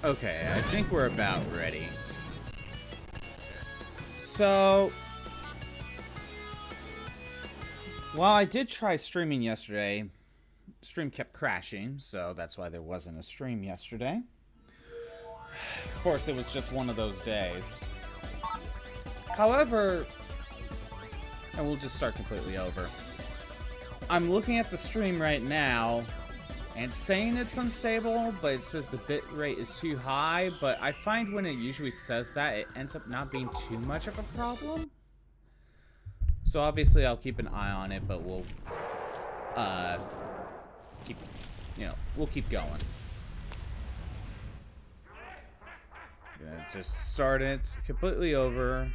Okay, I think we're about ready. So, while I did try streaming yesterday, stream kept crashing, so that's why there wasn't a stream yesterday. Of course, it was just one of those days. However, and we'll just start completely over. I'm looking at the stream right now, and it's saying it's unstable, but it says the bit rate is too high, but I find when it usually says that, it ends up not being too much of a problem. So obviously I'll keep an eye on it, but we'll, we'll keep going. Gonna just start it completely over.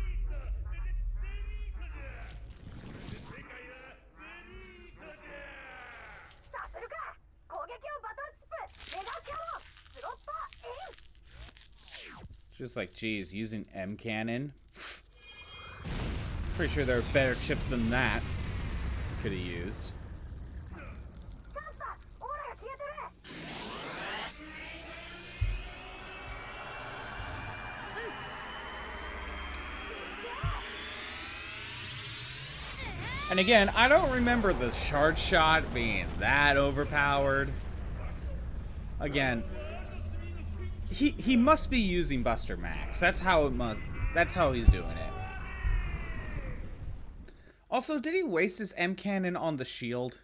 Just like, geez, using M cannon. Pretty sure there are better chips than that. Could have used. And again, I don't remember the shard shot being that overpowered. Again, he must be using Buster Max. That's how it must. That's how he's doing it. Also, did he waste his M cannon on the shield?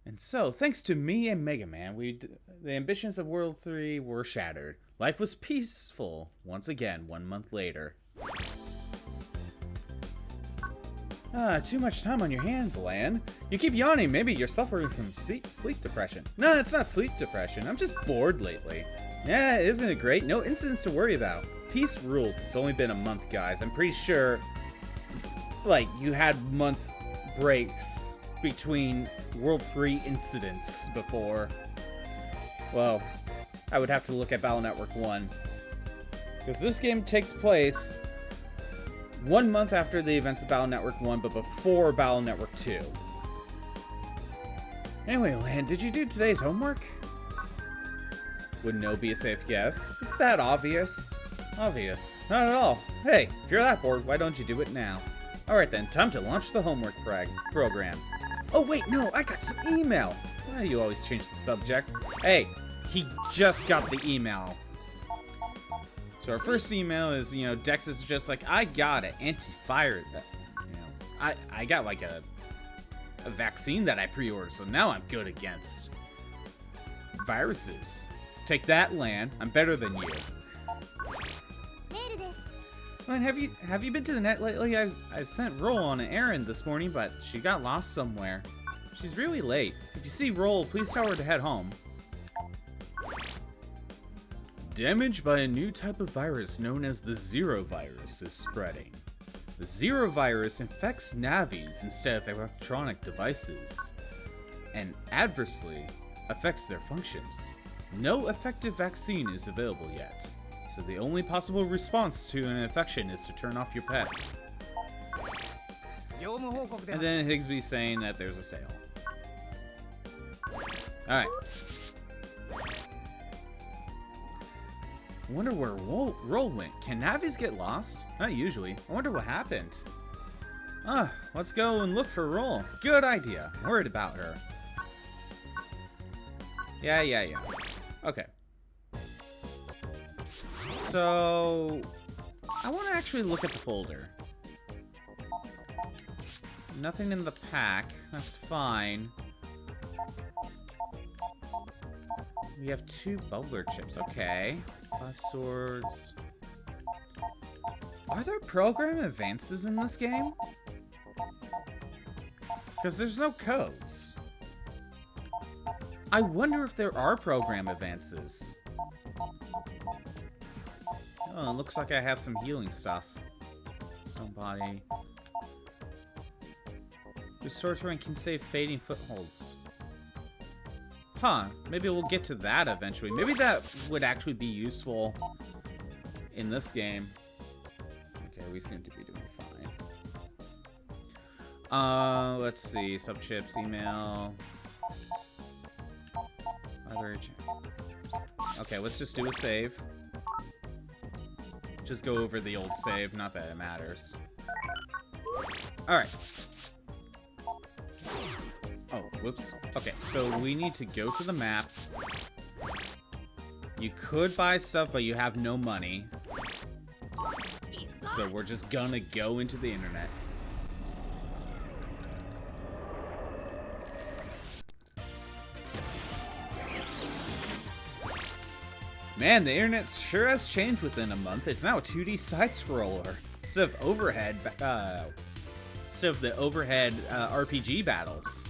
And so, thanks to me and Megaman, the ambitions of World 3 were shattered. Life was peaceful once again 1 month later. Too much time on your hands, Lan. You keep yawning. Maybe you're suffering from sleep depression. No, it's not sleep depression. I'm just bored lately. Yeah, isn't it great? No incidents to worry about. Peace rules. It's only been a month, guys. I'm pretty sure, like, you had month breaks between World 3 incidents before. Well, I would have to look at Battle Network 1. Because this game takes place 1 month after the events of Battle Network 1, but before Battle Network 2. Anyway, Lan, did you do today's homework? Would no be a safe guess? Isn't that obvious? Obvious. Not at all. Hey, if you're that bored, why don't you do it now? Alright then, time to launch the homework program. Oh wait, no, I got some email! Why you always change the subject? Hey, he just got the email. So our first email is, Dex is just like, I got it, anti-fire. I got like a vaccine that I pre-ordered, so now I'm good against viruses. Take that, Lan. I'm better than you. Lan, have you been to the net lately? I've sent Roll on an errand this morning, but she got lost somewhere. She's really late. If you see Roll, please tell her to head home. Damage by a new type of virus known as the Zero virus is spreading. The Zero virus infects navies instead of electronic devices, and adversely affects their functions. No effective vaccine is available yet, so the only possible response to an infection is to turn off your pet. And then Higsby's saying that there's a sale. Alright. I wonder where Roll went. Can navies get lost? Not usually. I wonder what happened. Let's go and look for Roll. Good idea. I'm worried about her. Yeah. Okay. So, I want to actually look at the folder. Nothing in the pack. That's fine. We have 2 bubbler chips. Okay. 5 swords. Are there program advances in this game? Because there's no codes. I wonder if there are program advances. Oh, it looks like I have some healing stuff. Stone body. Restore terrain can save fading footholds. Huh, maybe we'll get to that eventually. Maybe that would actually be useful in this game. Okay, we seem to be doing fine. Let's see. Subchips, email. Library check. Okay, let's just do a save. Just go over the old save, not that it matters. Alright. Oh, whoops. Okay, so we need to go to the map. You could buy stuff, but you have no money. So we're just gonna go into the internet. Man, the internet sure has changed within a month. It's now a 2D side-scroller instead of overhead, instead of the overhead RPG battles.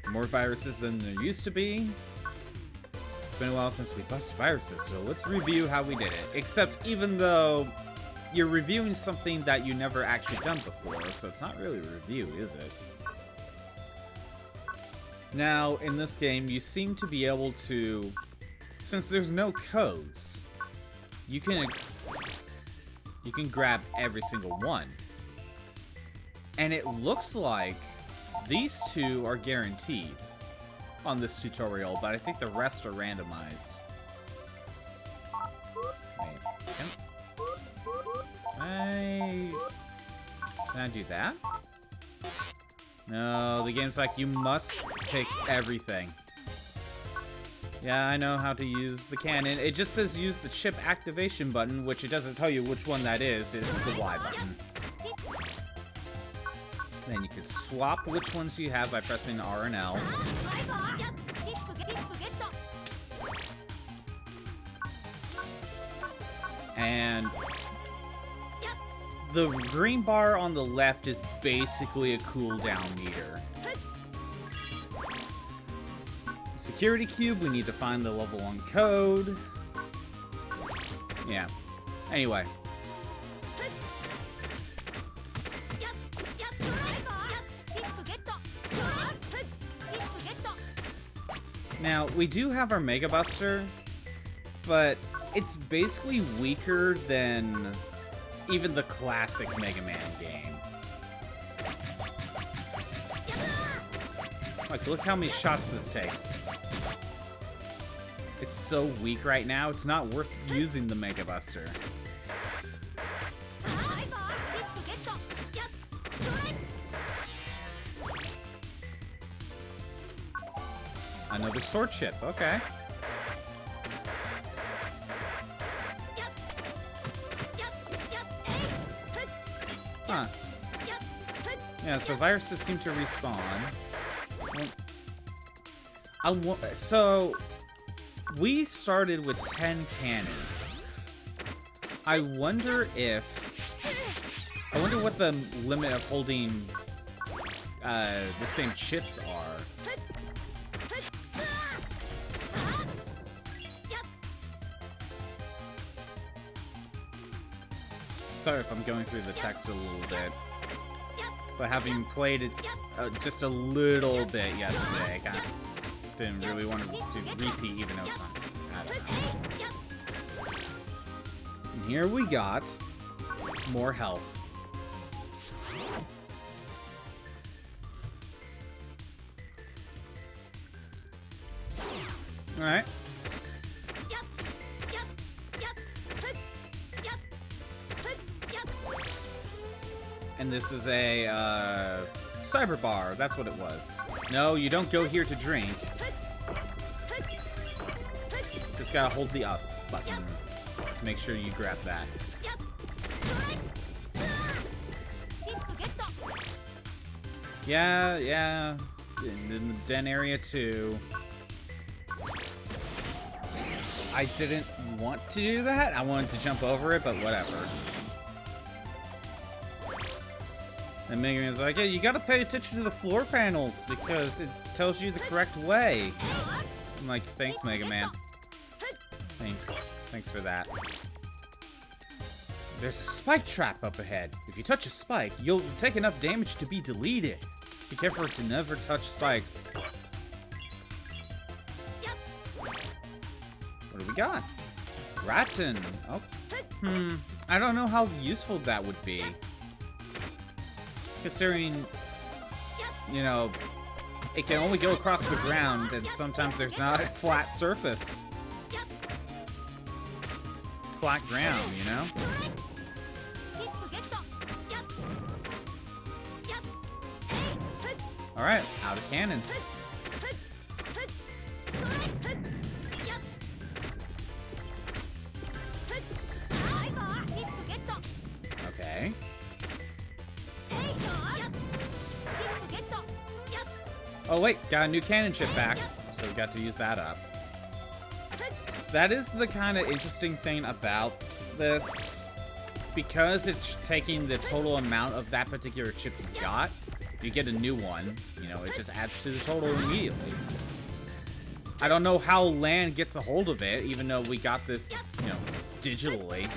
More viruses than there used to be. It's been a while since we busted viruses, so let's review how we did it. Except even though you're reviewing something that you never actually done before, so it's not really a review, is it? Now, in this game, you seem to be able to... Since there's no codes, you can grab every single one. And it looks like these two are guaranteed on this tutorial, but I think the rest are randomized. Wait, can I do that? No, the game's like, you must pick everything. Yeah, I know how to use the cannon. It just says use the chip activation button, which it doesn't tell you which one that is. It's the Y button. Then you can swap which ones you have by pressing R and L. And the green bar on the left is basically a cooldown meter. Security cube, we need to find the level 1 code. Yeah. Anyway. Now, we do have our Mega Buster, but it's basically weaker than even the classic Mega Man game. Like, look how many shots this takes. It's so weak right now, it's not worth using the Mega Buster. Another sword chip, okay. Huh. Yeah, so viruses seem to respawn. So, we started with 10 cannons. I wonder what the limit of holding the same chips are. Sorry if I'm going through the text a little bit. But having played it just a little bit yesterday, I kind of didn't really want to repeat, even though it's not. I don't know. And here we got more health. All right. And this is a cyber bar. That's what it was. No, you don't go here to drink. Just gotta hold the up button. Make sure you grab that. Yeah. In the den area too. I didn't want to do that. I wanted to jump over it, but whatever. And Megaman's like, yeah, you gotta pay attention to the floor panels because it tells you the correct way. I'm like, thanks, Mega Man. Thanks for that. There's a spike trap up ahead. If you touch a spike, you'll take enough damage to be deleted. Be careful to never touch spikes. What do we got? Rattan. Oh. I don't know how useful that would be. Considering, you know, it can only go across the ground, and sometimes there's not a flat surface. flat ground, you know? Alright, out of cannons. Okay. Oh wait, got a new cannon chip back, so we got to use that up. That is the kind of interesting thing about this. Because it's taking the total amount of that particular chip you got, if you get a new one, you know, it just adds to the total immediately. I don't know how Lan gets a hold of it, even though we got this, you know, digitally.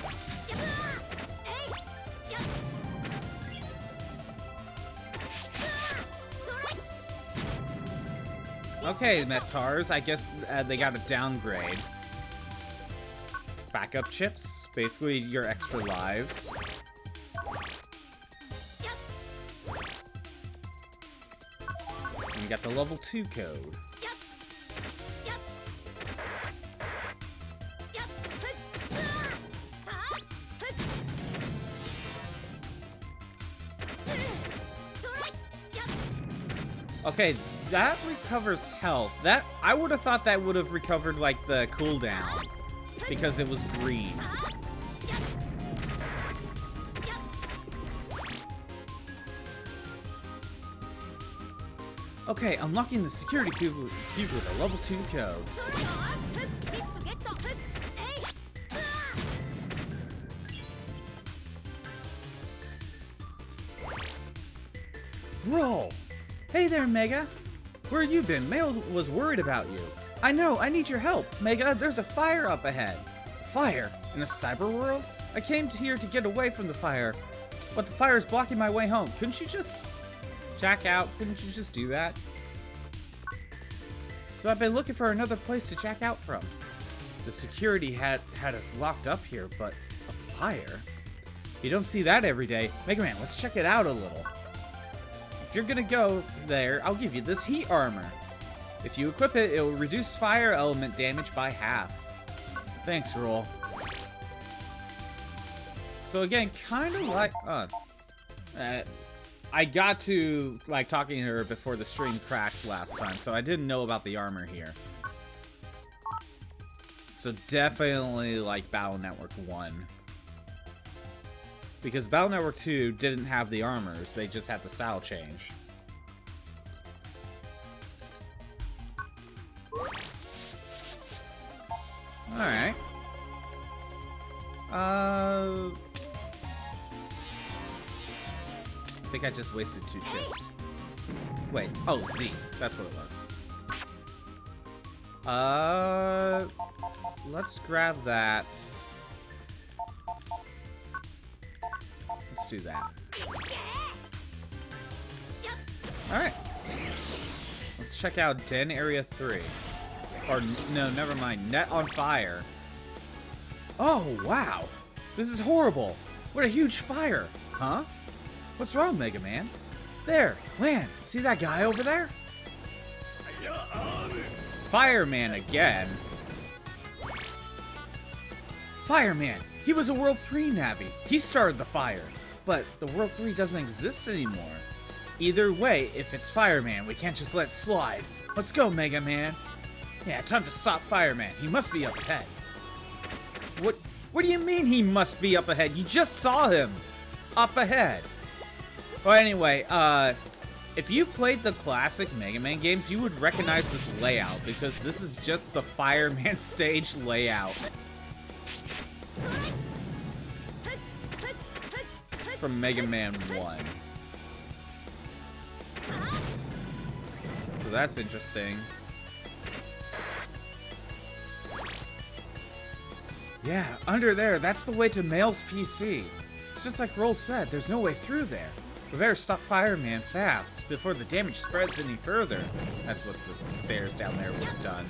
Okay, Metars, I guess they got a downgrade. Backup chips, basically your extra lives. And you got the level 2 code. Okay, that recovers health. That I would have thought that would have recovered like the cooldown because it was green. Okay, unlocking the security cube with a level 2 code. Bro! Hey there, Mega! Where you been? Mail was worried about you. I know, I need your help. Mega, there's a fire up ahead. Fire? In a cyber world? I came here to get away from the fire, but the fire is blocking my way home. Couldn't you just jack out? Couldn't you just do that? So I've been looking for another place to jack out from. The security had us locked up here, but a fire? You don't see that every day. Megaman, let's check it out a little. If you're gonna go there, I'll give you this heat armor. If you equip it, it will reduce fire element damage by half. Thanks, Roll. So again, kind of like... I got to, like, talking to her before the stream crashed last time, so I didn't know about the armor here. So definitely, like, Battle Network 1. Because Battle Network 2 didn't have the armors, they just had the style change. Alright. I think I just wasted 2 chips. Wait, oh, Z. That's what it was. Let's grab that. Let's do that. Alright. Let's check out Den Area 3. Or, no, never mind. Net on fire. Oh, wow. This is horrible. What a huge fire. Huh? What's wrong, Mega Man? There, Lan, see that guy over there? Fireman again. Fireman! He was a World 3 Navi. He started the fire. But the World 3 doesn't exist anymore. Either way, if it's Fireman, we can't just let it slide. Let's go, Mega Man. Yeah, time to stop Fireman. He must be up ahead. What do you mean he must be up ahead? You just saw him. Up ahead. Well, anyway, if you played the classic Mega Man games, you would recognize this layout, because this is just the Fireman stage layout. From Mega Man 1. So that's interesting. Yeah, under there, that's the way to Mail's PC. It's just like Roll said, there's no way through there. We better stop Fireman fast, before the damage spreads any further. That's what the stairs down there would have done.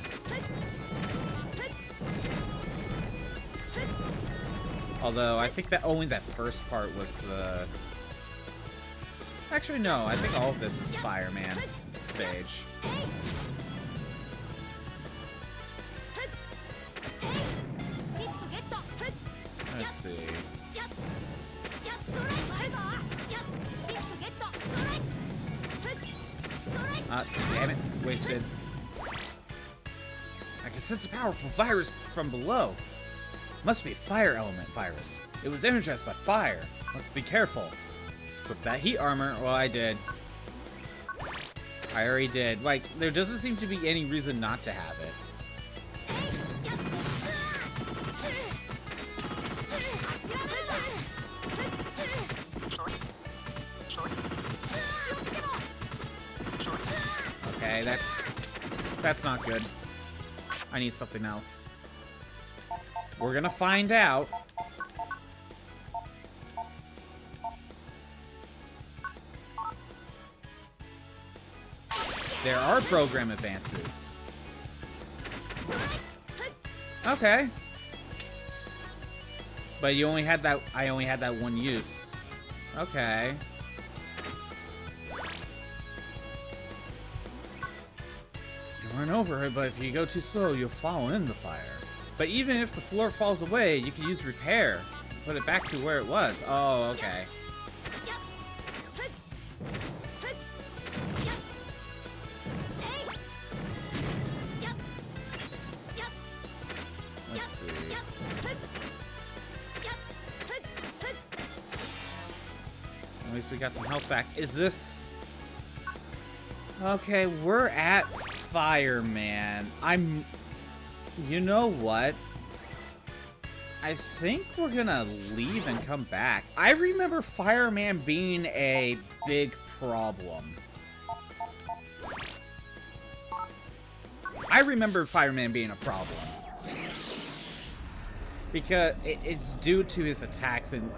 Although, I think that only that first part was the... Actually, no, I think all of this is Fireman stage. Let's see. Damn it. Wasted. I can sense a powerful virus from below. Must be a fire element virus. It was energized by fire. Let's be careful. Let's equip that heat armor. Well, I did. I already did. Like, there doesn't seem to be any reason not to have it. Okay, that's not good. I need something else. We're gonna find out. There are program advances. Okay. But you only had that, I only had that one use. Okay. You run over it, but if you go too slow, you'll fall in the fire. But even if the floor falls away, you can use repair. Put it back to where it was. Oh, okay. Let's see. At least we got some health back. Is this... Okay, we're at Fireman. You know what? I think we're gonna leave and come back. I remember Fireman being a big problem. I remember Fireman being a problem. Because it's due to his attacks and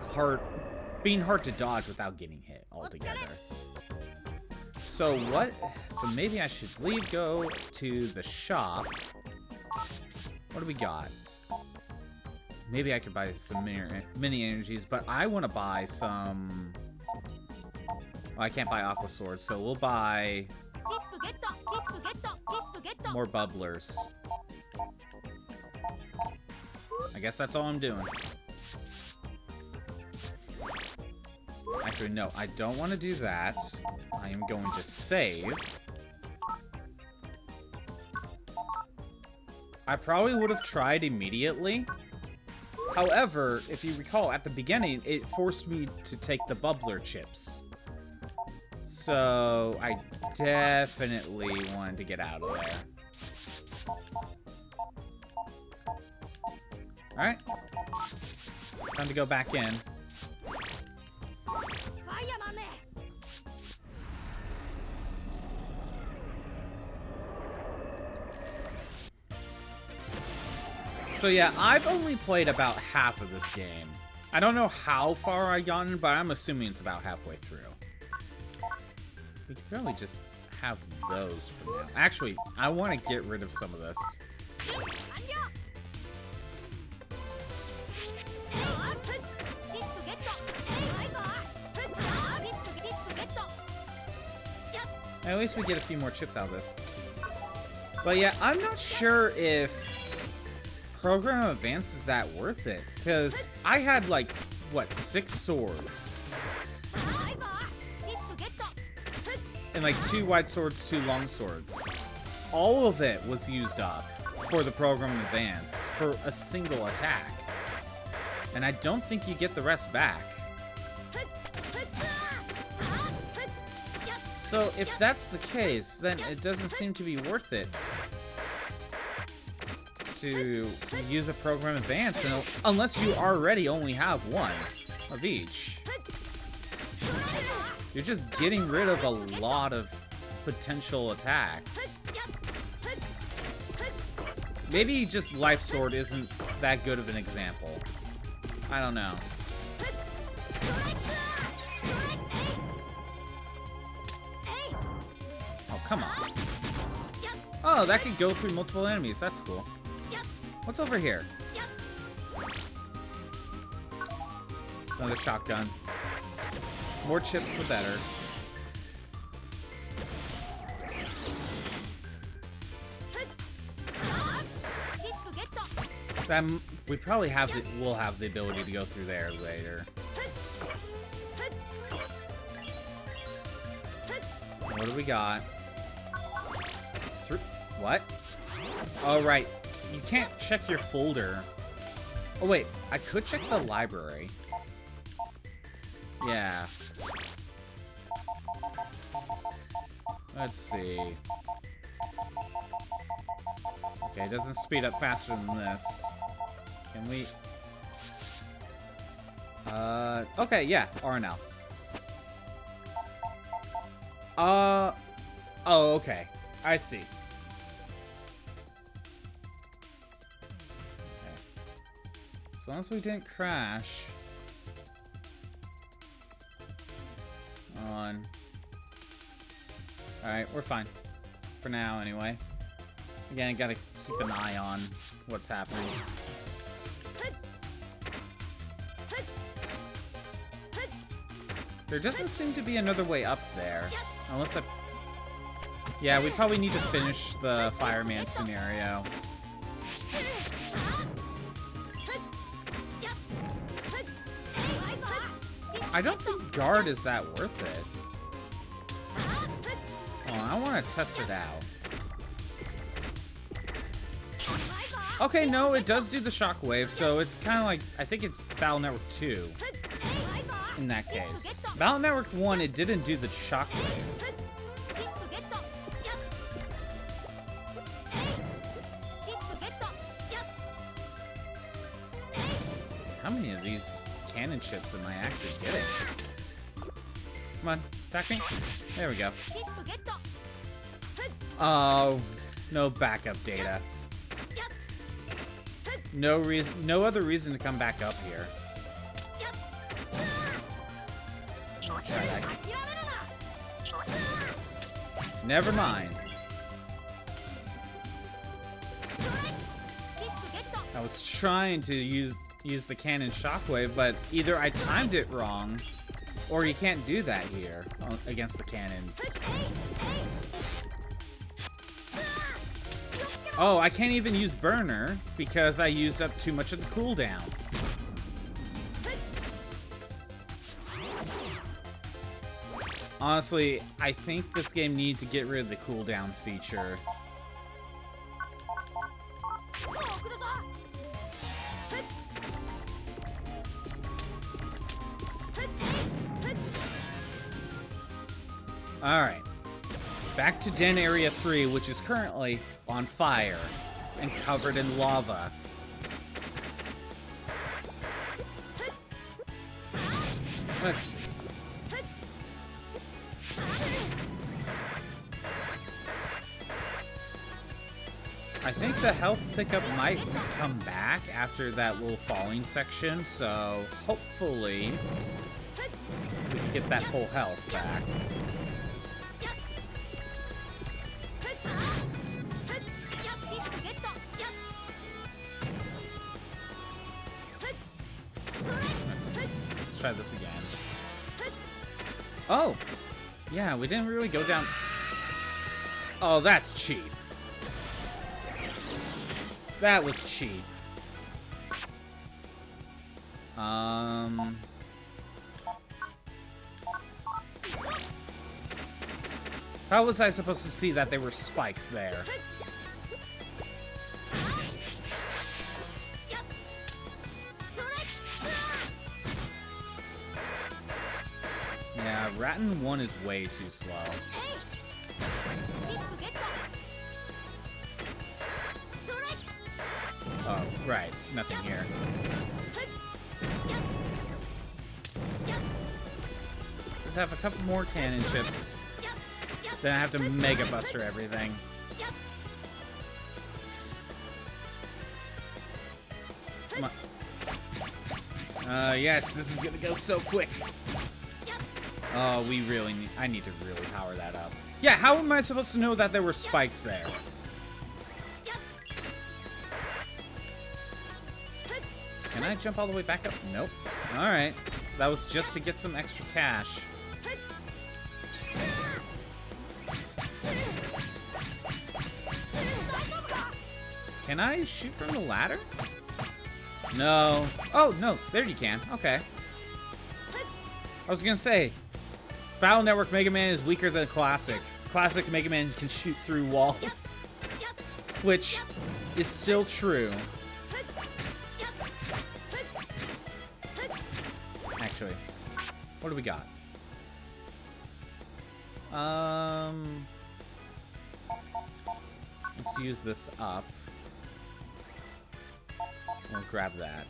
being hard to dodge without getting hit altogether. So what? So maybe I should leave, go to the shop. What do we got? Maybe I could buy some mini energies, but I want to buy some... Well, I can't buy aqua swords, so we'll buy more bubblers. I guess that's all I'm doing. Actually, no, I don't want to do that. I am going to save. I probably would have tried immediately. However, if you recall, at the beginning, it forced me to take the bubbler chips. So, I definitely wanted to get out of there. Alright. Time to go back in. So yeah, I've only played about half of this game. I don't know how far I've gotten, but I'm assuming it's about halfway through. We could probably just have those for now. Actually, I want to get rid of some of this. At least we get a few more chips out of this. But yeah, I'm not sure if Program Advance is that worth it. Because I had like, what, 6 swords? And like 2 wide swords, 2 long swords. All of it was used up for the Program Advance for a single attack. And I don't think you get the rest back. So if that's the case, then it doesn't seem to be worth it to use a Program Advance, unless you already only have one of each. You're just getting rid of a lot of potential attacks. Maybe just Life Sword isn't that good of an example. I don't know. Oh, come on. Oh, that could go through multiple enemies. That's cool. What's over here? Another shotgun. More chips, the better. We probably will have the ability to go through there later. What do we got? What? Oh, right. You can't check your folder. Oh, wait. I could check the library. Yeah. Let's see. Okay, it doesn't speed up faster than this. Can we... okay, yeah. R now. Oh, okay. I see. As long as we didn't crash. On. Alright, we're fine. For now, anyway. Again, gotta keep an eye on what's happening. There doesn't seem to be another way up there. Unless I... Yeah, we probably need to finish the fireman scenario. I don't think guard is that worth it. Oh, I want to test it out. Okay, no, it does do the shockwave, so it's kind of like, I think it's Battle Network 2 in that case. Battle Network 1, it didn't do the shockwave. How many of these cannon chips am I actually getting? Come on, attack me. There we go. Oh, no backup data. No other reason to come back up here. Try that. Never mind. I was trying to use the cannon shockwave, but either I timed it wrong, or you can't do that here against the cannons. Oh, I can't even use burner because I used up too much of the cooldown. Honestly, I think this game needs to get rid of the cooldown feature. Alright. Back to Den Area 3, which is currently on fire and covered in lava. Let's see. I think the health pickup might come back after that little falling section, so hopefully we can get that full health back. Let's try this again. Oh! Yeah, we didn't really go down... Oh, that's cheap. That was cheap. How was I supposed to see that there were spikes there? Yeah, Rattan 1 is way too slow. Oh, right. Nothing here. Just have a couple more cannon chips. Then I have to Mega Buster everything. Come on. Yes, this is gonna go so quick. Oh, I need to really power that up. Yeah, how am I supposed to know that there were spikes there? Can I jump all the way back up? Nope. Alright. That was just to get some extra cash. Can I shoot from the ladder? No. Oh, no. There you can. Okay. I was gonna say, Battle Network Mega Man is weaker than Classic. Classic Mega Man can shoot through walls. Which is still true. Actually, what do we got? Let's use this up. We'll grab that.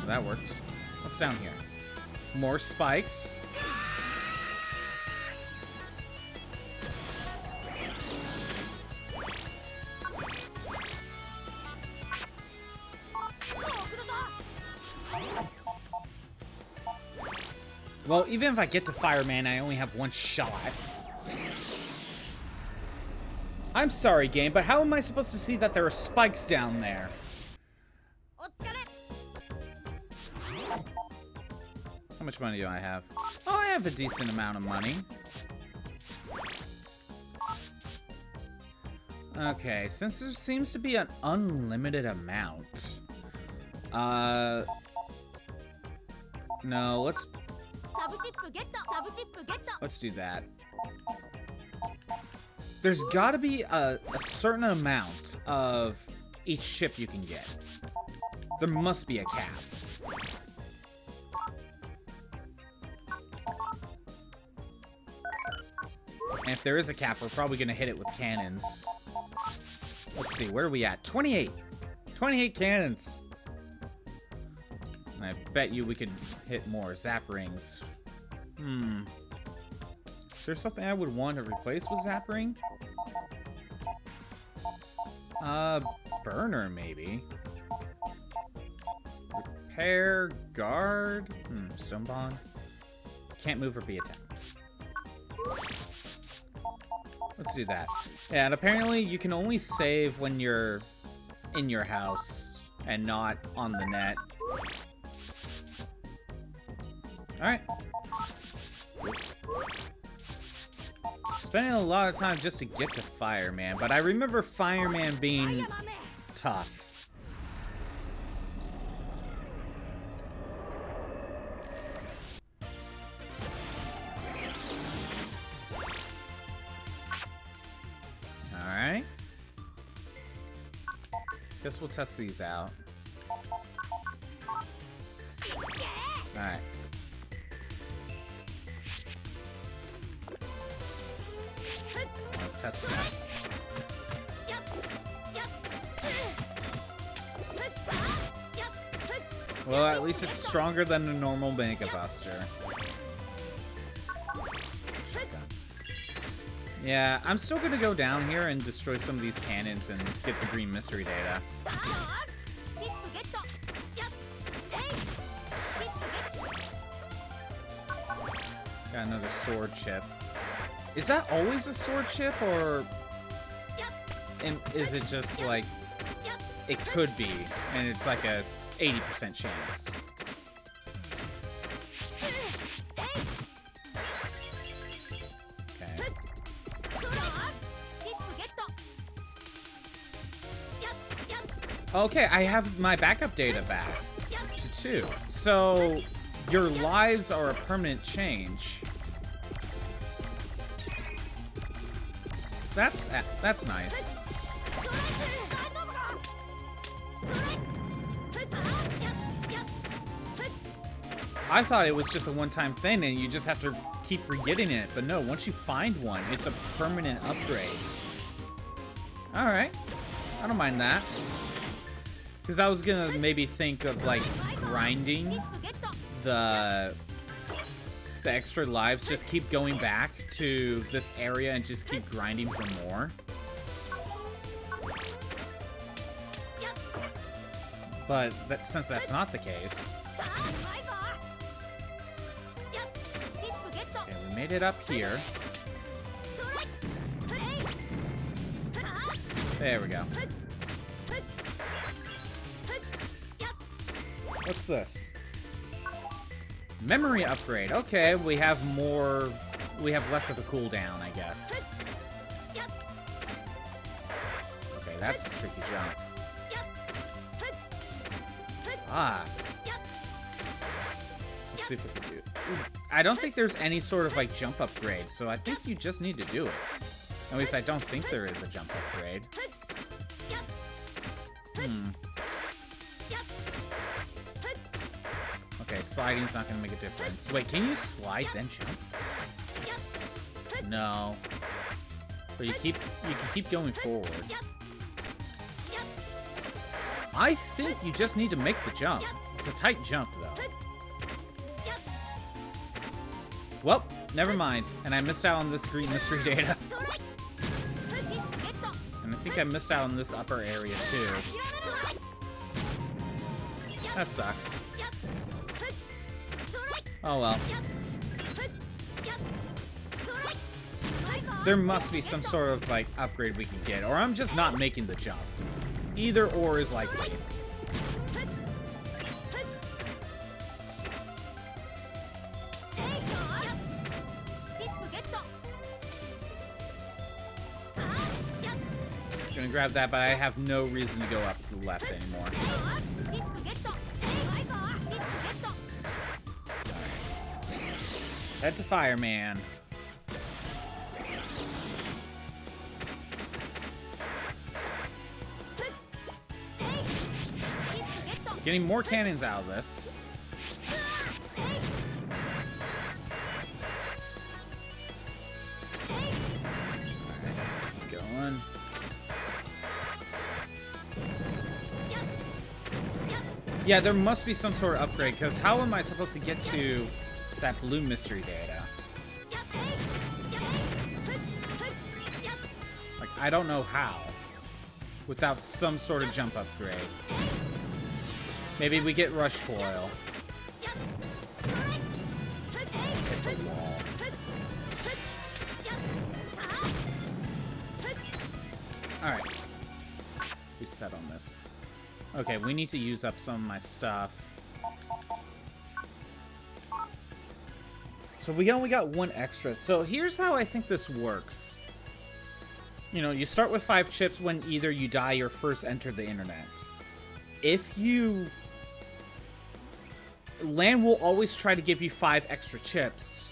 That worked. What's down here? More spikes. Well, even if I get to Fireman, I only have one shot. I'm sorry, game, but how am I supposed to see that there are spikes down there? How much money do I have? Oh, I have a decent amount of money. Okay, since there seems to be an unlimited amount. No, let's do that. There's gotta be a certain amount of each chip you can get. There must be a cap. And if there is a cap, we're probably gonna hit it with cannons. Let's see, where are we at? 28! 28 cannons! And I bet you we could hit more. Zap rings. Is there something I would want to replace with Zap Ring? Burner, maybe. Repair, guard. Stone bond. Can't move or be attacked. Let's do that. Yeah, and apparently you can only save when you're in your house and not on the net. Alright. Oops. Spending a lot of time just to get to Fireman, but I remember Fireman being tough. Alright. Guess we'll test these out. Alright. Let's test it out. Well, at least it's stronger than a normal Mega Buster. Yeah, I'm still gonna go down here and destroy some of these cannons and get the green mystery data. Got another sword chip. Is that always a sword chip, or is it just like it could be, and it's like a 80% chance? Okay. Okay, I have my backup data back to 2. So your lives are a permanent change. That's nice. I thought it was just a one-time thing and you just have to keep re-getting it, but no, once you find one, it's a permanent upgrade. Alright. I don't mind that. Because I was gonna maybe think of, like, grinding the extra lives, just keep going back to this area and just keep grinding for more. But since that's not the case... Okay, we made it up here. There we go. What's this? Memory upgrade. Okay, we have less of a cooldown, I guess. that's a tricky jump. Ah. Let's see if we can do it. I don't think there's any sort of like jump upgrade, so I think you just need to do it. At least I don't think there is a jump upgrade. Okay, sliding's not gonna make a difference. Wait, can you slide then jump? No. But you can keep going forward. I think you just need to make the jump. It's a tight jump though. Well, never mind. And I missed out on this green mystery data. And I think I missed out on this upper area too. That sucks. Oh well. There must be some sort of like upgrade we can get, or I'm just not making the jump. Either or is likely. Gonna grab that, but I have no reason to go up to the left anymore. Head to Fireman. Getting more cannons out of this. Alright, going. Yeah, there must be some sort of upgrade, because how am I supposed to get to that blue mystery data? Like, I don't know how. Without some sort of jump upgrade. Maybe we get rush coil. Hit the wall. Alright. We set on this. Okay, we need to use up some of my stuff. So we only got one extra. So here's how I think this works. You know, you start with 5 chips when either you die or first enter the internet. If you... Lan will always try to give you 5 extra chips.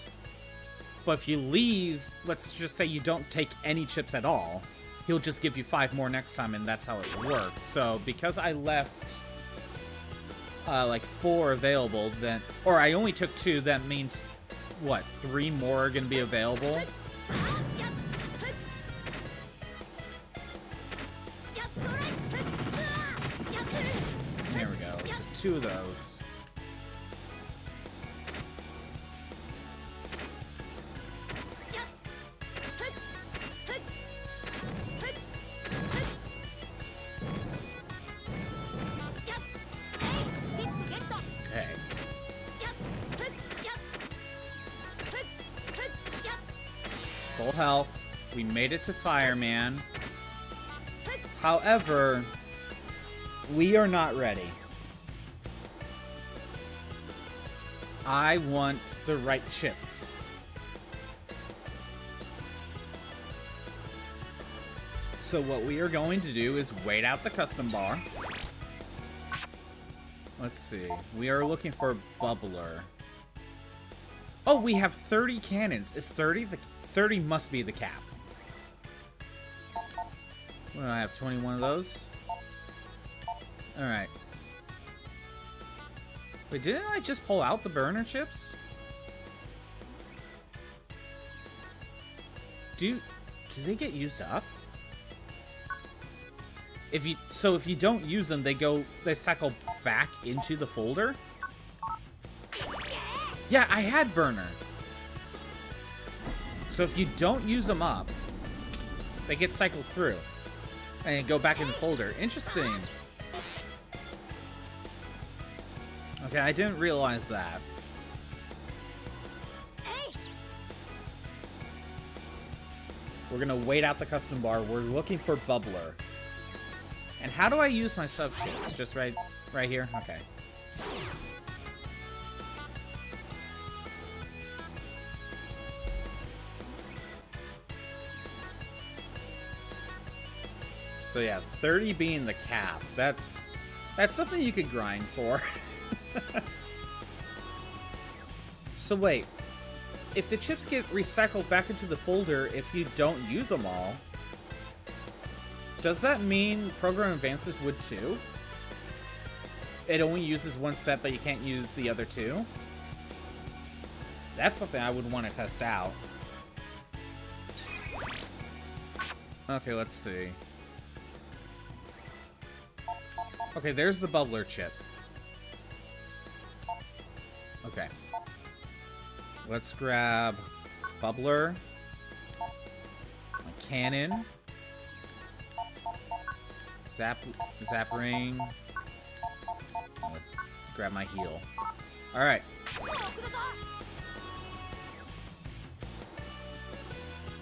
But if you leave, let's just say you don't take any chips at all, he'll just give you 5 more next time, and that's how it works. So because I left like 4 available, then... Or I only took 2, that means... What, 3 more are going to be available? There we go. Just 2 of those. Full health. We made it to Fireman. However, we are not ready. I want the right chips. So what we are going to do is wait out the custom bar. Let's see. We are looking for a bubbler. Oh, we have 30 cannons. Is 30 the... 30 must be the cap. Well, I have 21 of those. Alright. Wait, didn't I just pull out the burner chips? Do they get used up? If you don't use them, they cycle back into the folder? Yeah, I had burner. So if you don't use them up, they get cycled through and go back in the folder. Interesting. Okay, I didn't realize that. We're gonna wait out the custom bar. We're looking for bubbler. And how do I use my subshapes? Just right here? Okay. So yeah, 30 being the cap. That's something you could grind for. So wait, if the chips get recycled back into the folder if you don't use them all, does that mean Program Advances would too? It only uses one set, but you can't use the other two? That's something I would want to test out. Okay, let's see. Okay, there's the bubbler chip. Okay. Let's grab bubbler, a cannon, zap ring. Let's grab my heal. All right.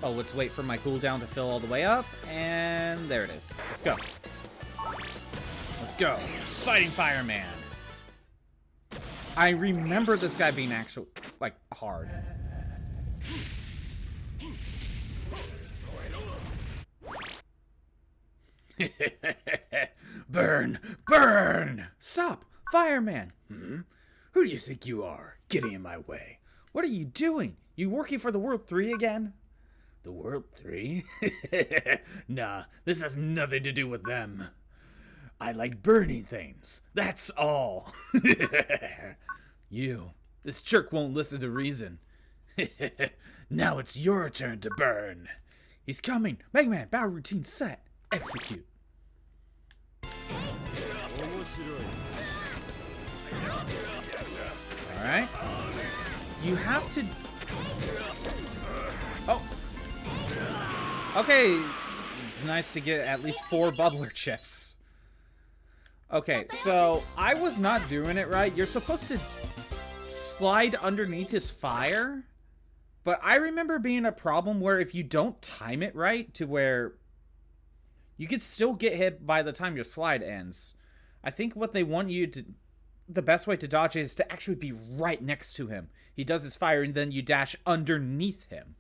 Oh, let's wait for my cooldown to fill all the way up, and there it is. Let's go. Let's go. Fighting Fireman. I remember this guy being actual, like, hard. Burn! Burn! Stop! Fireman! Hmm? Who do you think you are, getting in my way? What are you doing? You working for the World 3 again? The World 3? Nah, this has nothing to do with them. I like burning things. That's all. This jerk won't listen to reason. Now it's your turn to burn. He's coming. Megaman, battle routine set. Execute. Alright. You have to... Oh. Okay. It's nice to get at least 4 bubbler chips. Okay, so I was not doing it right. You're supposed to slide underneath his fire, but I remember being a problem where if you don't time it right to where you could still get hit by the time your slide ends. I think what they want you to, the best way to dodge is to actually be right next to him. He does his fire and then you dash underneath him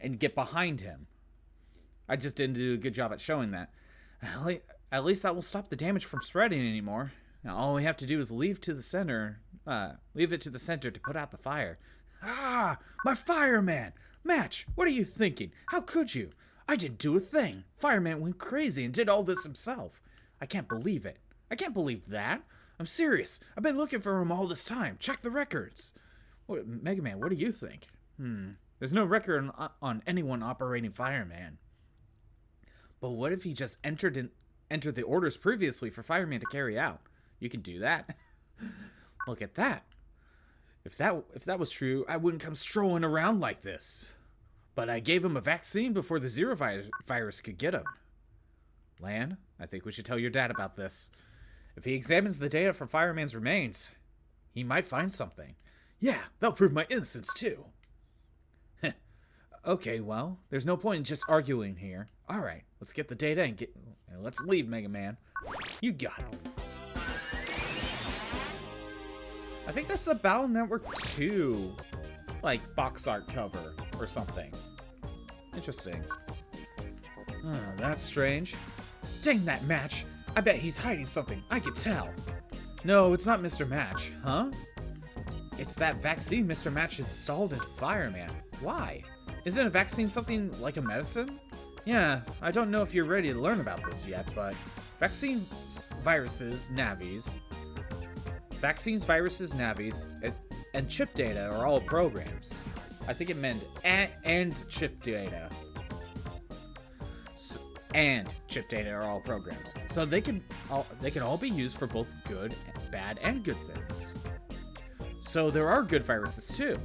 and get behind him. I just didn't do a good job at showing that. At least that will stop the damage from spreading anymore. Now all we have to do is leave it to the center to put out the fire. Ah, my fireman! Match, what are you thinking? How could you? I didn't do a thing. Fireman went crazy and did all this himself. I can't believe it. I can't believe that. I'm serious. I've been looking for him all this time. Check the records. Megaman, what do you think? There's no record on anyone operating Fireman. But what if he just entered the orders previously for Fireman to carry out? You can do that. Look at that. If that was true, I wouldn't come strolling around like this. But I gave him a vaccine before the Zero virus could get him. Lan, I think we should tell your dad about this. If he examines the data from Fireman's remains, he might find something. Yeah, that'll prove my innocence too. Okay, well, there's no point in just arguing here. Alright, let's get the data and let's leave, Mega Man. You got it. I think that's the Battle Network 2, like, box art cover or something. Interesting. Oh, that's strange. Dang that Match! I bet he's hiding something, I could tell. No, it's not Mr. Match, huh? It's that vaccine Mr. Match installed in Fireman. Why? Isn't a vaccine something like a medicine? Yeah, I don't know if you're ready to learn about this yet, but vaccines, viruses, navies, and chip data are all programs. I think it meant and chip data. And chip data are all programs. So they can all be used for both good, bad, and good things. So there are good viruses too.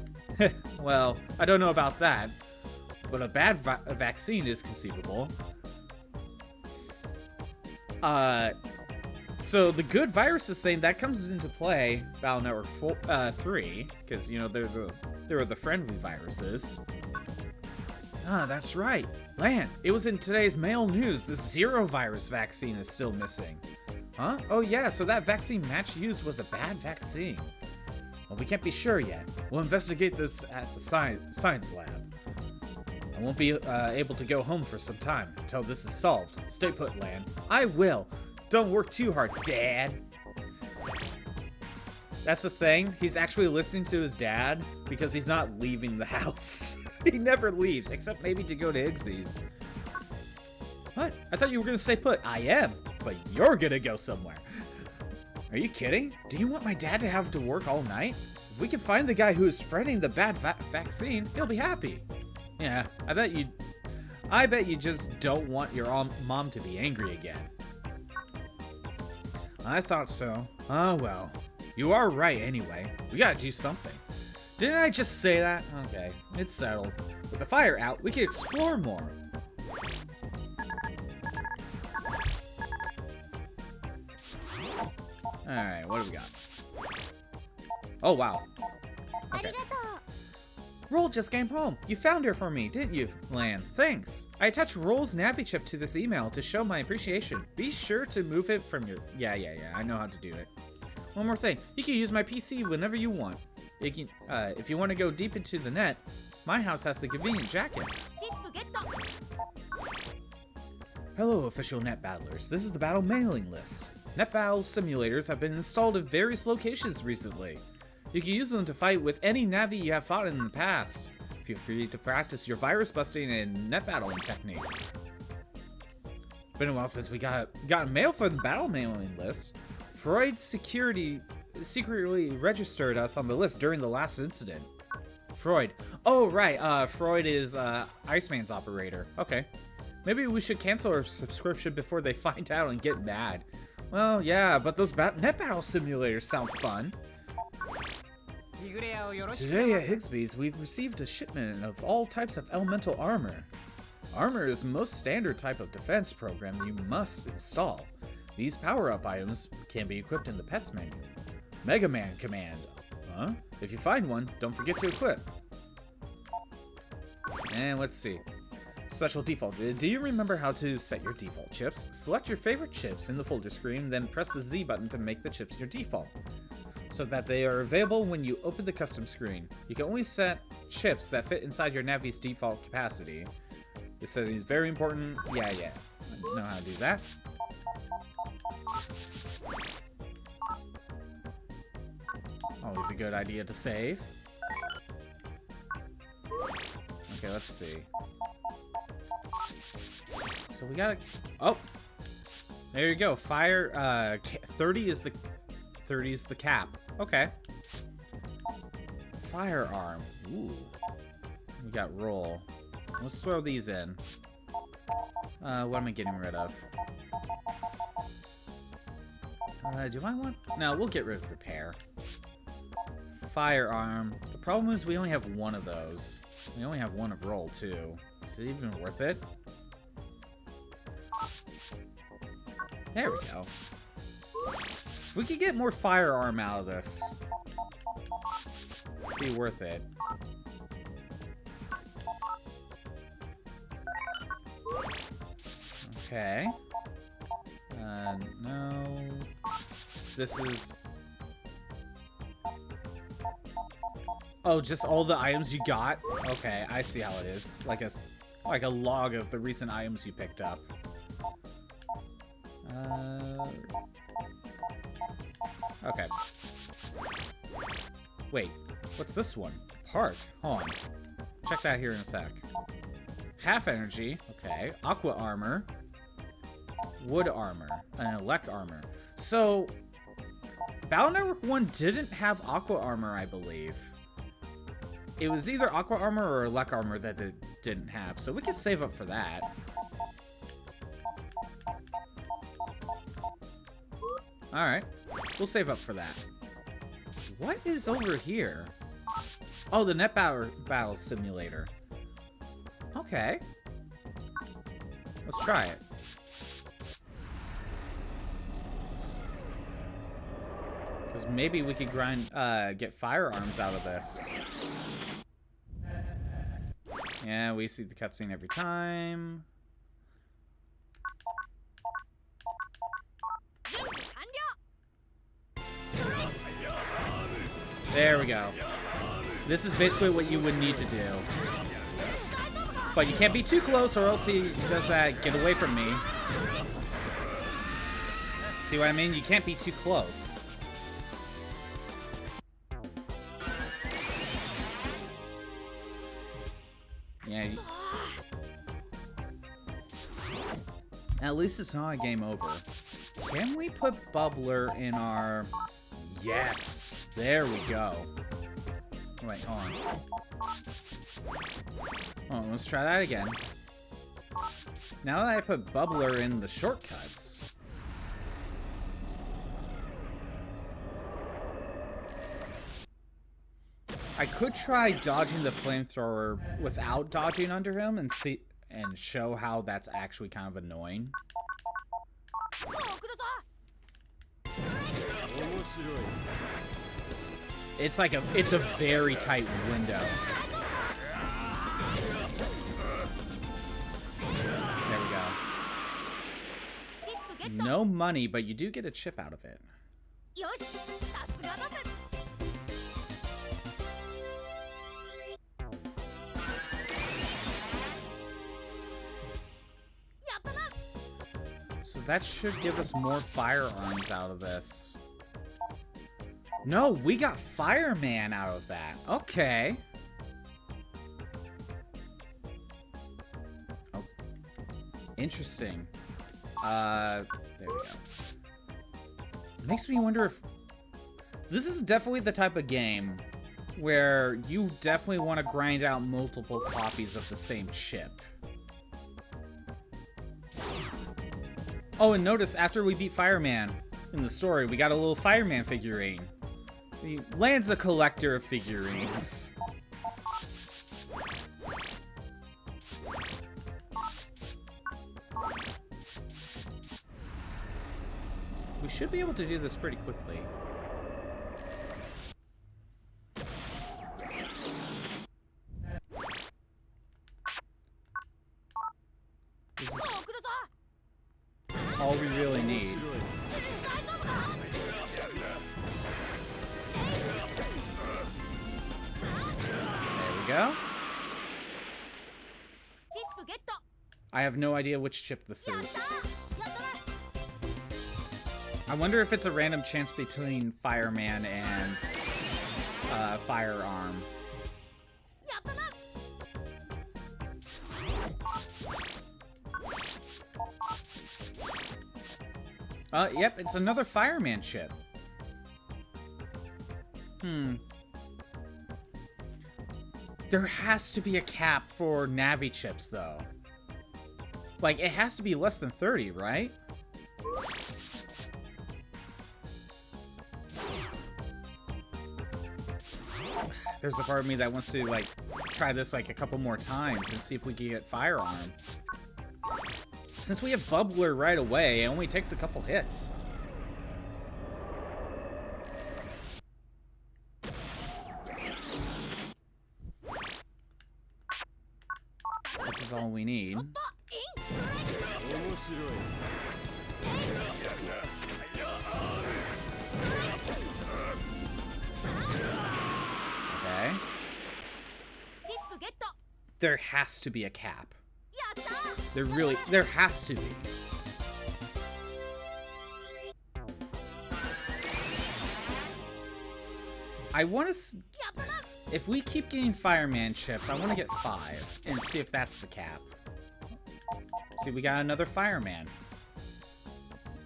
Well, I don't know about that. But a bad vaccine is conceivable. So the good viruses thing, that comes into play, Battle Network 3, because, you know, there are the friendly viruses. Ah, that's right. Lan, it was in today's mail news. The Zero virus vaccine is still missing. Huh? Oh yeah, so that vaccine Match used was a bad vaccine. Well, we can't be sure yet. We'll investigate this at the science lab. I won't be able to go home for some time until this is solved. Stay put, Lan. I will. Don't work too hard, Dad. That's the thing. He's actually listening to his dad because he's not leaving the house. He never leaves, except maybe to go to Higsby's. What? I thought you were going to stay put. I am, but you're going to go somewhere. Are you kidding? Do you want my dad to have to work all night? If we can find the guy who is spreading the bad vaccine, he'll be happy. Yeah, I bet you just don't want your mom to be angry again. I thought so. Oh well. You are right anyway. We gotta do something. Didn't I just say that? Okay, it's settled. With the fire out, we can explore more. Alright, what do we got? Oh, wow. Okay. Roll just came home. You found her for me, didn't you, Lan? Thanks. I attached Roll's Navi chip to this email to show my appreciation. Be sure to move it from your... Yeah, I know how to do it. One more thing. You can use my PC whenever you want. You can, if you want to go deep into the net, my house has the convenient jacket. Hello, official net battlers. This is the battle mailing list. Net battle simulators have been installed at various locations recently. You can use them to fight with any Navi you have fought in the past. Feel free to practice your virus busting and net battling techniques. Been a while since we got mail for the battle mailing list. Freud secretly registered us on the list during the last incident. Freud. Oh, right. Freud is Iceman's operator. Okay. Maybe we should cancel our subscription before they find out and get mad. Well, yeah, but those net battle simulators sound fun. Today at Higsby's, we've received a shipment of all types of elemental armor. Armor is the most standard type of defense program you must install. These power-up items can be equipped in the Pets menu. Megaman command. Huh? If you find one, don't forget to equip. And let's see. Special default. Do you remember how to set your default chips? Select your favorite chips in the folder screen, then press the Z button to make the chips your default, so that they are available when you open the custom screen. You can only set chips that fit inside your Navi's default capacity. This setting is very important. Yeah. I know how to do that. Always a good idea to save. Okay, let's see. So we gotta... Oh! There you go. Fire, 30 is the cap. Okay. Firearm. Ooh. We got roll. Let's throw these in. What am I getting rid of? Do I want... No, we'll get rid of repair. Firearm. The problem is we only have one of those. We only have one of roll, too. Is it even worth it? There we go. If we could get more firearm out of this, it'd be worth it. Okay. No. This is... Oh, just all the items you got? Okay, I see how it is. Like a log of the recent items you picked up. Okay. Wait, what's this one? Park. Hold on. Check that here in a sec. Half energy. Okay. Aqua armor. Wood armor. And elect armor. So, Battle Network 1 didn't have aqua armor, I believe. It was either aqua armor or elect armor that it didn't have. So we can save up for that. Alright. We'll save up for that. What is over here? Oh, the net battle simulator. Okay. Let's try it. Because maybe we could get firearms out of this. Yeah, we see the cutscene every time. There we go. This is basically what you would need to do. But you can't be too close or else he does that get away from me. See what I mean? You can't be too close. Yeah. At least it's not a game over. Can we put Bubbler in our... Yes! There we go. Wait, hold on. Oh, let's try that again. Now that I put Bubbler in the shortcuts... I could try dodging the flamethrower without dodging under him and see and show how that's actually kind of annoying. It's a very tight window. There we go. No money, but you do get a chip out of it. So that should give us more firearms out of this. No, we got Fireman out of that. Okay. Oh. Interesting. There we go. Makes me wonder if... This is definitely the type of game where you definitely want to grind out multiple copies of the same chip. Oh, and notice after we beat Fireman in the story, we got a little Fireman figurine. See, Lan's a collector of figurines. We should be able to do this pretty quickly. This is all we really need. Go. I have no idea which chip this is. I wonder if it's a random chance between Fireman and Firearm. Yep, it's another Fireman chip. There has to be a cap for Navi chips, though. Like, it has to be less than 30, right? There's a part of me that wants to, like, try this, like, a couple more times and see if we can get Firearm. Since we have Bubbler right away, it only takes a couple hits. This is all we need. Okay. There has to be a cap. There has to be. I want to... If we keep getting Fireman chips, I want to get 5 and see if that's the cap. See, we got another Fireman.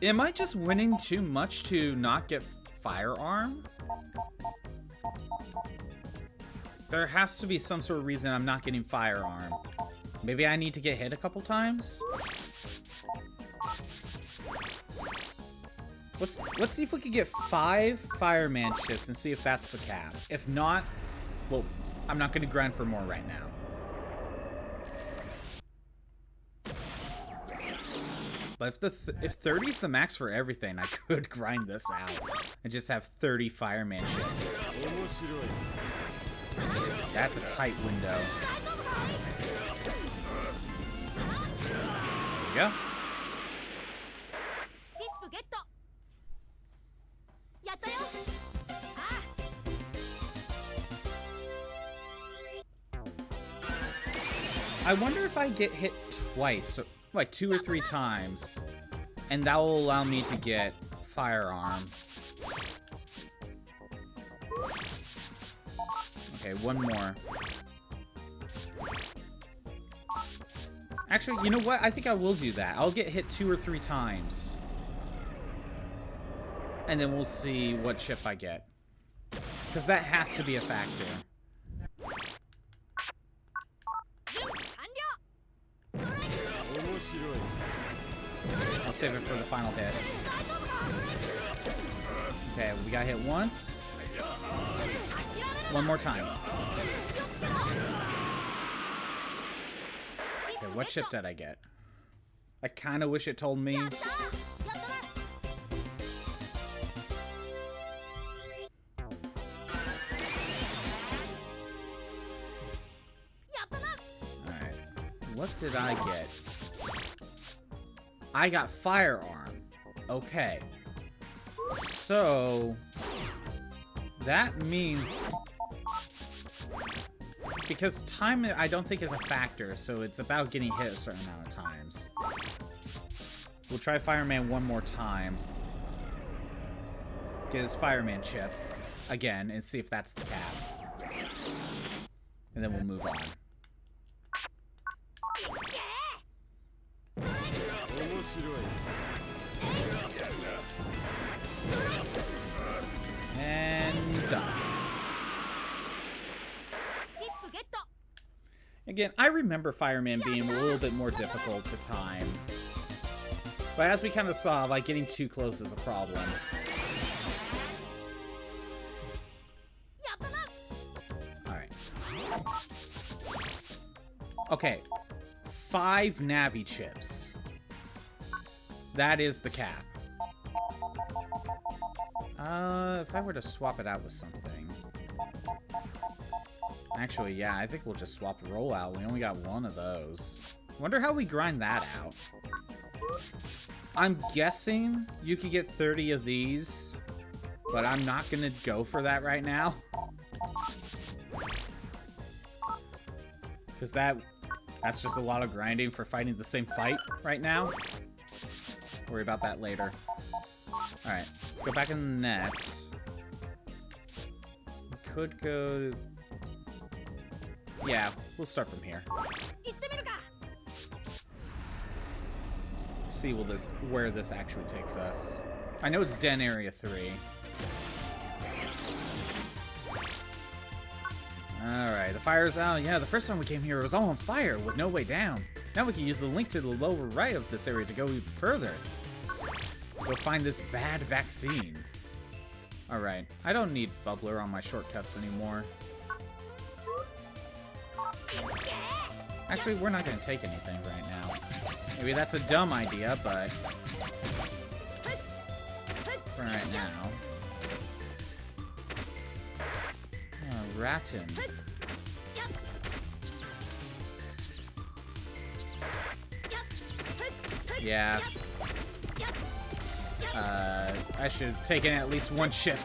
Am I just winning too much to not get Firearm? There has to be some sort of reason I'm not getting Firearm. Maybe I need to get hit a couple times? Let's see if we can get 5 Fireman chips and see if that's the cap. If not, well, I'm not going to grind for more right now. But if 30 is the max for everything, I could grind this out and just have 30 Fireman chips. That's a tight window. There we go. I wonder if I get hit twice, like 2 or 3 times, and that will allow me to get firearm. Okay, one more. Actually, you know what? I think I will do that. I'll get hit 2 or 3 times. And then we'll see what chip I get. Because that has to be a factor. I'll save it for the final hit. Okay, we got hit once. One more time. Okay, what chip did I get? I kind of wish it told me. Alright, what did I get? I got firearm. Okay. So that means, because time I don't think is a factor, so it's about getting hit a certain amount of times. We'll try Fireman one more time. Get his Fireman chip again and see if that's the cap. And then we'll move on. And done. Again, I remember Fireman being a little bit more difficult to time. But as we kind of saw, like, getting too close is a problem. Alright. Okay. 5 Navi chips. That is the cap. If I were to swap it out with something... Actually, yeah, I think we'll just swap the rollout. We only got 1 of those. Wonder how we grind that out. I'm guessing you could get 30 of these, but I'm not gonna go for that right now. Because that's just a lot of grinding for fighting the same fight right now. Worry about that later. Alright, let's go back in the net. We could go... Yeah, we'll start from here. See where this actually takes us. I know it's Den Area 3. Alright, the fire's out. Yeah, the first time we came here it was all on fire with no way down. Now we can use the link to the lower right of this area to go even further. Let's go find this bad vaccine. Alright, I don't need Bubbler on my shortcuts anymore. Actually, we're not going to take anything right now. Maybe that's a dumb idea, but... for right now... Rattan. Yeah. I should have taken at least 1 ship.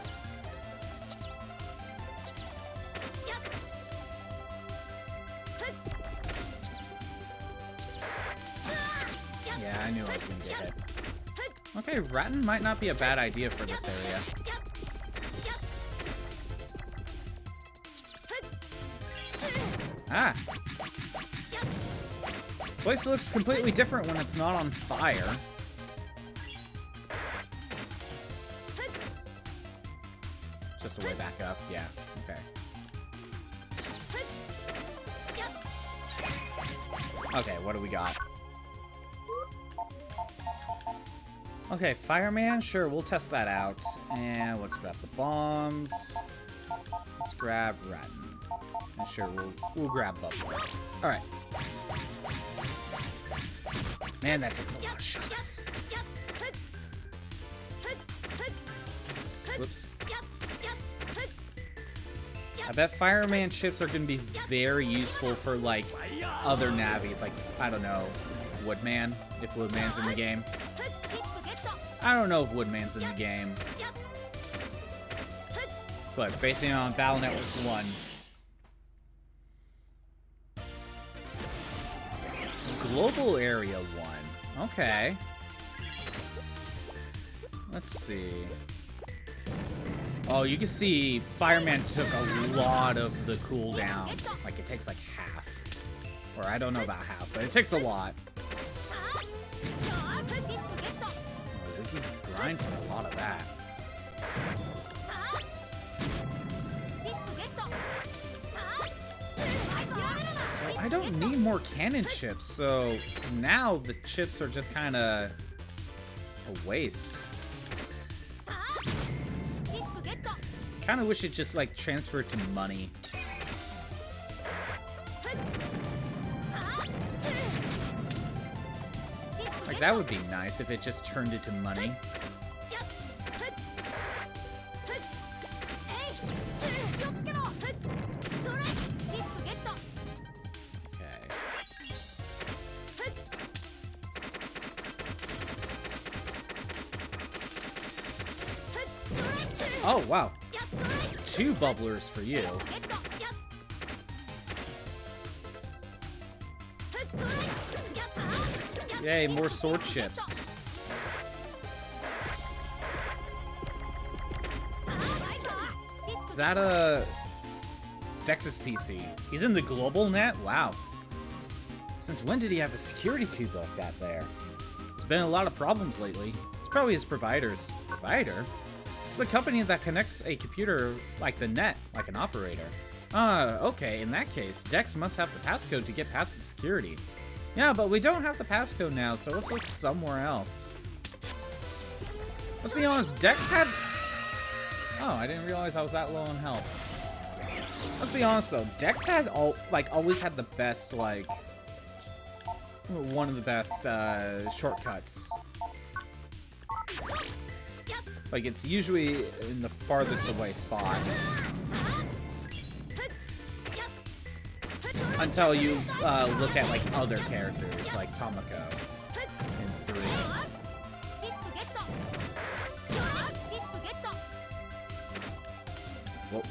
Yeah, I knew I was gonna get hit. Okay, Rattan might not be a bad idea for this area. Ah! Place looks completely different when it's not on fire. Just a way back up, yeah, okay. Okay, what do we got? Okay, Fireman, sure, we'll test that out. And let's grab the bombs. Let's grab Rattan. And sure, we'll grab Bubbler. Alright. Man, that takes a lot of shots. Whoops. I bet Fireman chips are going to be very useful for, like, other navies. Like, I don't know, Woodman, if Woodman's in the game. I don't know if Woodman's in the game. But basing it on Battle Network 1. global area one. Okay. Let's see. Oh, you can see Fireman took a lot of the cooldown. Like, it takes like half. Or I don't know about half, but it takes a lot. Oh, we can grind for a lot of that. So I don't need more cannon chips, so now the chips are just kind of a waste. Kind of wish it just like transferred to money. Like that would be nice if it just turned into money. Oh, wow. 2 bubblers for you. Yay, more sword chips. Is that a Dex's PC? He's in the global net? Wow. Since when did he have a security cube like that there? There's been a lot of problems lately. It's probably his providers. Provider? It's the company that connects a computer like the net, like an operator. Okay, in that case, Dex must have the passcode to get past the security. Yeah, but we don't have the passcode now, so let's look somewhere else. Let's be honest, Dex had... Oh, I didn't realize I was that low on health. Let's be honest though, Dex had always had the best, like... one of the best, shortcuts. Like, it's usually in the farthest away spot. Until you look at, like, other characters, like Tomoko in 3. Whoa.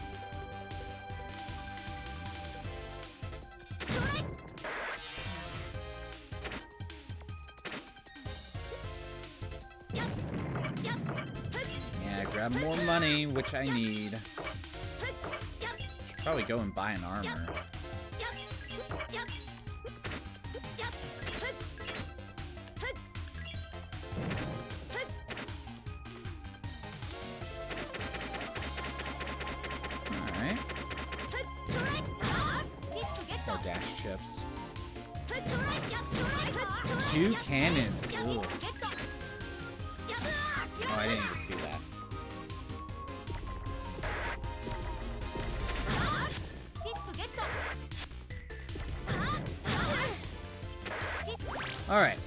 Grab more money, which I need. Should probably go and buy an armor. Alright. More dash chips. 2 cannons. Ugh. Oh, I didn't even see that. Alright.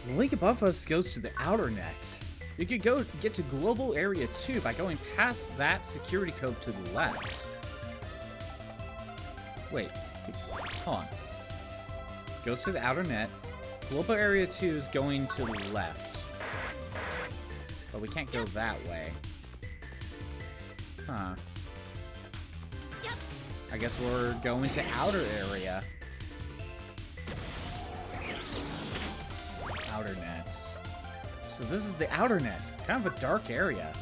The link above us goes to the outer net. You could go get to global area 2 by going past that security code to the left. Wait, hold on. Goes to the outer net. Global area 2 is going to the left. But we can't go that way. Huh. I guess we're going to outer area. Outer net. So this is the outer net. Kind of a dark area.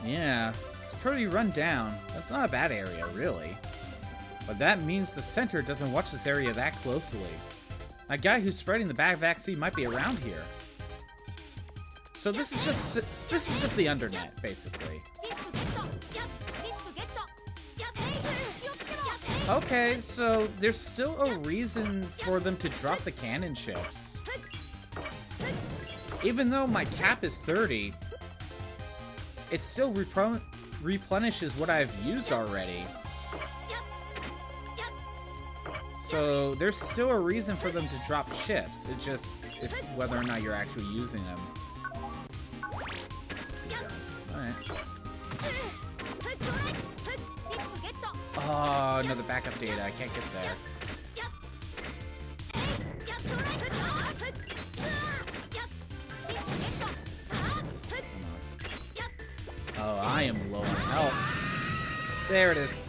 Yeah, it's pretty run down. That's not a bad area, really. But that means the center doesn't watch this area that closely. That guy who's spreading the bad vaccine might be around here. So this is just the undernet, basically. Okay, so there's still a reason for them to drop the cannon chips. Even though my cap is 30, it still replenishes what I've used already. So there's still a reason for them to drop chips. It's just whether or not you're actually using them. Alright. Oh, another backup data. I can't get there. Oh, I am low on health. There it is.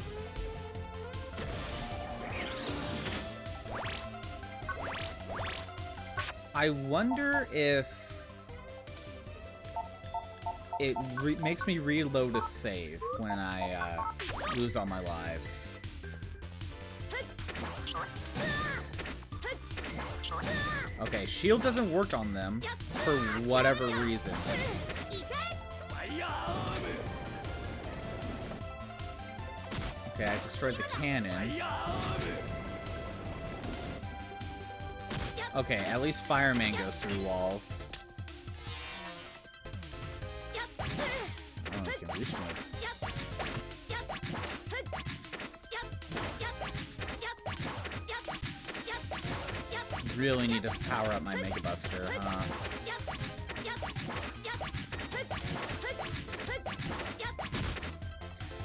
I wonder if it makes me reload a save when I lose all my lives. Okay, shield doesn't work on them for whatever reason. Okay, I destroyed the cannon. Okay, at least Fireman goes through walls. Oh, I can reach me. Really need to power up my Mega Buster, huh?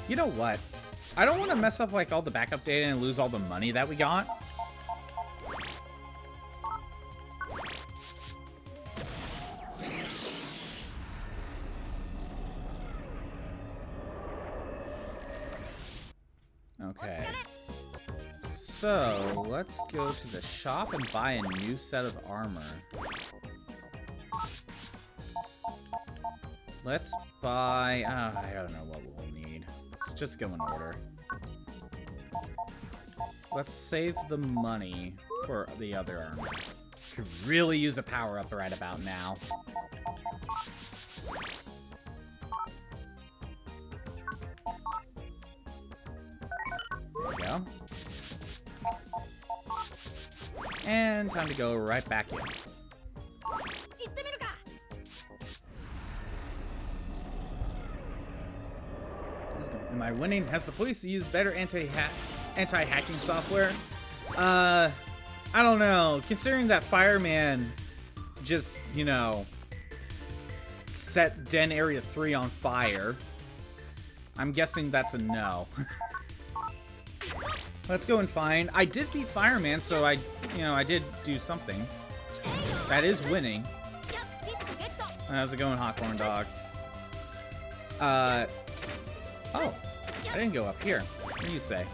You know what? I don't want to mess up like all the backup data and lose all the money that we got. Okay. So, let's go to the shop and buy a new set of armor. Let's buy... I don't know what we'll need. Let's just go in order. Let's save the money for the other armor. Could really use a power-up right about now. There we go. And time to go right back in. Am I winning? Has the police used better anti-hacking software? I don't know. Considering that Fireman just, you know, set Den Area 3 on fire, I'm guessing that's a no. Let's go and find. I did beat Fireman, so I did do something. That is winning. How's it going, Hot Corn Dog? Oh, I didn't go up here. What do you say?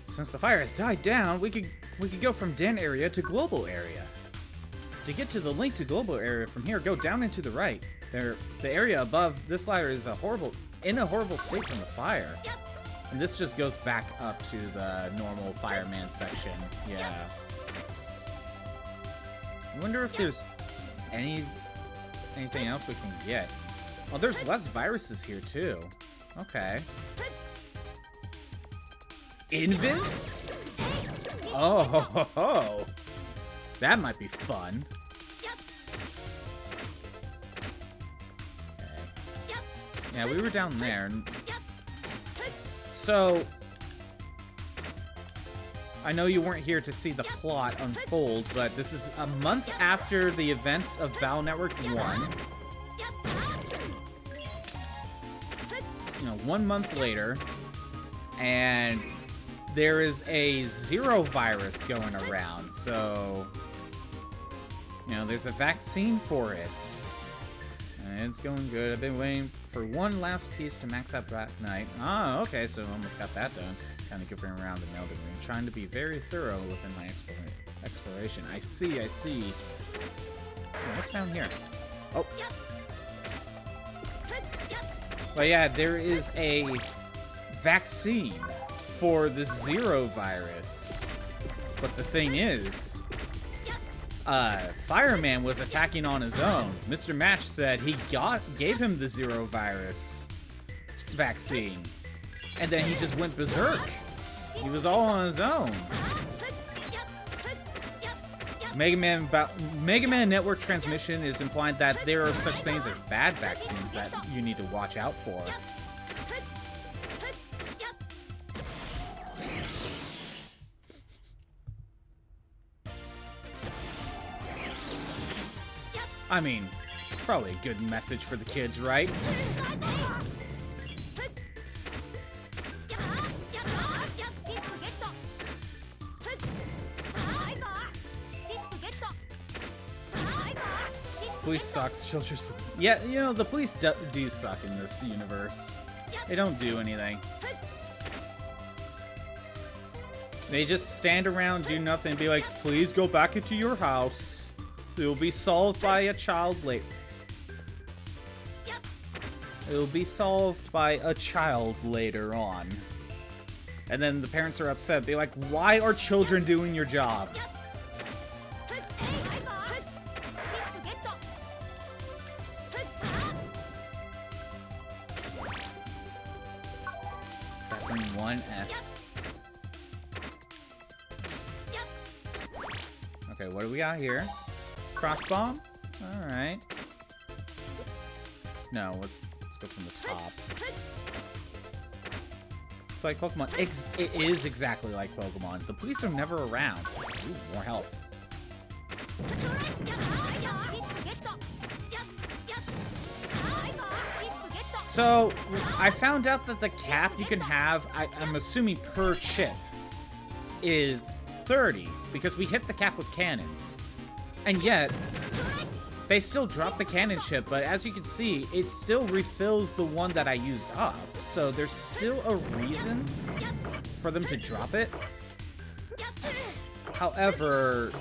Since the fire has died down, we could go from Den Area to Global Area. To get to the link to Global Area from here, go down and to the right. The area above this ladder is in a horrible state from the fire. And this just goes back up to the normal Fireman section. Yeah. I wonder if there's anything else we can get. Oh, there's less viruses here too. Okay. Invis? Oh, ho, ho, ho. That might be fun. Okay. Yeah, we were down there. So, I know you weren't here to see the plot unfold, but this is a month after the events of Battle Network 1. You know, 1 month later, and there is a Zero virus going around, so, you know, there's a vaccine for it. And it's going good. I've been waiting for one last piece to max out that night. Ah, okay, so almost got that done. Kind of goofing around in Elden Ring. Trying to be very thorough within my exploration. I see, I see. Oh, what's down here? Oh. But yeah, there is a vaccine for the Zero virus. But the thing is, Fireman was attacking on his own. Mr. Match said he gave him the Zero virus vaccine. And then he just went berserk. He was all on his own. Megaman Network Transmission is implied that there are such things as bad vaccines that you need to watch out for. I mean, it's probably a good message for the kids, right? Police sucks, children. Yeah, you know, the police do suck in this universe. They don't do anything. They just stand around, do nothing, and be like, please go back into your house. It'll be solved by a child later. It'll be solved by a child later on. And then the parents are upset. Be like, why are children doing your job? Second 1F. Okay, what do we got here? Cross bomb? Alright. No, let's go from the top. It's like Pokemon. It is exactly like Pokemon. The police are never around. Ooh, more health. So, I found out that the cap you can have, I'm assuming per chip, is 30. Because we hit the cap with cannons. And yet, they still drop the cannon chip, but as you can see, it still refills the one that I used up. So there's still a reason for them to drop it. However,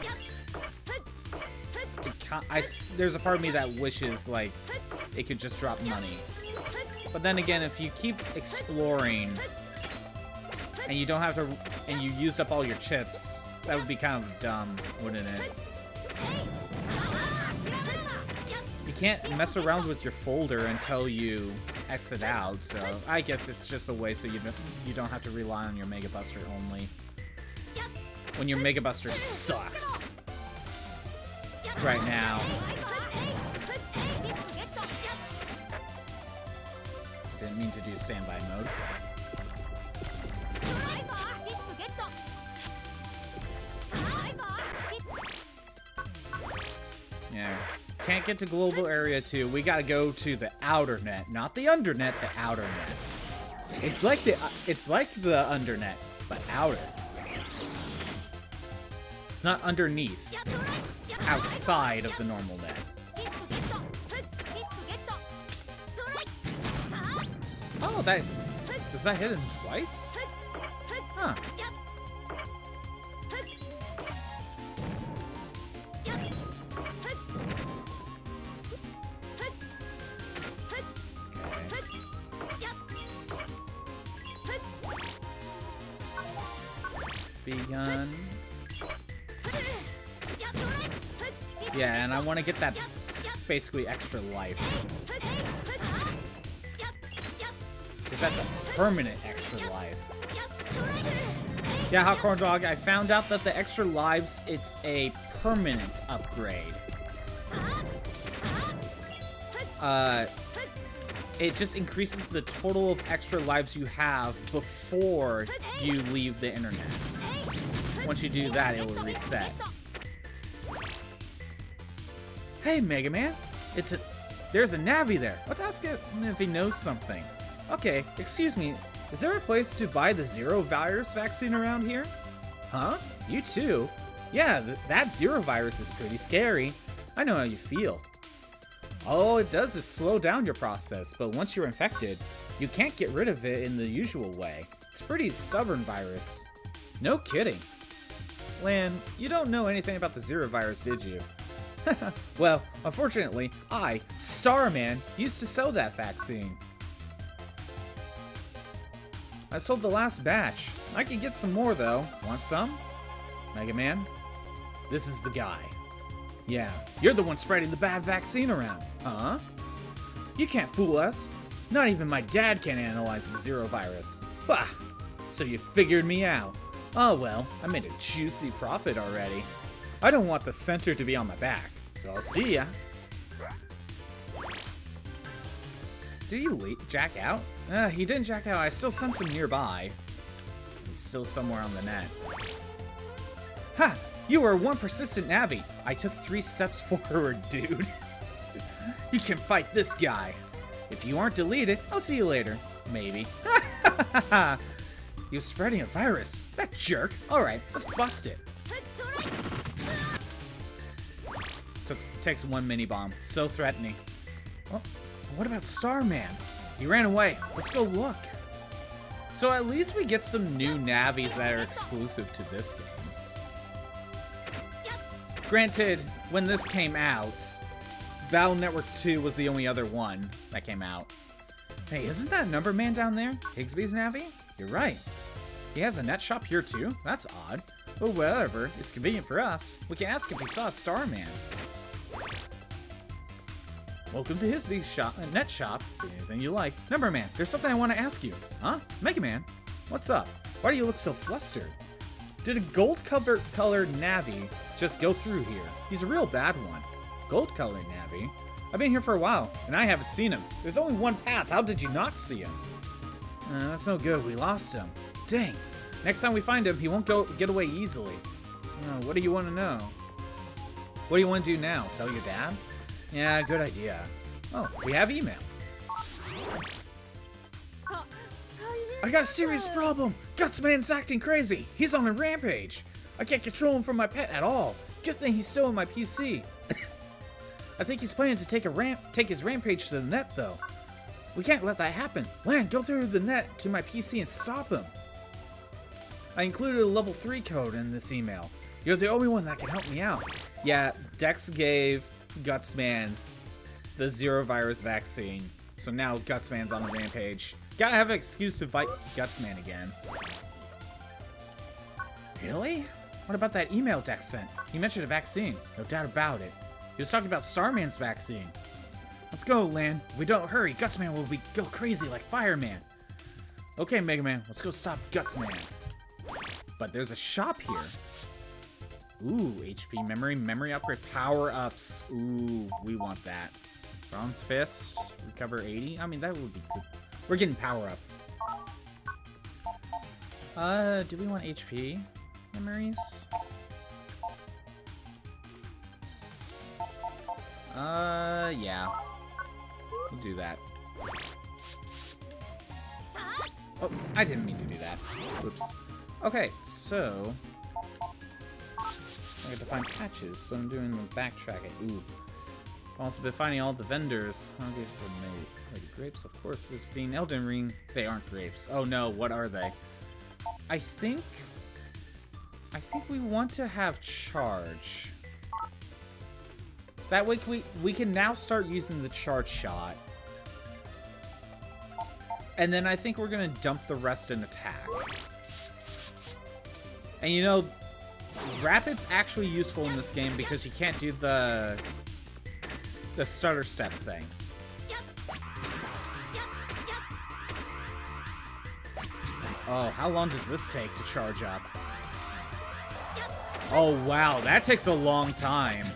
there's a part of me that wishes, like, it could just drop money. But then again, if you keep exploring, and you don't have to, and you used up all your chips, that would be kind of dumb, wouldn't it? You can't mess around with your folder until you exit out, so I guess it's just a way so you don't have to rely on your Mega Buster only. When your Mega Buster sucks. Right now. Didn't mean to do standby mode. Yeah. Can't get to global area 2. We gotta go to the outer net, not the undernet, the outer net. It's like the undernet, but outer. It's not underneath. It's outside of the normal net. Oh, does that hit him twice? Huh. Begun. Yeah, and I want to get that basically extra life. Because that's a permanent extra life. Yeah, Hot Corn Dog, I found out that the extra lives, it's a permanent upgrade. It just increases the total of extra lives you have before you leave the internet. Once you do that, it will reset. Hey, Megaman! There's a Navi there. Let's ask him if he knows something. Okay, excuse me. Is there a place to buy the Zero virus vaccine around here? Huh? You too? Yeah, that Zero virus is pretty scary. I know how you feel. All it does is slow down your process, but once you're infected, you can't get rid of it in the usual way. It's a pretty stubborn virus. No kidding. Lan, you don't know anything about the Zero virus, did you? Well, unfortunately, I, Starman, used to sell that vaccine. I sold the last batch. I could get some more, though. Want some? Megaman? This is the guy. Yeah, you're the one spreading the bad vaccine around. Huh? You can't fool us. Not even my dad can analyze the Zero virus. Bah! So you figured me out. Oh well, I made a juicy profit already. I don't want the center to be on my back, so I'll see ya. Did he jack out? He didn't jack out. I still sense him nearby. He's still somewhere on the net. Ha! You are one persistent Navi. I took 3 steps forward, dude. You can fight this guy. If you aren't deleted, I'll see you later. Maybe. You're spreading a virus. That jerk. Alright, let's bust it. Takes 1 mini bomb. So threatening. Well, what about Starman? He ran away. Let's go look. So at least we get some new Navis that are exclusive to this game. Granted, when this came out, Battle Network 2 was the only other one that came out. Hey, isn't that Number Man down there? Higsby's Navi? You're right. He has a net shop here too? That's odd. But whatever, it's convenient for us. We can ask if he saw Starman. Welcome to Higsby's shop, net shop. Say anything you like. Number Man, there's something I want to ask you. Huh? Megaman? What's up? Why do you look so flustered? Did a gold-colored Navi just go through here? He's a real bad one. Gold-colored Navi? I've been here for a while, and I haven't seen him. There's only one path. How did you not see him? That's no good. We lost him. Dang. Next time we find him, he won't get away easily. What do you want to know? What do you want to do now? Tell your dad? Yeah, good idea. Oh, we have email. I got a serious problem. Gutsman's acting crazy. He's on a rampage. I can't control him from my pet at all. Good thing he's still in my PC. I think he's planning to take his rampage to the net, though. We can't let that happen. Lan, go through the net to my PC and stop him. I included a level 3 code in this email. You're the only one that can help me out. Yeah, Dex gave Gutsman the Zero Virus vaccine. So now Gutsman's on the rampage. Gotta have an excuse to fight Gutsman again. Really? What about that email Dex sent? He mentioned a vaccine. No doubt about it. He was talking about Starman's vaccine. Let's go, Lan. If we don't hurry, Gutsman will go crazy like Fireman. Okay, Mega Man, let's go stop Gutsman. But there's a shop here. Ooh, HP, memory upgrade, power-ups. Ooh, we want that. Bronze Fist, recover 80. I mean, that would be good. We're getting power-up. Do we want HP memories? Yeah. We'll do that. Oh, I didn't mean to do that. Oops. Okay, so I have to find patches, so I'm doing the backtracking. Ooh. I've also been finding all the vendors. I'll give some maybe grapes, of course. This being Elden Ring, they aren't grapes. Oh no, what are they? I think we want to have charge. That way we can now start using the charge shot. And then I think we're gonna dump the rest in attack. And you know, Rapid's actually useful in this game because you can't do the stutter step thing. Oh, how long does this take to charge up? Oh wow, that takes a long time.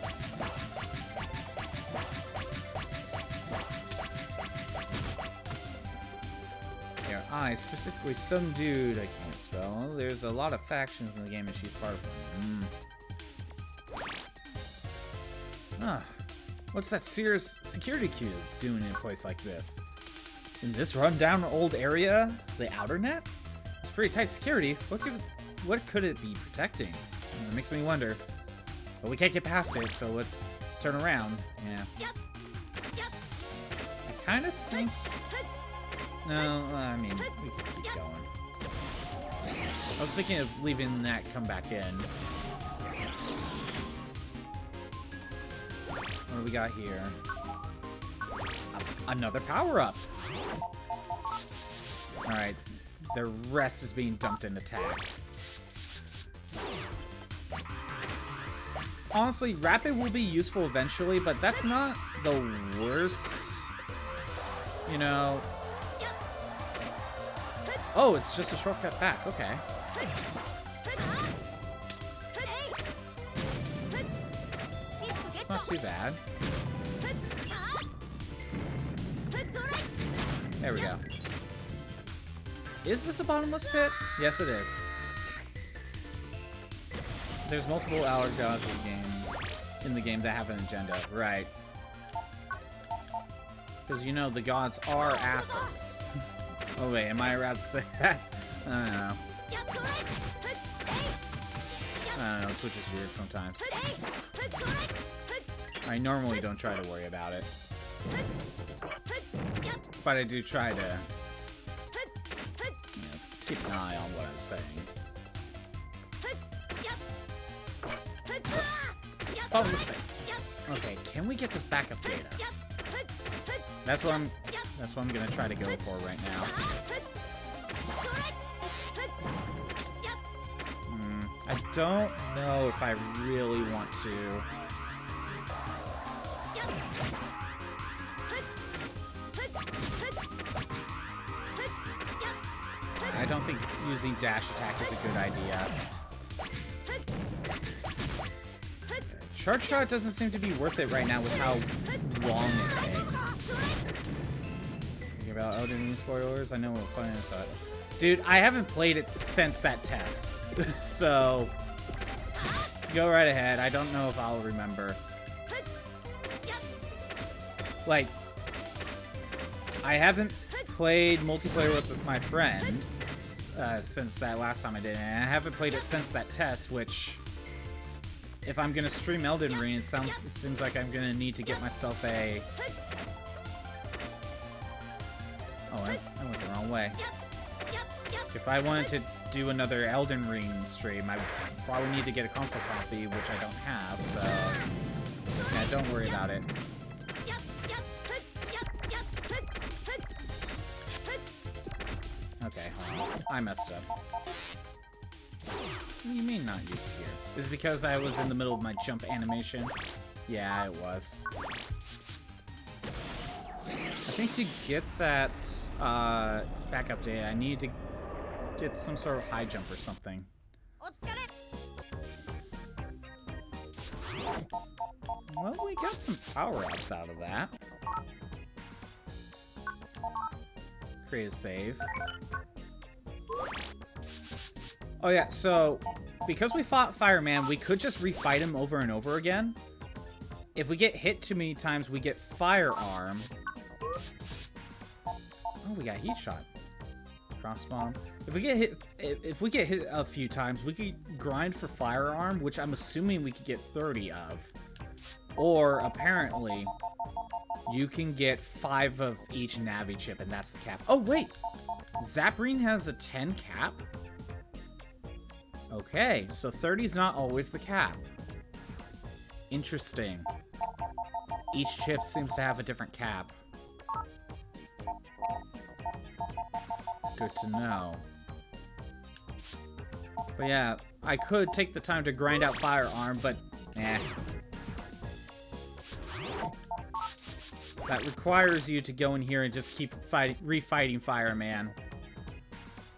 Specifically some dude I can't spell. There's a lot of factions in the game and she's part of them. What's that serious security cube doing in a place like this? In this rundown old area? The outer net? It's pretty tight security. What could it be protecting? It makes me wonder. But we can't get past it, so let's turn around. Yeah. I kind of think... No, I mean, we can keep going. I was thinking of leaving that come back in. What do we got here? Another power-up! Alright, the rest is being dumped in attack. Honestly, Rapid will be useful eventually, but that's not the worst. You know... Oh, it's just a shortcut back. Okay. It's not too bad. There we go. Is this a bottomless pit? Yes, it is. There's multiple Aller gods in the game that have an agenda. Right. Because, you know, the gods are assholes. Oh wait, am I allowed to say that? I don't know. I don't know, Twitch is weird sometimes. I normally don't try to worry about it. But I do try to, you know, keep an eye on what I'm saying. Oh, this way. Okay, can we get this backup data? That's what I'm gonna try to go for right now. I don't know if I really want to. I don't think using dash attack is a good idea. Charge shot doesn't seem to be worth it right now with how long it takes. Think about Elden Ring spoilers. I know we're playing this out. Dude, I haven't played it since that test. So go right ahead. I don't know if I'll remember. Like, I haven't played multiplayer with my friend since that last time I did it, and I haven't played it since that test, which, if I'm gonna stream Elden Ring, it seems like I'm gonna need to get myself a... Oh, I went the wrong way. If I wanted to do another Elden Ring stream, I probably need to get a console copy, which I don't have, so... Yeah, don't worry about it. Okay, hold on. I messed up. What do you mean not used here? Is it because I was in the middle of my jump animation? Yeah, it was. I think to get that backup data, I need to get some sort of high jump or something. Well, we got some power-ups out of that. Create a save. Oh yeah, so because we fought Fireman, we could just refight him over and over again. If we get hit too many times, we get Firearm. Oh, we got Heat Shot. Crossbomb. If we get hit a few times, we could grind for Firearm, which I'm assuming we could get 30 of. Or apparently, you can get 5 of each Navi chip, and that's the cap. Oh wait, Zaprine has a 10 cap. Okay, so 30 is not always the cap. Interesting. Each chip seems to have a different cap. Good to know. But yeah, I could take the time to grind out Firearm, but eh. That requires you to go in here and just keep refighting Fireman.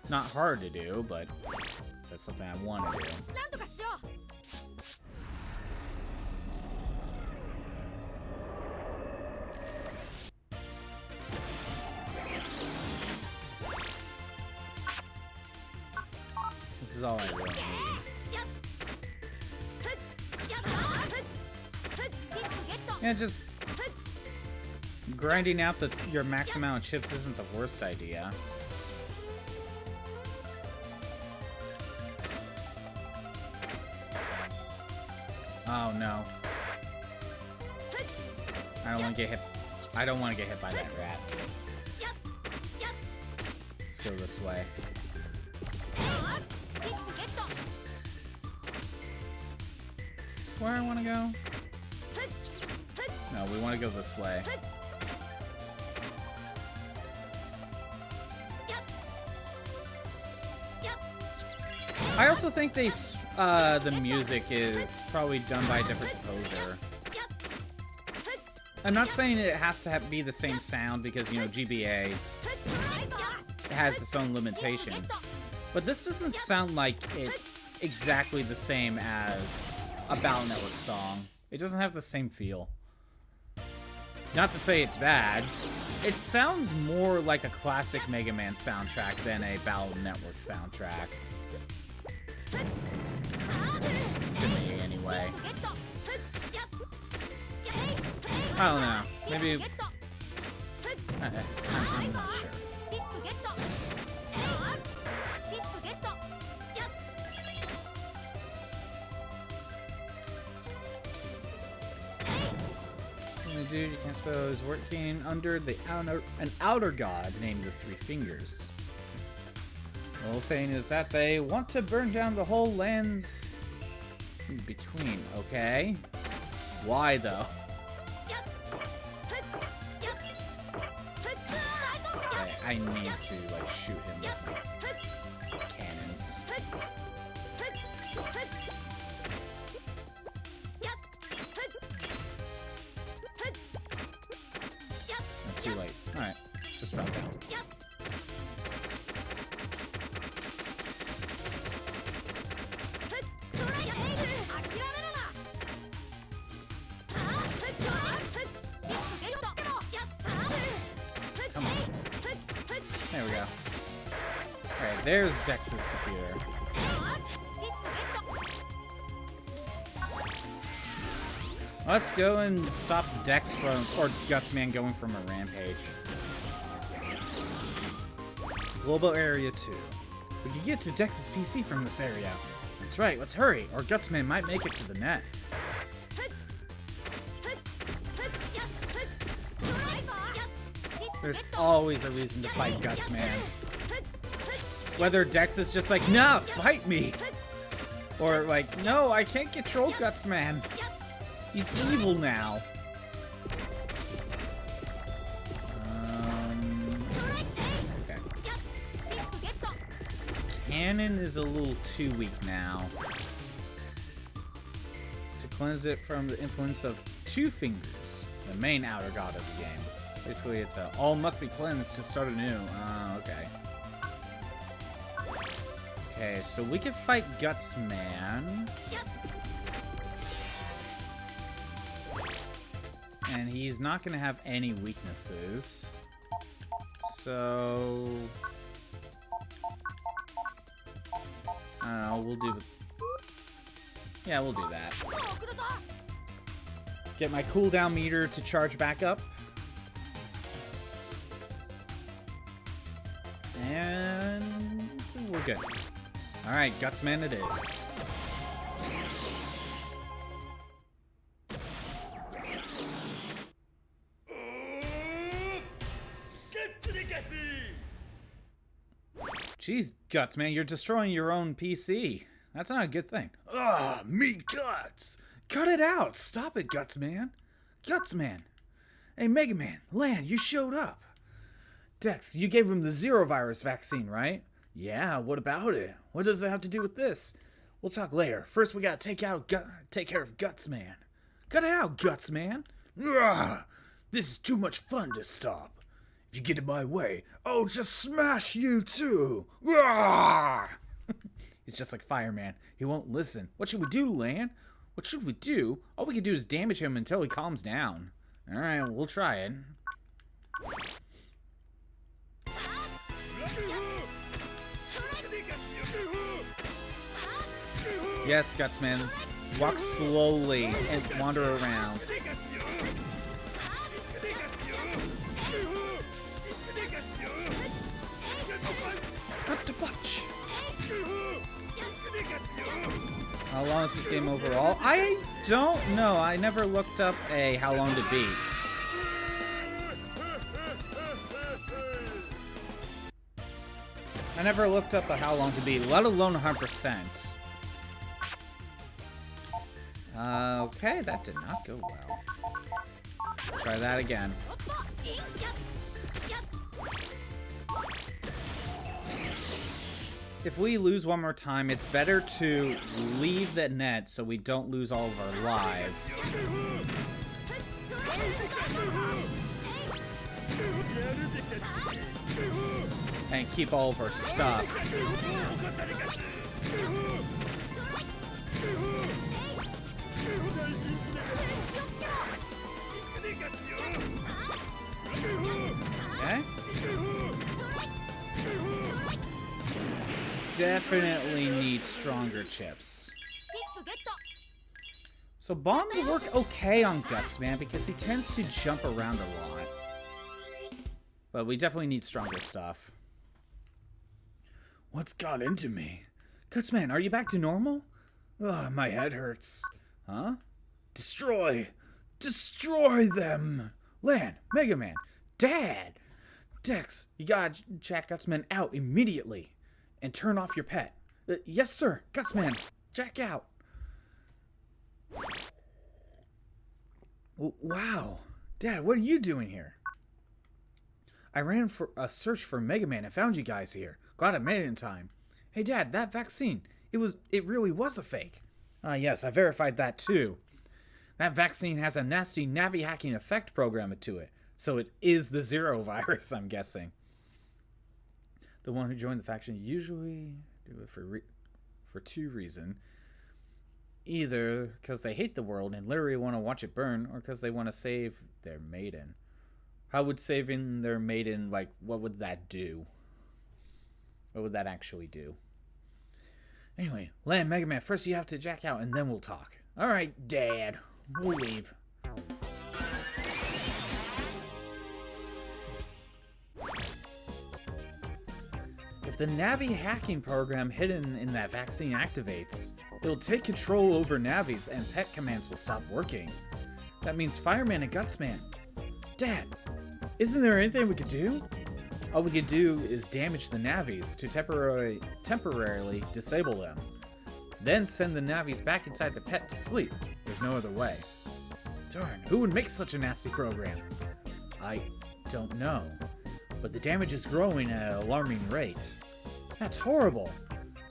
Not hard to do, but that's something I want to do. This is all I really need. Yeah, just grinding out your max amount of chips isn't the worst idea. Oh no. I don't want to get hit. I don't want to get hit by that rat. Let's go this way. Is this where I want to go? No, we want to go this way. I also think the music is probably done by a different composer. I'm not saying it has to be the same sound because, you know, GBA has its own limitations. But this doesn't sound like it's exactly the same as a Battle Network song. It doesn't have the same feel. Not to say it's bad. It sounds more like a classic Megaman soundtrack than a Battle Network soundtrack. To me, anyway. I don't know. Maybe... I'm not sure. Dude, you can't suppose working under an outer god named the Three Fingers. The whole thing is that they want to burn down the whole lands in between. Okay. Why though? I need to, like, shoot him with cannons. Not too late. Alright, just drop down. Come on. There we go. Alright, there's Dex's computer. Let's go and stop Dex from, or Gutsman going from a rampage. Global Area 2. We can get to Dex's PC from this area. That's right, let's hurry, or Gutsman might make it to the net. There's always a reason to fight Gutsman. Whether Dex is just like, nah, fight me! Or like, no, I can't control Gutsman. He's evil now. Okay. Cannon is a little too weak now. To cleanse it from the influence of Two Fingers, the main outer god of the game. Basically, it's a all must be cleansed to start anew. Okay. Okay, so we can fight Gutsman. And he's not going to have any weaknesses. So... we'll do... Yeah, we'll do that. Get my cooldown meter to charge back up. And... we're good. Alright, Gutsman it is. Jeez, Gutsman, you're destroying your own PC. That's not a good thing. Ugh, me guts! Cut it out! Stop it, Gutsman! Gutsman! Hey, Megaman, Lan, you showed up. Dex, you gave him the Zero Virus vaccine, right? Yeah, what about it? What does it have to do with this? We'll talk later. First, we gotta take care of Gutsman. Cut it out, Gutsman! Ugh, this is too much fun to stop. If you get in my way, I'll just smash you too! He's just like Fireman. He won't listen. What should we do, Lan? What should we do? All we can do is damage him until he calms down. Alright, we'll try it. Yes, Gutsman. Walk slowly and wander around. Got to watch. How long is this game overall? I don't know. I never looked up a how long to beat. I never looked up a how long to beat, let alone 100%. Okay, that did not go well. Try that again. If we lose one more time, it's better to leave the net so we don't lose all of our lives. And keep all of our stuff. Okay. Definitely need stronger chips. So bombs work okay on Gutsman because he tends to jump around a lot. But we definitely need stronger stuff. What's got into me? Gutsman, are you back to normal? Ugh, my head hurts. Huh? Destroy! Destroy them! Lan, Megaman, Dad! Dex, you gotta check Gutsman out immediately. And turn off your pet. Yes, sir. Gutsman, check out. Wow. Dad, what are you doing here? I ran for a search for Megaman and found you guys here. Glad I made it in time. Hey Dad, that vaccine, it really was a fake. Yes, I verified that too. That vaccine has a nasty Navi hacking effect programmed to it, so it is the Zero virus, I'm guessing. The one who joined the faction usually do it for two reasons. Either because they hate the world and literally want to watch it burn, or because they want to save their maiden. How would saving their maiden, like, what would that do? What would that actually do? Anyway, land Megaman, first you have to jack out and then we'll talk. Alright, Dad. We'll leave. If the Navi hacking program hidden in that vaccine activates, it'll take control over Navis and pet commands will stop working. That means Fireman and Gutsman. Dad, isn't there anything we could do? All we could do is damage the Navis to temporarily disable them. Then send the Navis back inside the pet to sleep. There's no other way. Darn, who would make such a nasty program? I don't know. But the damage is growing at an alarming rate. That's horrible.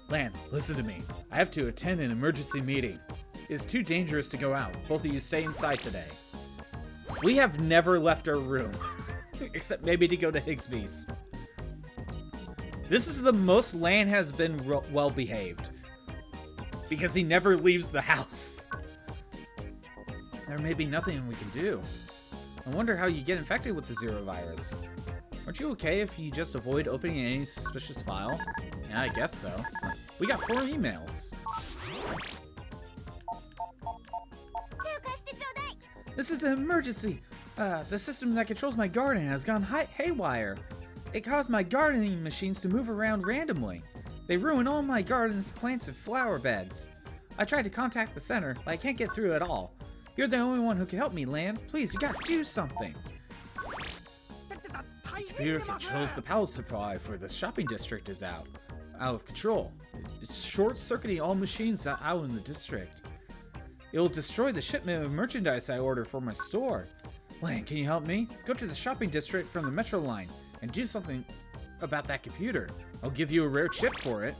Lan, listen to me. I have to attend an emergency meeting. It's too dangerous to go out. Both of you stay inside today. We have never left our room. Except maybe to go to Higsby's. This is the most Lan has been well behaved. Because he never leaves the house. There may be nothing we can do. I wonder how you get infected with the Zero virus. Aren't you okay if you just avoid opening any suspicious file? Yeah, I guess so. We got 4 emails. This is an emergency. The system that controls my garden has gone haywire. It caused my gardening machines to move around randomly. They ruin all my garden's plants and flower beds. I tried to contact the center, but I can't get through at all. You're the only one who can help me, Lan. Please, you gotta do something. The computer controls the power supply for the shopping district is out of control. It's short-circuiting all machines out in the district. It'll destroy the shipment of merchandise I ordered for my store. Lan, can you help me? Go to the shopping district from the metro line and do something about that computer. I'll give you a rare chip for it.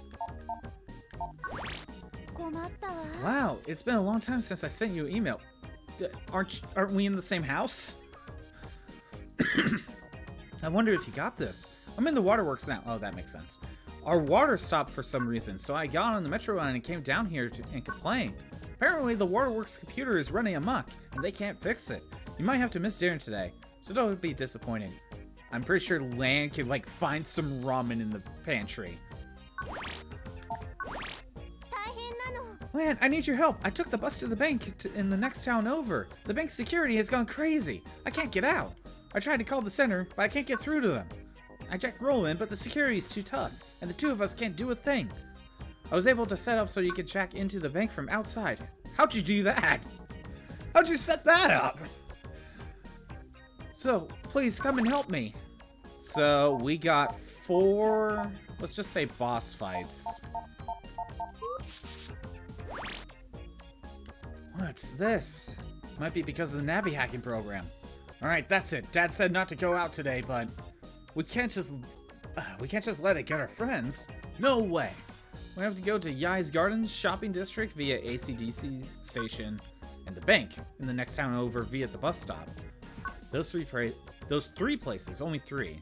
Wow, it's been a long time since I sent you an email. Aren't we in the same house? I wonder if you got this. I'm in the waterworks now. Oh, that makes sense. Our water stopped for some reason, so I got on the metro line and came down here and complained. Apparently, the waterworks computer is running amok, and they can't fix it. You might have to miss dinner today, so don't be disappointed. I'm pretty sure Lan could, like, find some ramen in the pantry. Lan, I need your help. I took the bus to the bank in the next town over. The bank's security has gone crazy. I can't get out. I tried to call the center, but I can't get through to them. I checked Roland, but the security is too tough, and the two of us can't do a thing. I was able to set up so you could check into the bank from outside. How'd you do that? How'd you set that up? So, please come and help me. So, we got 4, let's just say boss fights. What's this? Might be because of the Navi hacking program. Alright, that's it. Dad said not to go out today, but we can't just let it get our friends. No way. We have to go to Yai's Gardens shopping district via ACDC station and the bank in the next town over via the bus stop. Those three places, only 3.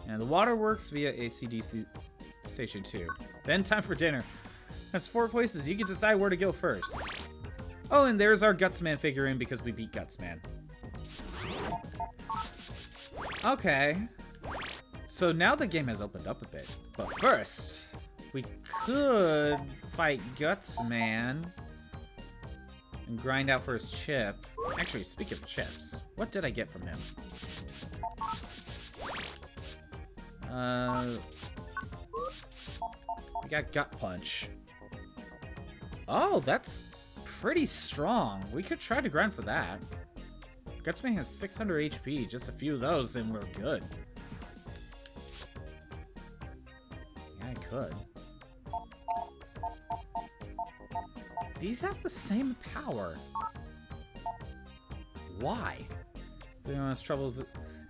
And the waterworks via ACDC station 2. Then time for dinner. That's 4 places. You can decide where to go first. Oh, and there's our Gutsman figurine because we beat Gutsman. Okay. So now the game has opened up a bit. But first, we could fight Gutsman and grind out for his chip. Actually, speaking of chips, what did I get from him? I got Gut Punch. Oh, that's pretty strong. We could try to grind for that. Gutsman has 600 HP. Just a few of those and we're good. Yeah, I could. These have the same power. Why? If anyone has troubles,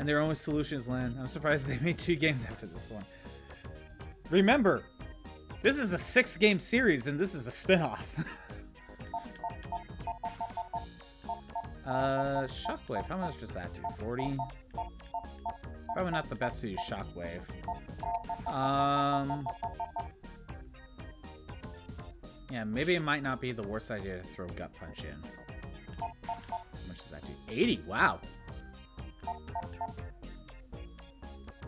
And their only solution is land. I'm surprised they made 2 games after this one. Remember, this is a 6-game series and this is a spin-off. Shockwave. How much does that do? 40? Probably not the best to use Shockwave. Yeah, maybe it might not be the worst idea to throw Gut Punch in. How much does that do? 80, wow.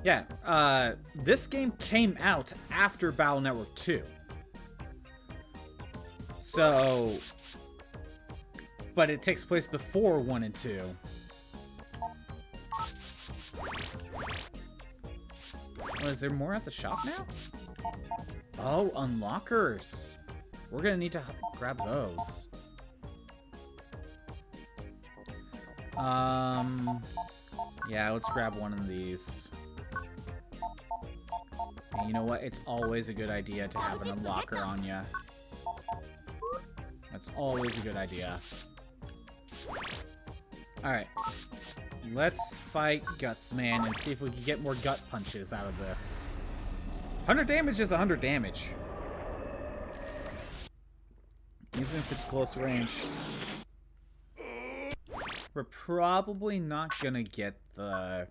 Yeah, this game came out after Battle Network 2. So, but it takes place before 1 and 2. Oh, is there more at the shop now? Oh, unlockers. We're gonna need to grab those. Yeah, let's grab one of these. And you know what? It's always a good idea to have an unlocker on you. That's always a good idea. Alright. Let's fight Gutsman and see if we can get more gut punches out of this. 100 damage is 100 damage. Even if it's close range. We're probably not gonna get the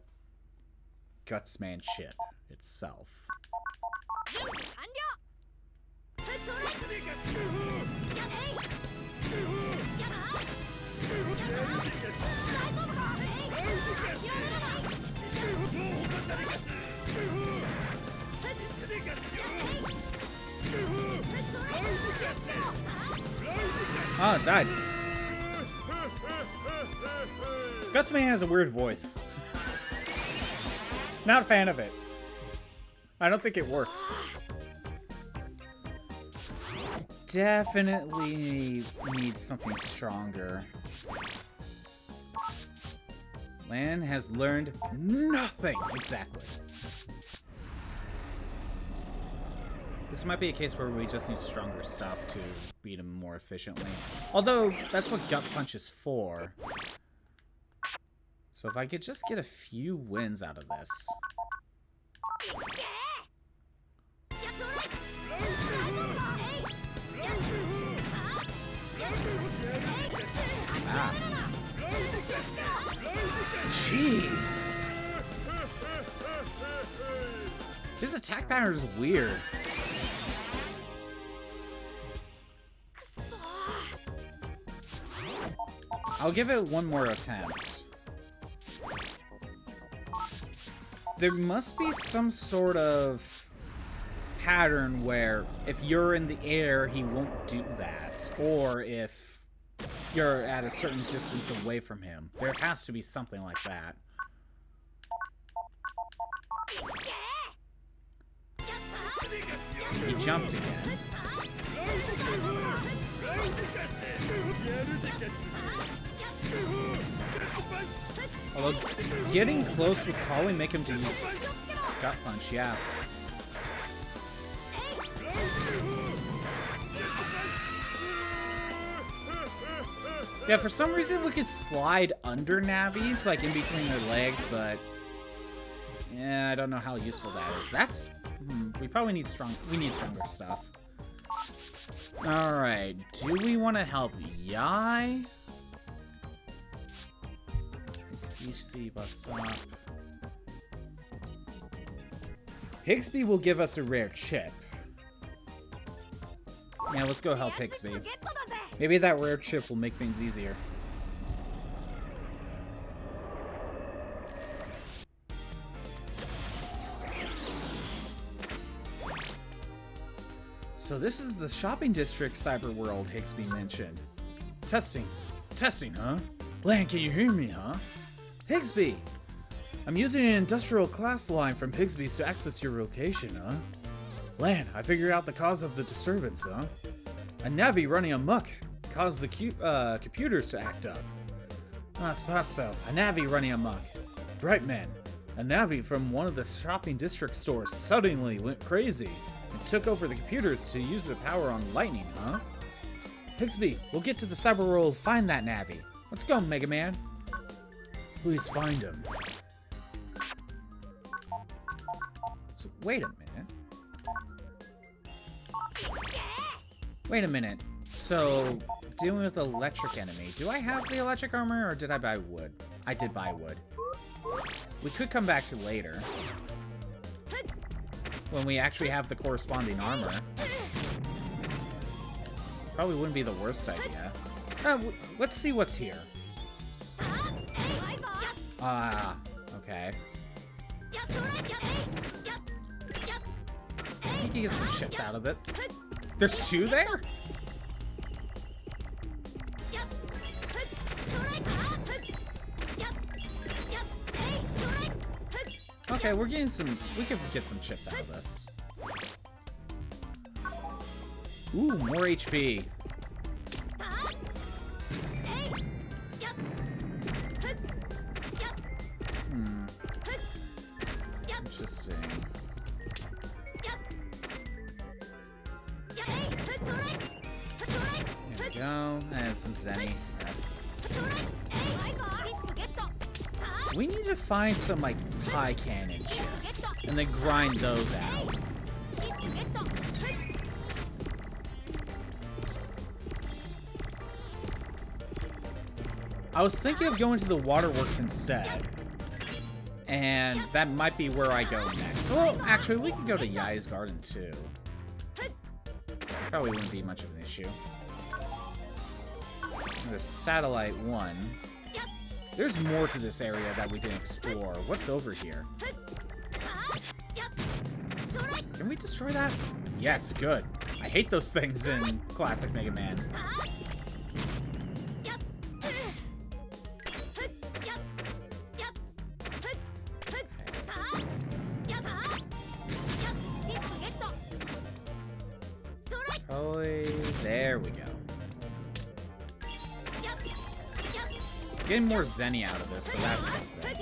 Gutsman chip itself. Oh, it died. Gutsman has a weird voice. Not a fan of it. I don't think it works. Definitely need something stronger. Lan has learned nothing. Exactly. This might be a case where we just need stronger stuff to beat him more efficiently. Although, that's what Gut Punch is for. So if I could just get a few wins out of this. Ah. Jeez. His attack pattern is weird. I'll give it one more attempt. There must be some sort of pattern where if you're in the air, he won't do that. Or if you're at a certain distance away from him. There has to be something like that. So he jumped again. Although getting close would probably make him to use Gut Punch, yeah. Yeah, for some reason we could slide under Navis, like in between their legs, but yeah, I don't know how useful that is. That's we probably need stronger stuff. All right, do we want to help Yai? EC bus stop. Higsby will give us a rare chip. Yeah, let's go help Higsby. Maybe that rare chip will make things easier. So this is the shopping district cyber world Higsby mentioned. Testing. Testing, huh? Lan, can you hear me, huh? Higsby! I'm using an industrial class line from Higsby's to access your location, huh? Lan, I figured out the cause of the disturbance, huh? A Navi running amok caused the computers to act up. I thought so. A Navi running amok. Brightman. A Navi from one of the shopping district stores suddenly went crazy and took over the computers to use their power on lightning, huh? Higsby, we'll get to the cyber world, find that Navi. Let's go, Megaman. Please find him. wait a minute. Wait a minute. So, dealing with electric enemy. Do I have the electric armor, or did I buy wood? I did buy wood. We could come back to later, when we actually have the corresponding armor. Probably wouldn't be the worst idea. Let's see what's here. Ah, okay. You can get some chips out of it. There's two there? Okay, we're getting some... We could get some chips out of this. Ooh, more HP. Interesting. There we go. And some Zenny. We need to find some, like, high cannon chips. And then grind those out. I was thinking of going to the waterworks instead. And that might be where I go next. Well, actually, we could go to Yai's Garden, too. Probably wouldn't be much of an issue. There's Satellite 1. There's more to this area that we didn't explore. What's over here? Can we destroy that? Yes, good. I hate those things in classic Mega Man. Oh, there we go. Getting more Zenny out of this, so that's something.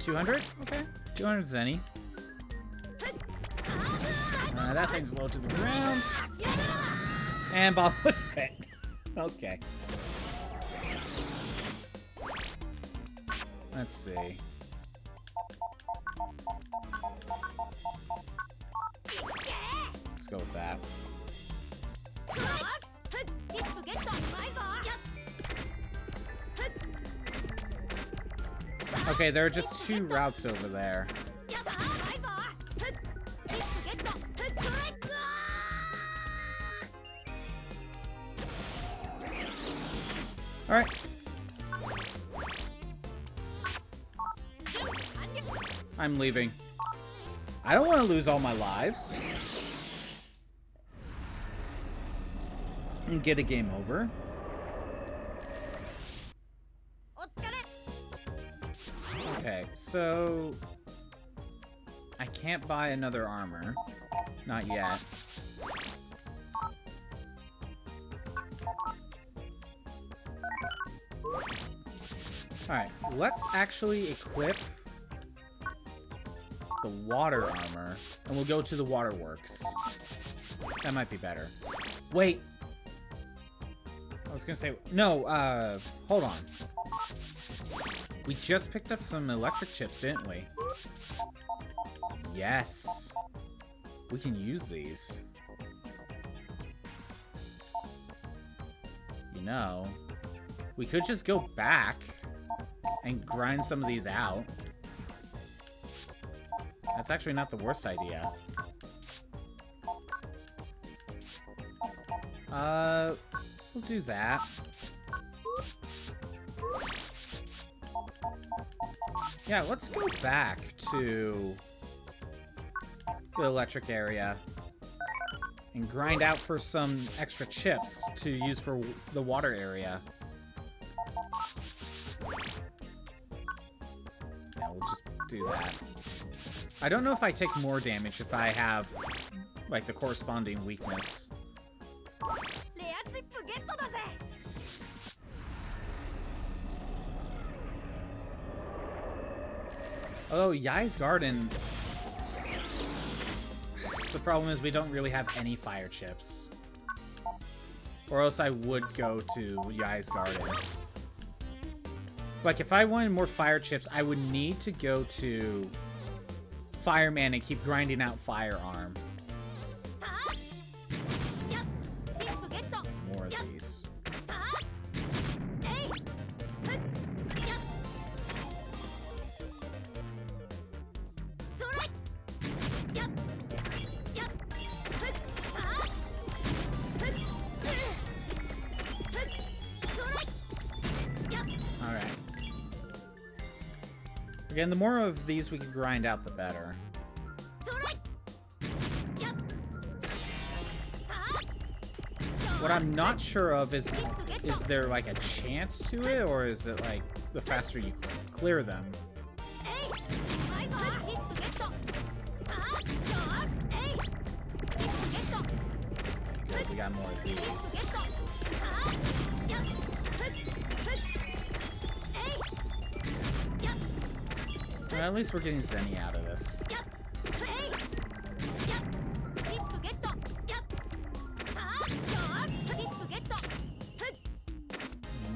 200? Okay. 200 Zenny. That thing's low to the ground. And bottomless pit. Okay. Let's see. Let's go with that. Okay, there are just two routes over there. Alright. I'm leaving. I don't want to lose all my lives. And get a game over. Okay, so... I can't buy another armor. Not yet. Alright, let's actually equip the water armor, and we'll go to the waterworks. That might be better. Wait! I was gonna say... No, hold on. We just picked up some electric chips, didn't we? Yes. We can use these. You know, we could just go back and grind some of these out. That's actually not the worst idea. We'll do that. Yeah, let's go back to the electric area and grind out for some extra chips to use for the water area. Yeah, we'll just do that. I don't know if I take more damage if I have, like, the corresponding weakness. Oh, Yai's Garden. The problem is we don't really have any fire chips. Or else I would go to Yai's Garden. Like, if I wanted more fire chips, I would need to go to Fireman and keep grinding out Firearm. More of these. Alright. Again, the more of these we can grind out, the better. What I'm not sure of is there like a chance to it, or is it like the faster you clear them? Good, we got more of these. Well, at least we're getting Zenny out of this.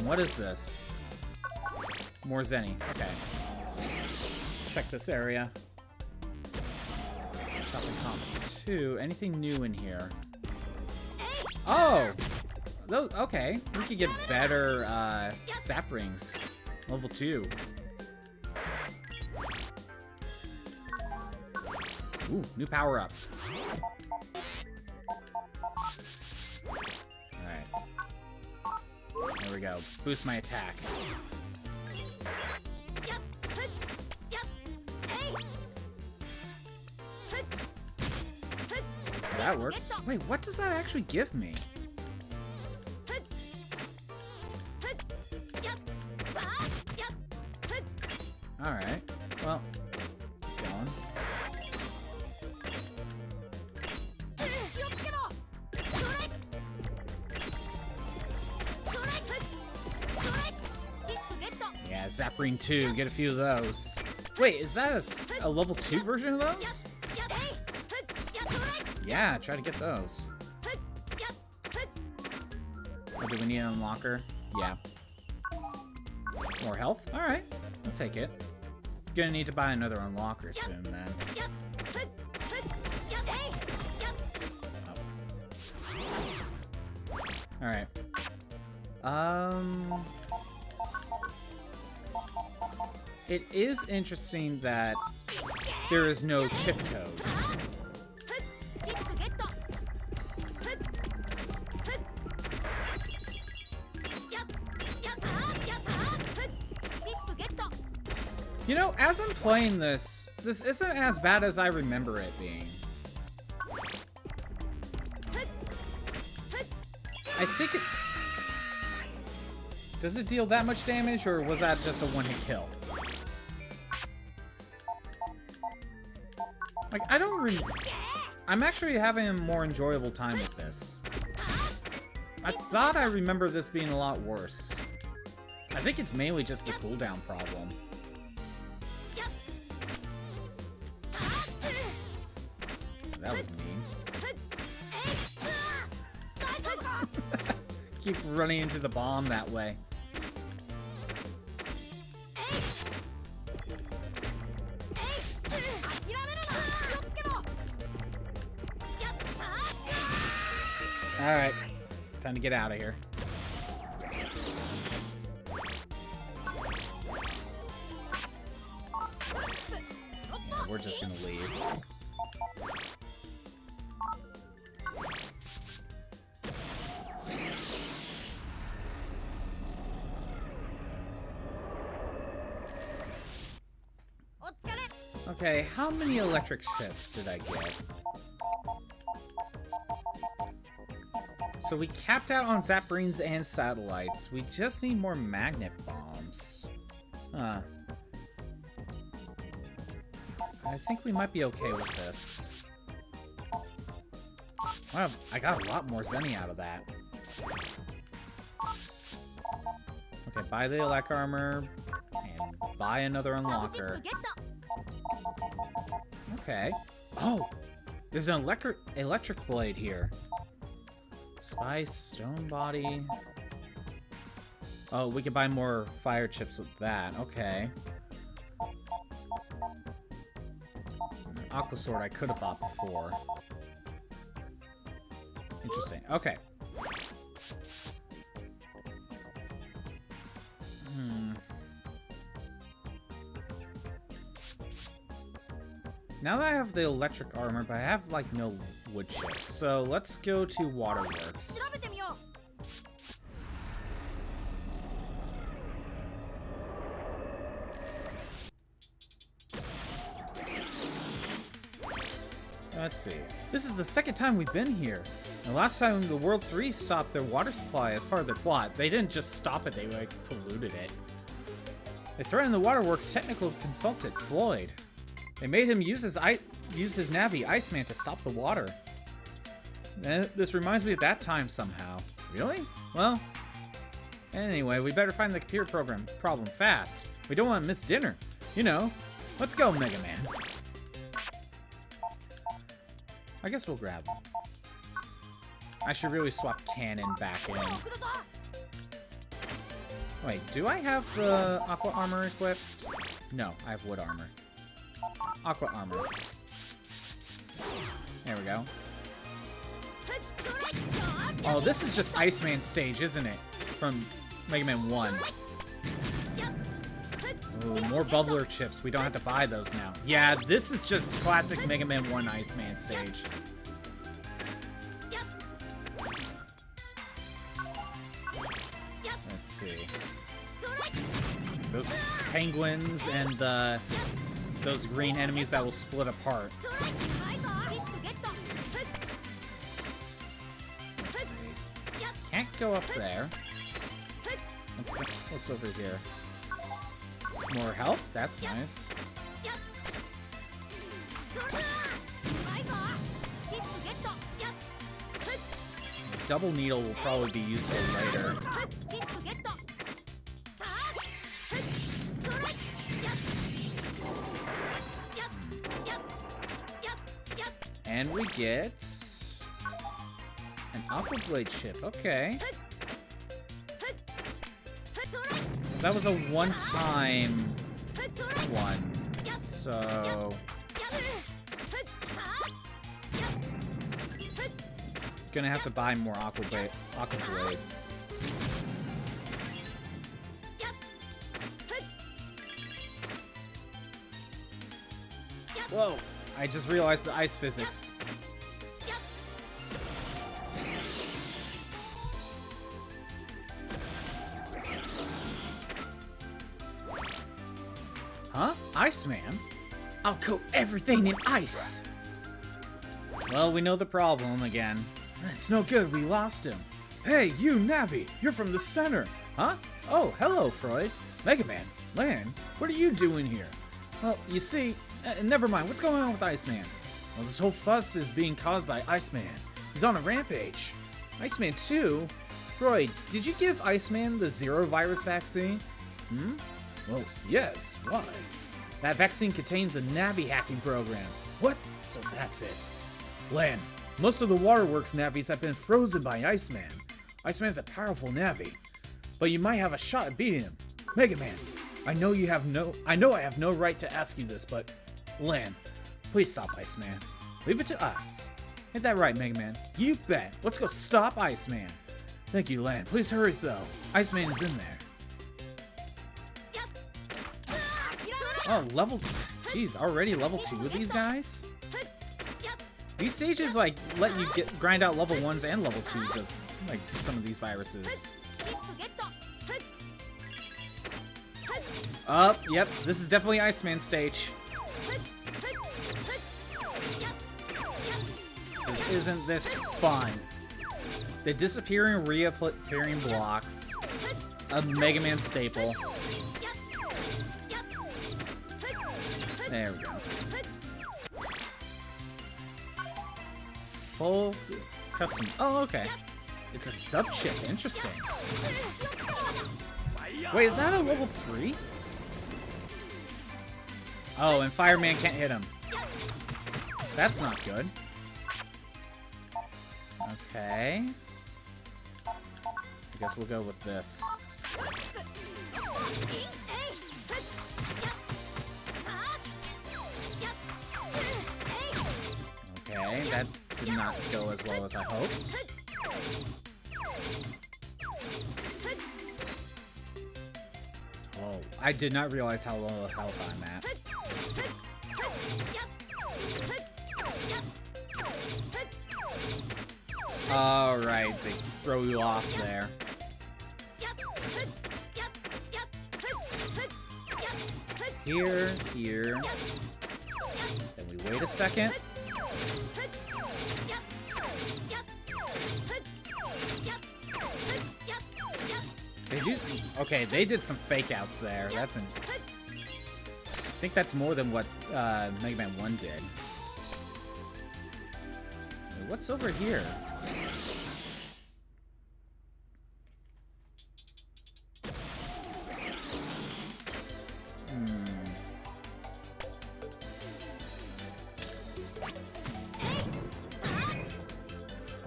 What is this? More Zenny. Okay. Let's check this area. Shopping comp 2. Anything new in here? Oh! Okay. We could get better zap rings. Level 2. Ooh, new power-up. Alright. There we go. Boost my attack. That works. Wait, what does that actually give me? Alright. Well, going. Yeah, Zap Ring 2. Get a few of those. Wait, is that a level 2 version of those? Yeah, try to get those. Oh, do we need an unlocker? Yeah. More health? Alright, I'll take it. Gonna need to buy another unlocker soon, then. Oh. Alright. It is interesting that there is no chip codes. You know, as I'm playing this isn't as bad as I remember it being. I think it... Does it deal that much damage, or was that just a one-hit kill? Like, I don't I'm actually having a more enjoyable time with this. I thought I remember this being a lot worse. I think it's mainly just the cooldown problem. That was mean. Keep running into the bomb that way. Alright, time to get out of here. Yeah, we're just gonna leave. Okay, how many electric ships did I get? So we capped out on zap rings and satellites. We just need more magnet bombs. Huh. I think we might be okay with this. Wow, I got a lot more Zenny out of that. Okay, buy the elect armor and buy another unlocker. Okay. Oh! There's an electric blade here. Spice, stone body. Oh, we can buy more fire chips with that. Okay. Aqua Sword I could have bought before. Interesting. Okay. Now that I have the electric armor, but I have, like, no wood chips. So let's go to Waterworks. Let's see. This is the second time we've been here. The last time the World 3 stopped their water supply as part of their plot. They didn't just stop it, they, like, polluted it. They threatened the Waterworks technical consultant, Floyd. They made him use his Navi, Iceman, to stop the water. This reminds me of that time somehow. Really? Well, anyway, we better find the computer problem fast. We don't want to miss dinner. You know. Let's go, Megaman. I guess we'll grab him. I should really swap Cannon back in. Wait, do I have the Aqua Armor equipped? No, I have Wood Armor. Aqua Armor. There we go. Oh, this is just Iceman stage, isn't it? From Mega Man 1. Ooh, more bubbler chips. We don't have to buy those now. Yeah, this is just classic Mega Man 1 Iceman stage. Let's see. Those penguins and those green enemies that will split apart. Let's see. Can't go up there. What's over here? More health? That's nice. Double needle will probably be useful later. And we get an Aqua Blade chip. Okay. That was a one-time one, so gonna have to buy more Aqua Blades. Whoa! I just realized the ice physics. Huh? Iceman? I'll coat everything in ice! Well, we know the problem again. It's no good, we lost him. Hey, you, Navi! You're from the center! Huh? Oh, hello, Freud. Megaman, Lan, what are you doing here? Well, you see, never mind, what's going on with Iceman? Well, this whole fuss is being caused by Iceman. He's on a rampage. Iceman 2? Freud, did you give Iceman the Zero virus vaccine? Hmm? Well, yes, why? That vaccine contains a Navi hacking program. What? So that's it. Lan, most of the Waterworks Navis have been frozen by Iceman. Iceman's a powerful Navi, but you might have a shot at beating him. Megaman, I know I have no right to ask you this, but Lan, please stop Iceman. Leave it to us. Ain't that right, Megaman? You bet. Let's go stop Iceman. Thank you, Lan. Please hurry, though. Iceman is in there. Oh, level... Jeez, already level 2 with these guys? These stages, like, let you grind out level 1s and level 2s of, like, some of these viruses. Yep, this is definitely Iceman stage. Isn't this fun? The disappearing and reappearing blocks. A Mega Man staple. There we go. Full custom. Oh, okay. It's a sub-chip. Interesting. Wait, is that a level 3? Oh, and Fireman can't hit him. That's not good. Okay. I guess we'll go with this. Okay, that did not go as well as I hoped. Oh, I did not realize how low health I'm at. Alright, they throw you off there. Here, here. Then we wait a second. They do. Okay, they did some fake outs there. That's I think that's more than what Mega Man 1 did. What's over here?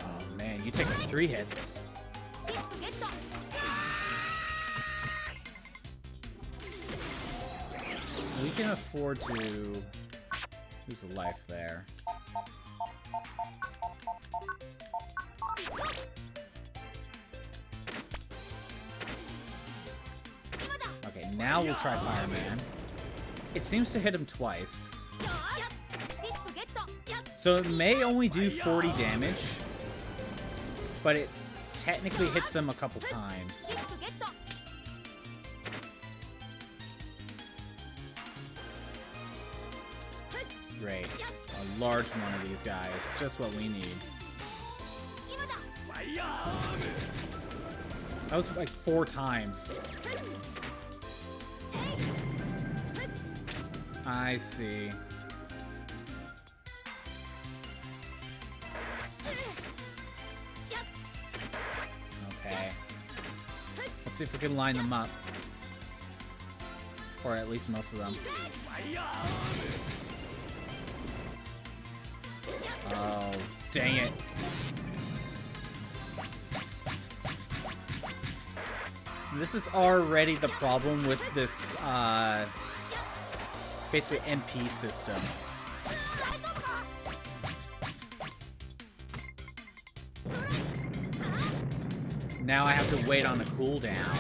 Oh man, you take like 3 hits. We can afford to lose a life there. Okay, now we'll try Fireman. It seems to hit him twice. So it may only do 40 damage, but it technically hits him a couple times. Great. A large one of these guys. Just what we need. That was like 4 times. I see. Okay. Let's see if we can line them up. Or at least most of them. Oh, dang it. This is already the problem with this, basically MP system. Now I have to wait on the cooldown.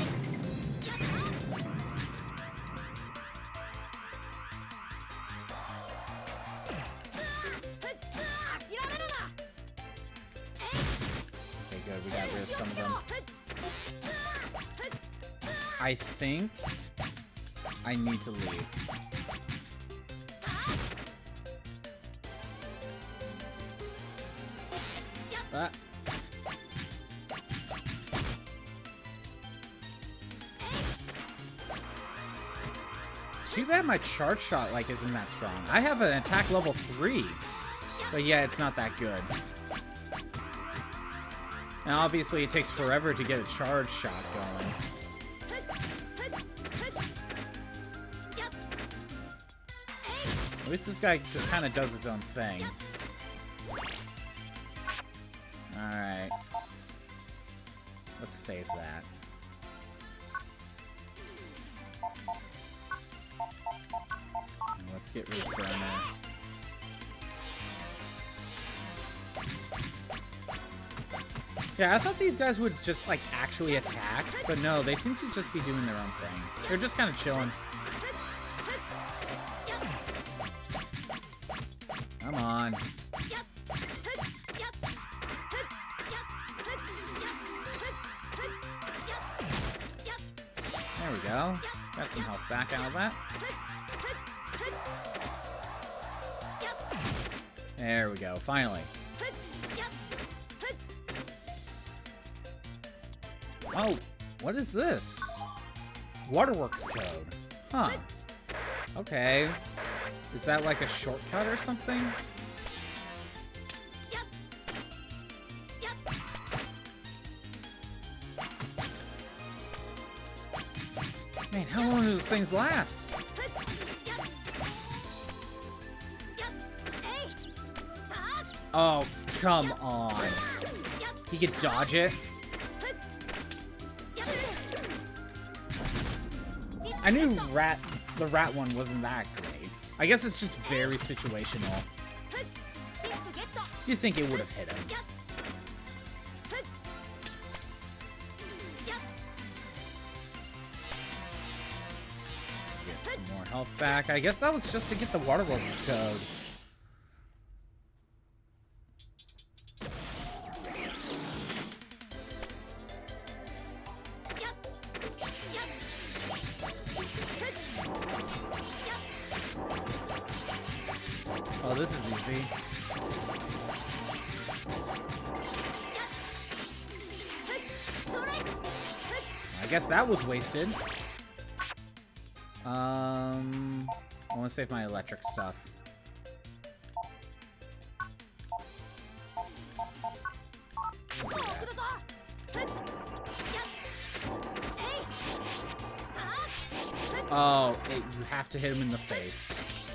Okay, good. We got rid of some of them. I think I need to leave. Ah. Too bad my charge shot like isn't that strong. I have an attack level 3, but yeah, it's not that good. And obviously it takes forever to get a charge shot going. At least this guy just kind of does his own thing. Alright. Let's save that. And let's get rid of Burner. Yeah, I thought these guys would just, like, actually attack, but no, they seem to just be doing their own thing. They're just kind of chilling. Come on. There we go. Got some health back out of that. There we go, finally. Oh, what is this? Waterworks code. Huh. Okay. Is that like a shortcut or something? Man, how long do those things last? Oh, come on. He could dodge it? I knew the rat one wasn't that great. I guess it's just very situational. You'd think it would have hit him. Get some more health back. I guess that was just to get the water works code. Oh, this is easy. I guess that was wasted. I want to save my electric stuff. Oh, you have to hit him in the face.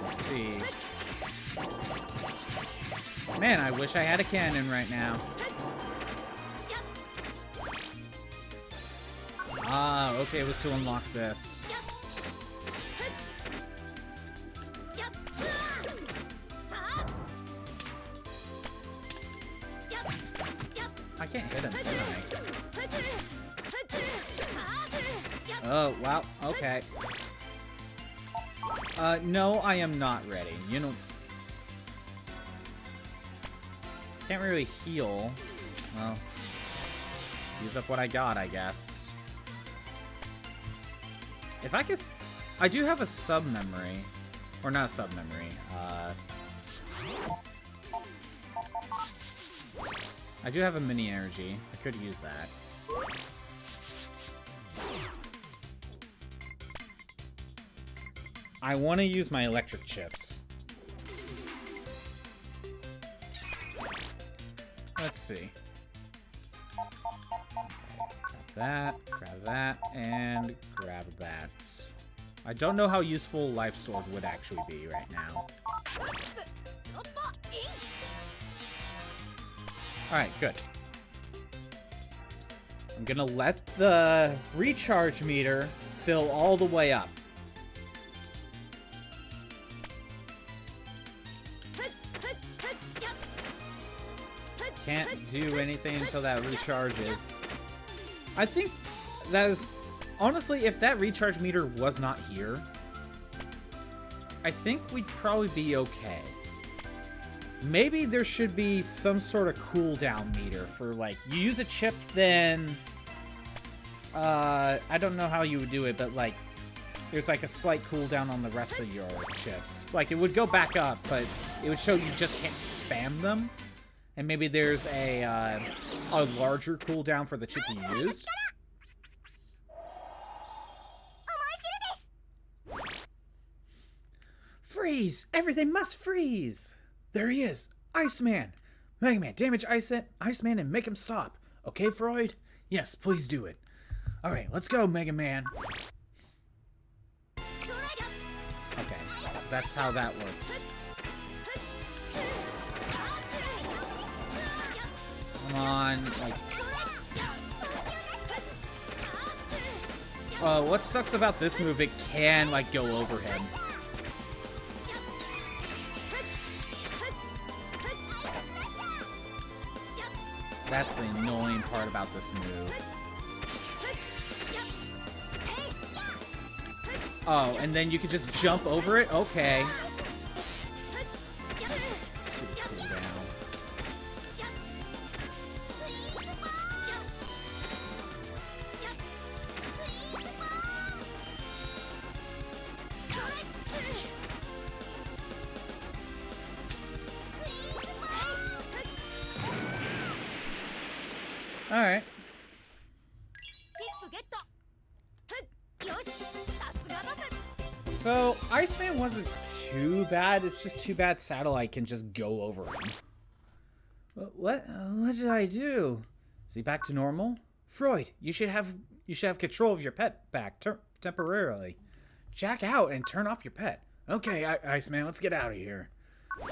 Let's see. Man, I wish I had a cannon right now. Ah, okay, it was to unlock this. I can't hit him, can I? Oh, wow, okay. No, I am not ready. You know... Can't really heal. Well, use up what I got, I guess. If I could... I do have a sub-memory. Or not a sub-memory. I do have a mini-energy. I could use that. I want to use my electric chips. Let's see. Grab that, and grab that. I don't know how useful Life Sword would actually be right now. Alright, good. I'm gonna let the recharge meter fill all the way up. Can't do anything until that recharges. I think that is... Honestly, if that recharge meter was not here, I think we'd probably be okay. Maybe there should be some sort of cooldown meter for, like, you use a chip, then... I don't know how you would do it, but, like, there's, like, a slight cooldown on the rest of your chips. Like, it would go back up, but it would show you just can't spam them. And maybe there's a larger cooldown for the chip you used. Freeze! Everything must freeze! There he is! Iceman! Megaman, damage Iceman and make him stop. Okay, Freud? Yes, please do it. Alright, let's go, Megaman. Okay, so that's how that works. Come on, like... what sucks about this move, it can, like, go over him. That's the annoying part about this move. Oh, and then you can just jump over it? Okay. Super cooldown. Alright. So, Iceman wasn't too bad. It's just too bad Satellite can just go over him. What did I do? Is he back to normal? Freud, you should have control of your pet back temporarily. Jack out and turn off your pet. Okay, Iceman, let's get out of here.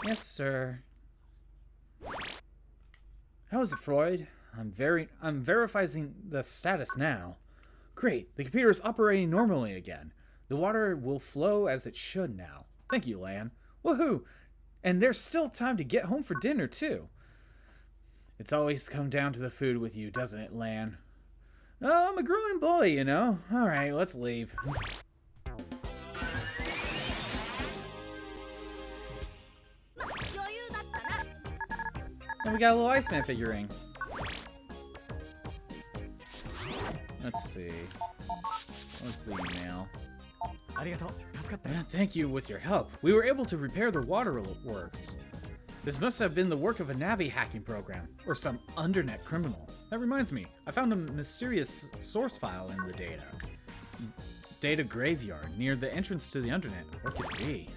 Yes, sir. How is it, Freud? I'm verifying the status now. Great, the computer is operating normally again. The water will flow as it should now. Thank you, Lan. Woohoo! And there's still time to get home for dinner, too. It's always come down to the food with you, doesn't it, Lan? Oh, I'm a growing boy, you know. Alright, let's leave. And we got a little Iceman figurine. Let's see. What's the email? Thank you with your help. We were able to repair the waterworks. This must have been the work of a Navi hacking program, or some undernet criminal. That reminds me, I found a mysterious source file in the data. Data graveyard, near the entrance to the undernet. What could it be?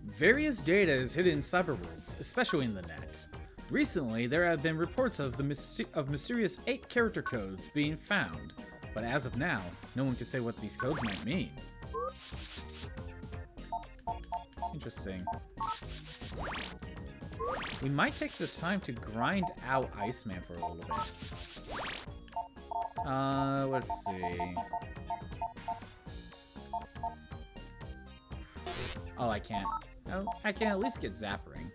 Various data is hidden in cyberworlds, especially in the net. Recently, there have been reports of mysterious 8 character codes being found, but as of now, no one can say what these codes might mean. Interesting. We might take the time to grind out Iceman for a little bit. Let's see. Oh, I can't. Oh, I can at least get Zappering.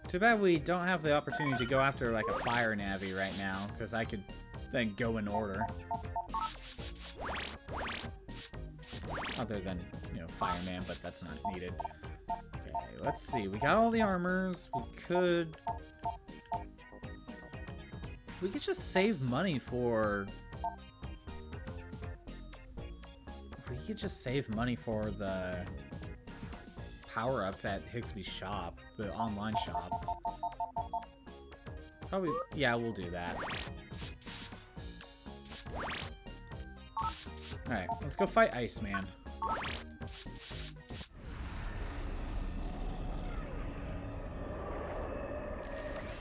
Too bad we don't have the opportunity to go after like a fire Navi right now, because I could then go in order. Other than, you know, Fireman, but that's not needed. Okay, let's see. We got all the armors. We could just save money for... We could just save money for the power-ups at Higsby's shop, the online shop. Probably, yeah, we'll do that. Alright, let's go fight Iceman.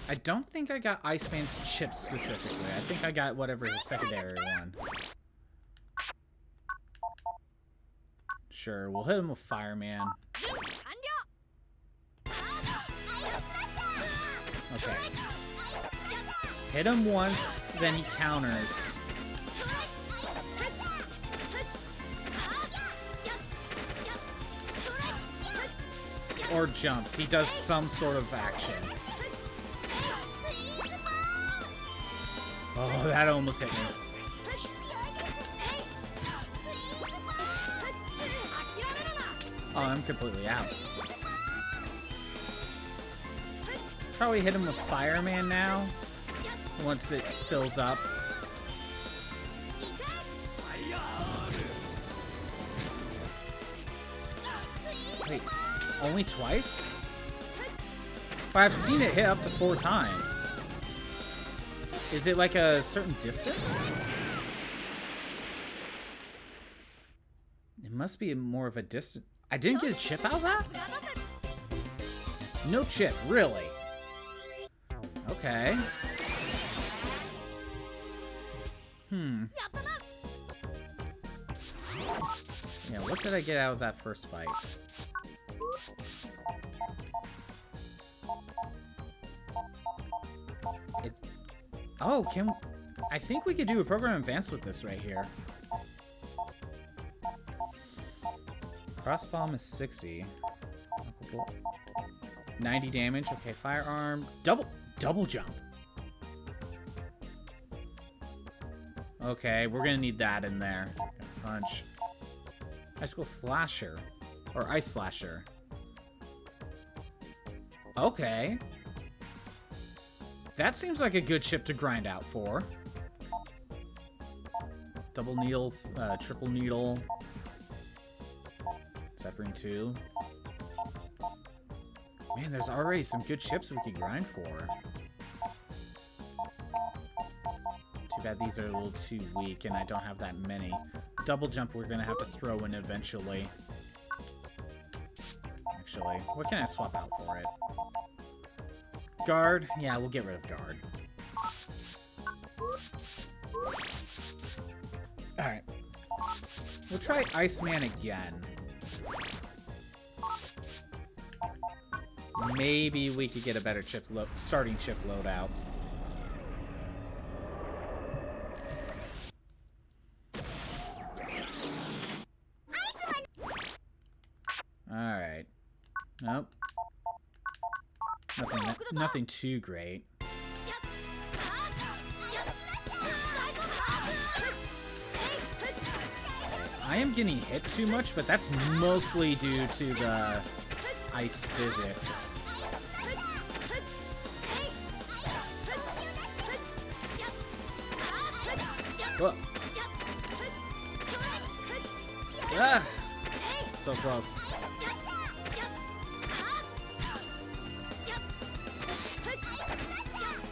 I don't think I got Iceman's chip specifically. I think I got whatever his secondary one. Sure, we'll hit him with Fireman. Okay. Hit him once, then he counters. Or jumps. He does some sort of action. Oh, that almost hit me. Oh, I'm completely out. Probably hit him with Fireman now, once it fills up. Wait, only twice? But I've seen it hit up to 4 times. Is it like a certain distance? It must be more of a distance. I didn't get a chip out of that? No chip, really? Okay. Yeah, what did I get out of that first fight? Oh, I think we could do a program advance with this right here. Cross bomb is 60. 90 damage. Okay, firearm. Double jump. Okay, we're gonna need that in there. Punch. Icicle slasher. Or ice slasher. Okay. That seems like a good chip to grind out for. Double needle, triple needle. Zeppering 2. Man, there's already some good chips we could grind for. Too bad these are a little too weak and I don't have that many. Double jump we're gonna have to throw in eventually. Actually, what can I swap out for it? Guard? Yeah, we'll get rid of guard. Alright. We'll try Iceman again. Maybe we could get a better starting chip loadout. Alright. Nope. Nothing too great. I am getting hit too much, but that's mostly due to the ice physics. Whoa. Ah! So close.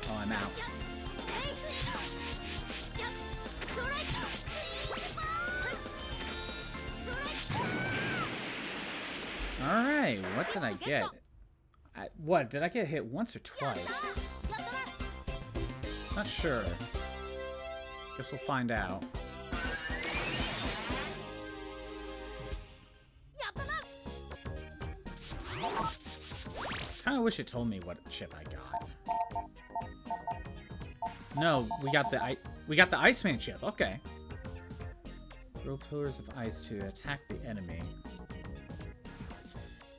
Oh, I'm out. Alright, what did I get? What, did I get hit once or twice? Not sure. Guess we'll find out. Kinda wish it told me what chip I got. No, we got the Iceman chip, okay. Throw pillars of ice to attack the enemy.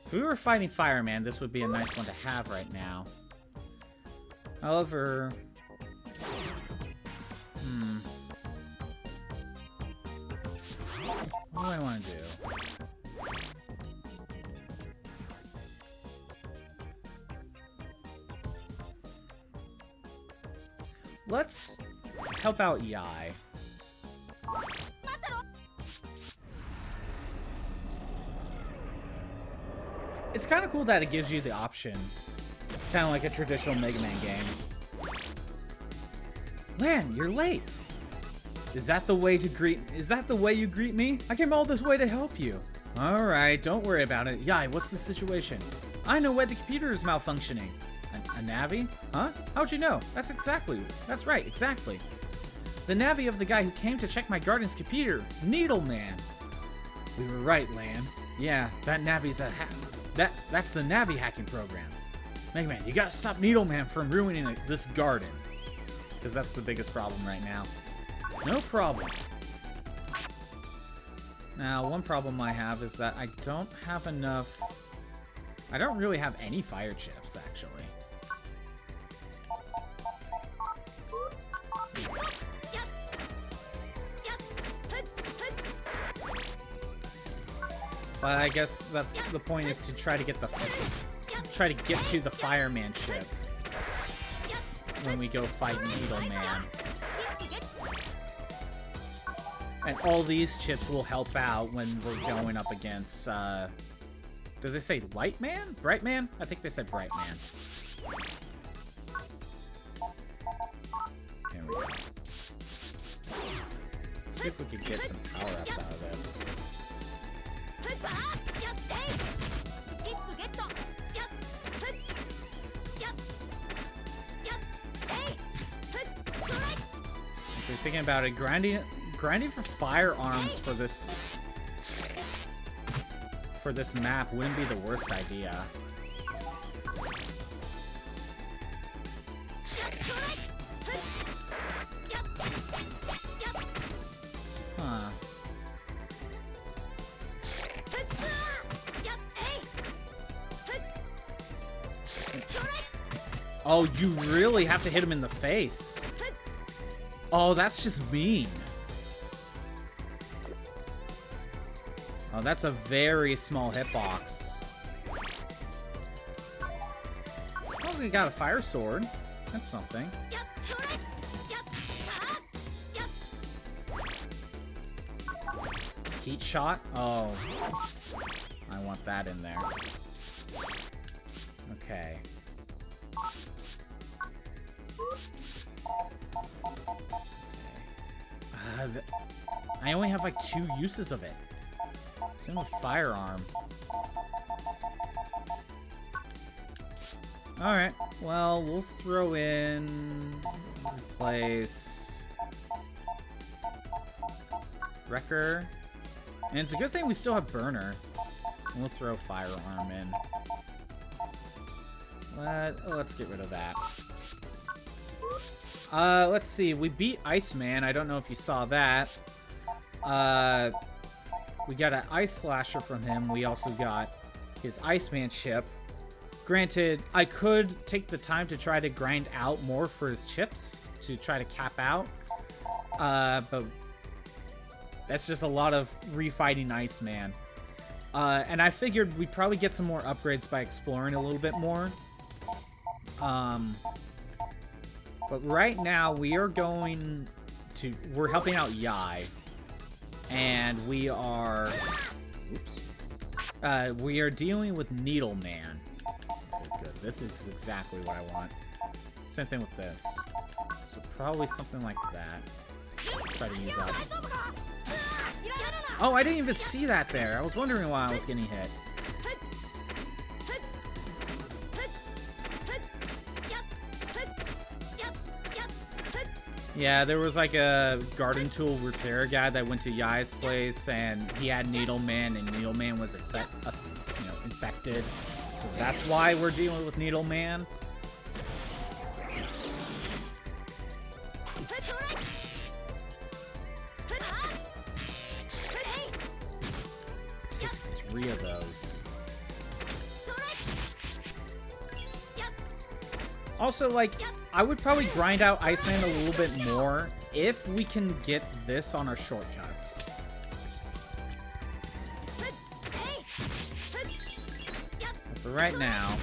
If we were fighting Fireman, this would be a nice one to have right now. However... What do I want to do? Let's help out Yai. It's kind of cool that it gives you the option. Kind of like a traditional Mega Man game. Lan, you're late! Is that the way you greet me? I came all this way to help you. Alright, don't worry about it. Yai, what's the situation? I know why the computer is malfunctioning. A Navi? Huh? How'd you know? That's right, exactly. The Navi of the guy who came to check my garden's computer. Needle Man. We were right, Lan. Yeah, that Navi's a that's the Navi hacking program. Mega Man, you gotta stop Needle Man from ruining this garden. Because that's the biggest problem right now. No problem. Now, one problem I have is that I don't have enough... I don't really have any fire chips, actually. But I guess that the point is to try to get to the Fireman chip when we go fight Needle Man. And all these chips will help out when we're going up against, did they say Light Man? Bright Man? I think they said Bright Man. There we go. Let's see if we can get some power-ups out of this. If you're thinking about it, grinding for firearms for this map wouldn't be the worst idea. Huh. Oh, you really have to hit him in the face. Oh, that's just mean. Oh, that's a very small hitbox. Oh, we got a fire sword. That's something. Heat shot? Oh. I want that in there. Okay. I only have like 2 uses of it. Same with firearm. Alright, well, we'll throw in... replace... Wrecker. And it's a good thing we still have Burner. We'll throw Firearm in. Let's get rid of that. Let's see. We beat Iceman. I don't know if you saw that. We got an Ice Slasher from him. We also got his Iceman chip. Granted, I could take the time to try to grind out more for his chips to try to cap out. But that's just a lot of refighting Iceman. And I figured we'd probably get some more upgrades by exploring a little bit more. But right now, we're helping out Yai. And we are... Oops. We are dealing with Needle Man. Okay, good. This is exactly what I want. Same thing with this. So probably something like that. Try to use that. Oh, I didn't even see that there. I was wondering why I was getting hit. Yeah, there was like a garden tool repair guy that went to Yai's place, and he had Needle Man, and Needle Man was infected. So that's why we're dealing with Needle Man. Takes 3 of those. Also, like, I would probably grind out Iceman a little bit more if we can get this on our shortcuts. But for right now,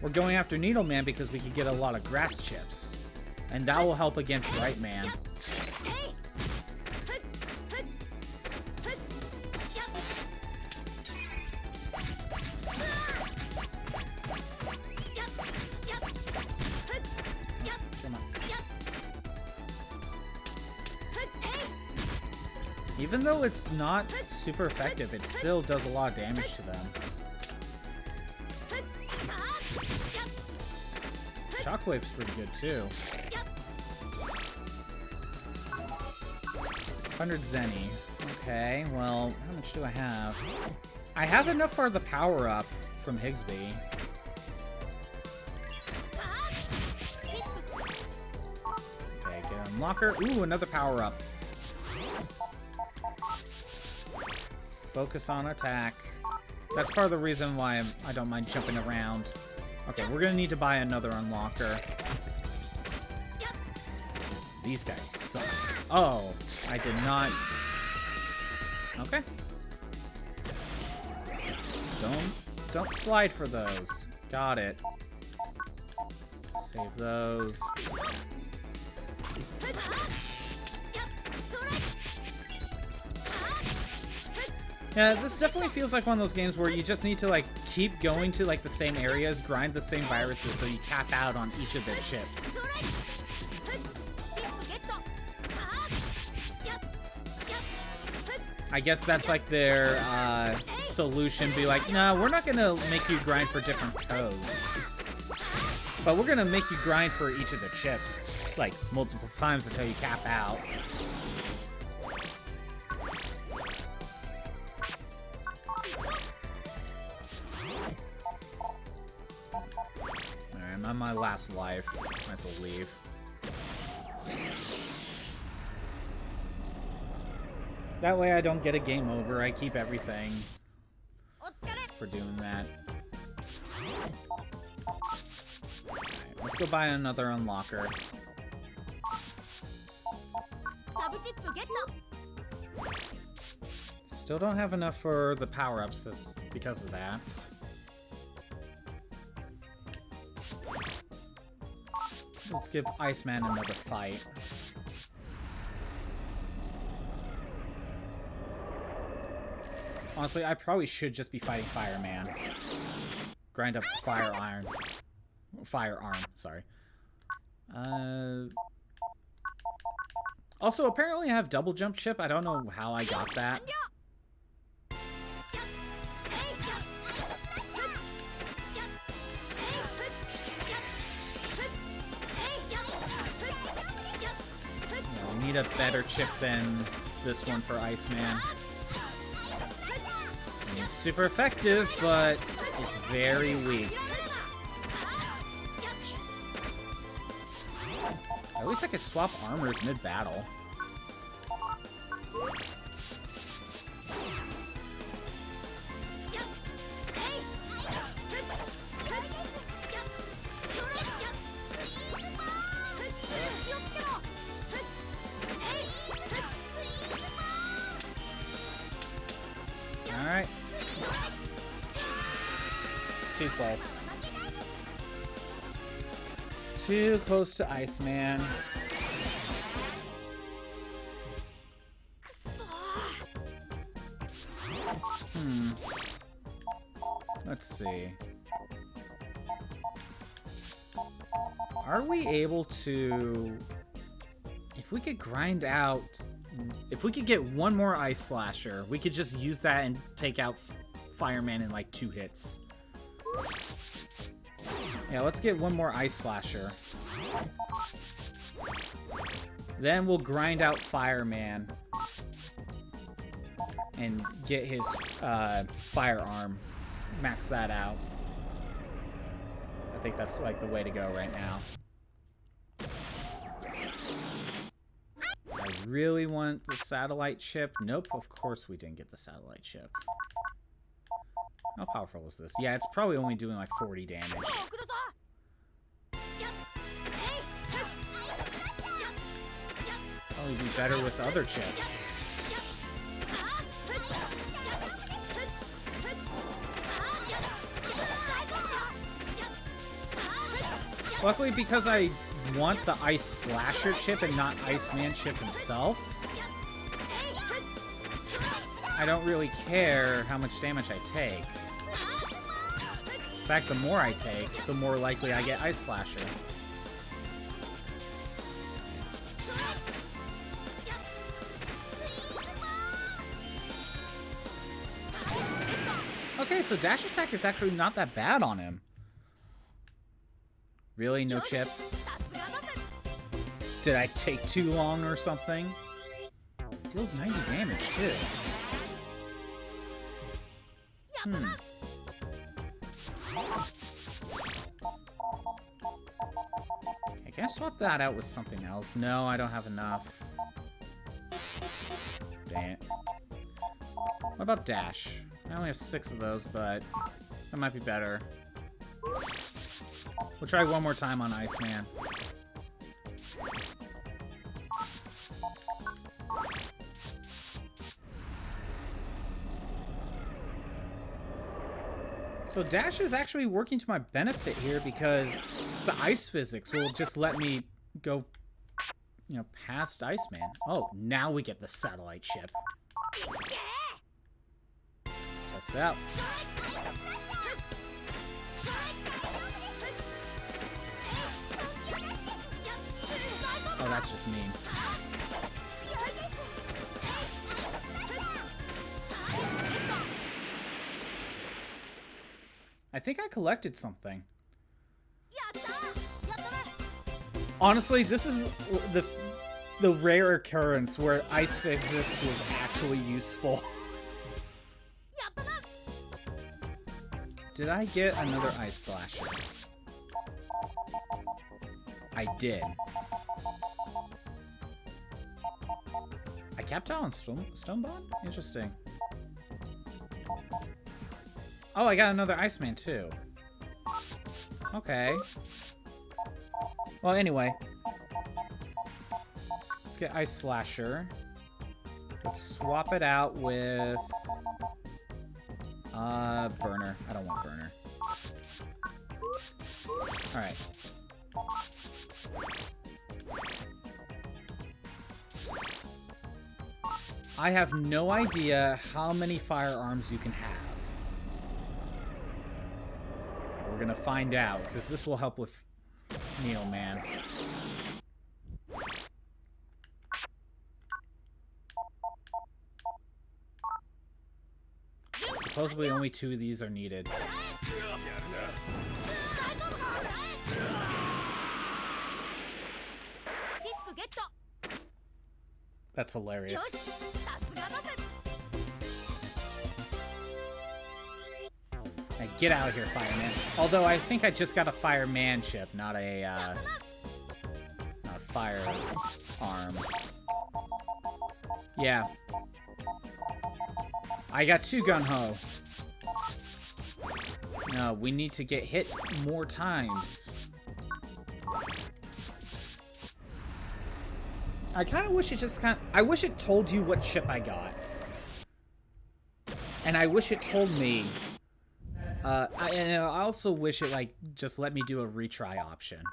we're going after Needle Man because we can get a lot of grass chips. And that will help against Bright Man. Even though it's not super effective, it still does a lot of damage to them. Shockwave's pretty good too. 100 Zenny. Okay, well, how much do I have? I have enough for the power-up from Higsby. Okay, get an unlocker. Ooh, another power-up. Focus on attack. That's part of the reason why I don't mind jumping around. Okay, we're gonna need to buy another unlocker. These guys suck. Oh, I did not... Okay. Don't slide for those. Got it. Save those. Yeah, this definitely feels like one of those games where you just need to, like, keep going to, like, the same areas, grind the same viruses so you cap out on each of their chips. I guess that's, like, their, solution. Be like, nah, we're not gonna make you grind for different codes. But we're gonna make you grind for each of the chips, like, multiple times until you cap out. I'm on my last life. Might as well leave. That way I don't get a game over. I keep everything for doing that. Right, let's go buy another unlocker. Still don't have enough for the power-ups because of that. Let's give Iceman another fight. Honestly, I probably should just be fighting Fireman. Grind up Firearm, sorry. Also, apparently I have double jump chip. I don't know how I got that. Need a better chip than this one for Iceman. It's super effective, but it's very weak. At least I could swap armors mid-battle. Alright. Too close. Too close to Iceman. Let's see. Are we able to... If we could grind out... If we could get one more Ice Slasher, we could just use that and take out Fireman in like 2 hits. Yeah, let's get one more Ice Slasher. Then we'll grind out Fireman and get his firearm. Max that out. I think that's like the way to go right now. I really want the satellite chip. Nope, of course we didn't get the satellite chip. How powerful is this? Yeah, it's probably only doing like 40 damage. Probably be better with other chips. Luckily, because I want the Ice Slasher chip and not Iceman chip himself, I don't really care how much damage I take. In fact, the more I take, the more likely I get Ice Slasher. Okay, so dash attack is actually not that bad on him. Really? No chip? Did I take too long or something? Deals 90 damage, too. Okay, can I swap that out with something else? No, I don't have enough. Dang it. What about dash? I only have 6 of those, but that might be better. We'll try one more time on Iceman. So dash is actually working to my benefit here because the ice physics will just let me go, you know, past Iceman. Oh, now we get the satellite chip. Let's test it out. Oh, that's just mean. I think I collected something. Honestly, this is the rare occurrence where ice physics was actually useful. Did I get another Ice Slasher? I did. I capped out on Stone Bond? Interesting. Oh, I got another Iceman too. Okay. Well, anyway. Let's get Ice Slasher. Let's swap it out with... Burner. I don't want Burner. Alright. I have no idea how many firearms you can have. We're gonna find out, because this will help with Neo Man. Supposedly only 2 of these are needed. That's hilarious. get out of here, fireman. Although I think I just got a firemanship, not a fire arm. Yeah. I got 2 gung-ho. No, we need to get hit more times. I kind of wish it just I wish it told you what ship I got. And I wish it told me... and I also wish it, like, just let me do a retry option.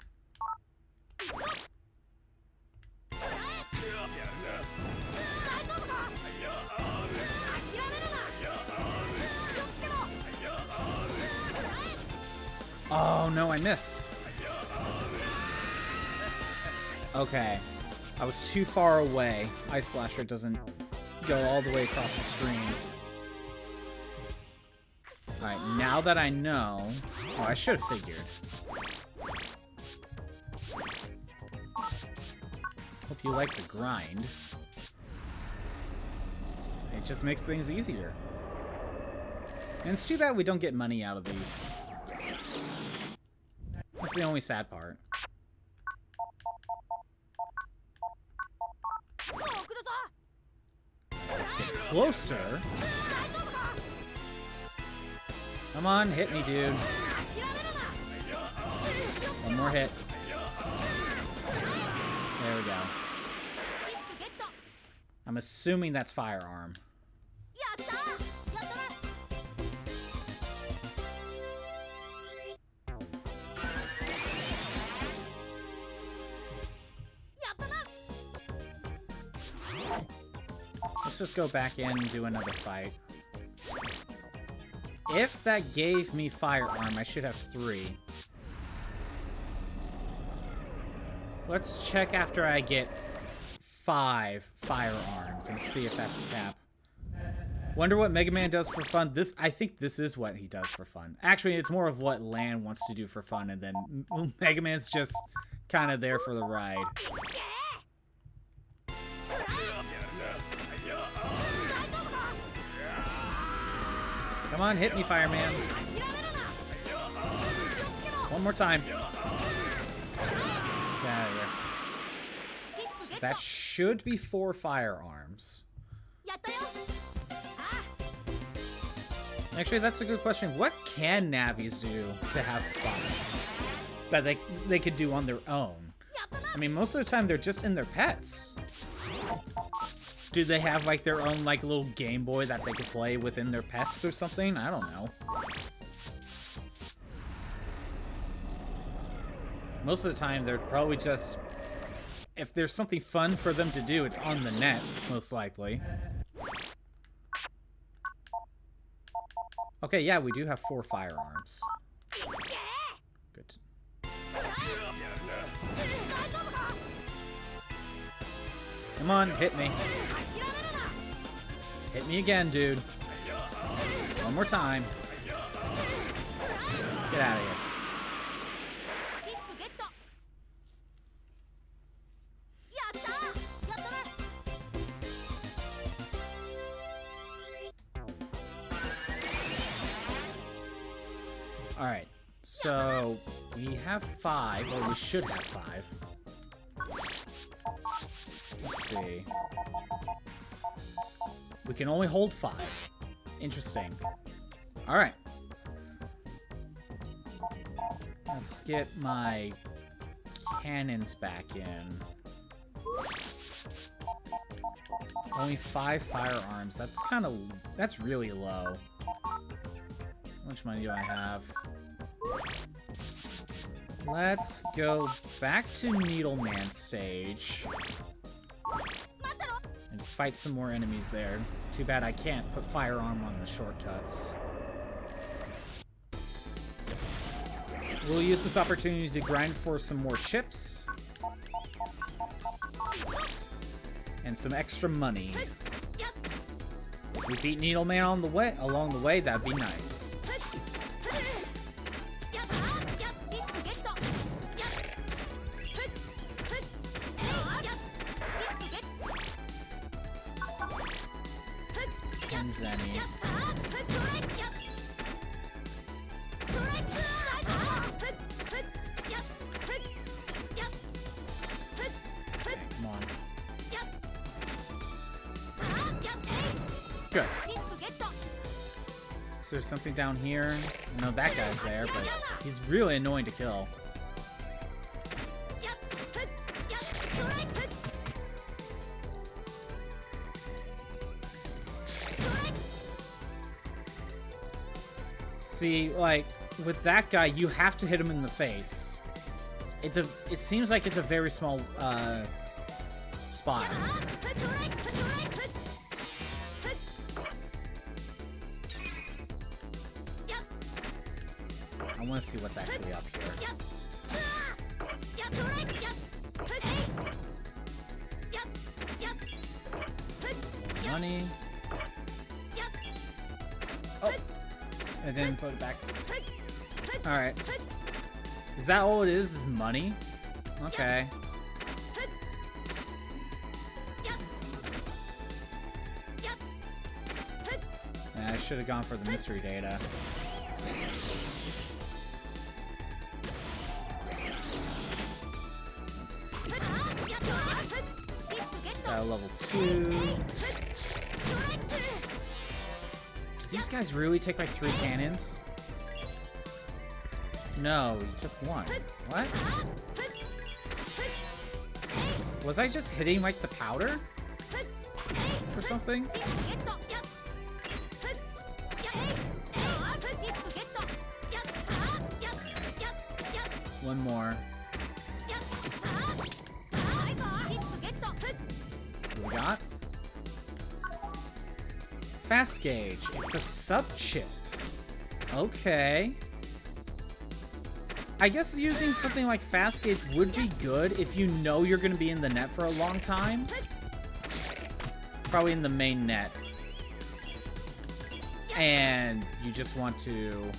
Oh, no, I missed. Okay. I was too far away. Ice Slasher doesn't go all the way across the screen. Alright, now that I know... Oh, I should have figured. Hope you like the grind. It just makes things easier. And it's too bad we don't get money out of these. That's the only sad part. Let's get closer. Come on, hit me, dude. One more hit. There we go. I'm assuming that's firearm. Let's just go back in and do another fight. If that gave me firearm, I should have 3. Let's check after I get 5 firearms and see if that's the cap. Wonder what Megaman does for fun. I think this is what he does for fun. Actually, it's more of what Lan wants to do for fun, and then Megaman's just kind of there for the ride. Come on, hit me, fireman. One more time. Get out of here. So that should be 4 firearms. Actually, that's a good question. What can Navis do to have fun that they could do on their own? I mean, most of the time they're just in their pets. Do they have, like, their own, like, little Game Boy that they could play within their pets or something? I don't know. Most of the time, they're probably just... If there's something fun for them to do, it's on the net, most likely. Okay, yeah, we do have 4 firearms. Good. Come on, hit me. Hit me again, dude. One more time. Get out of here. Alright, so we have 5, or we should have 5. Let's see. We can only hold 5. Interesting. Alright. Let's get my cannons back in. Only 5 firearms. That's really low. How much money do I have? Let's go back to Needleman stage. And fight some more enemies there. Too bad I can't put firearm on the shortcuts. We'll use this opportunity to grind for some more chips. And some extra money. If we beat Needleman along the way, that'd be nice. Good. Is there something down here? I know that guy's there, but he's really annoying to kill. See, like, with that guy, you have to hit him in the face. It seems like it's a very small, spot. I want to see what's actually up here. Money. Oh! I didn't put it back. Alright. Is that all it is money? Okay. Yeah, I should have gone for the mystery data. Let's see. Got a level 2. Do these guys really take like 3 cannons? No, you took 1. What? Was I just hitting like the powder? Or something? One more. What do we got? Fast gauge. It's a sub-chip. Okay. I guess using something like fast gauge would be good if you know you're going to be in the net for a long time. Probably in the main net. And you just want to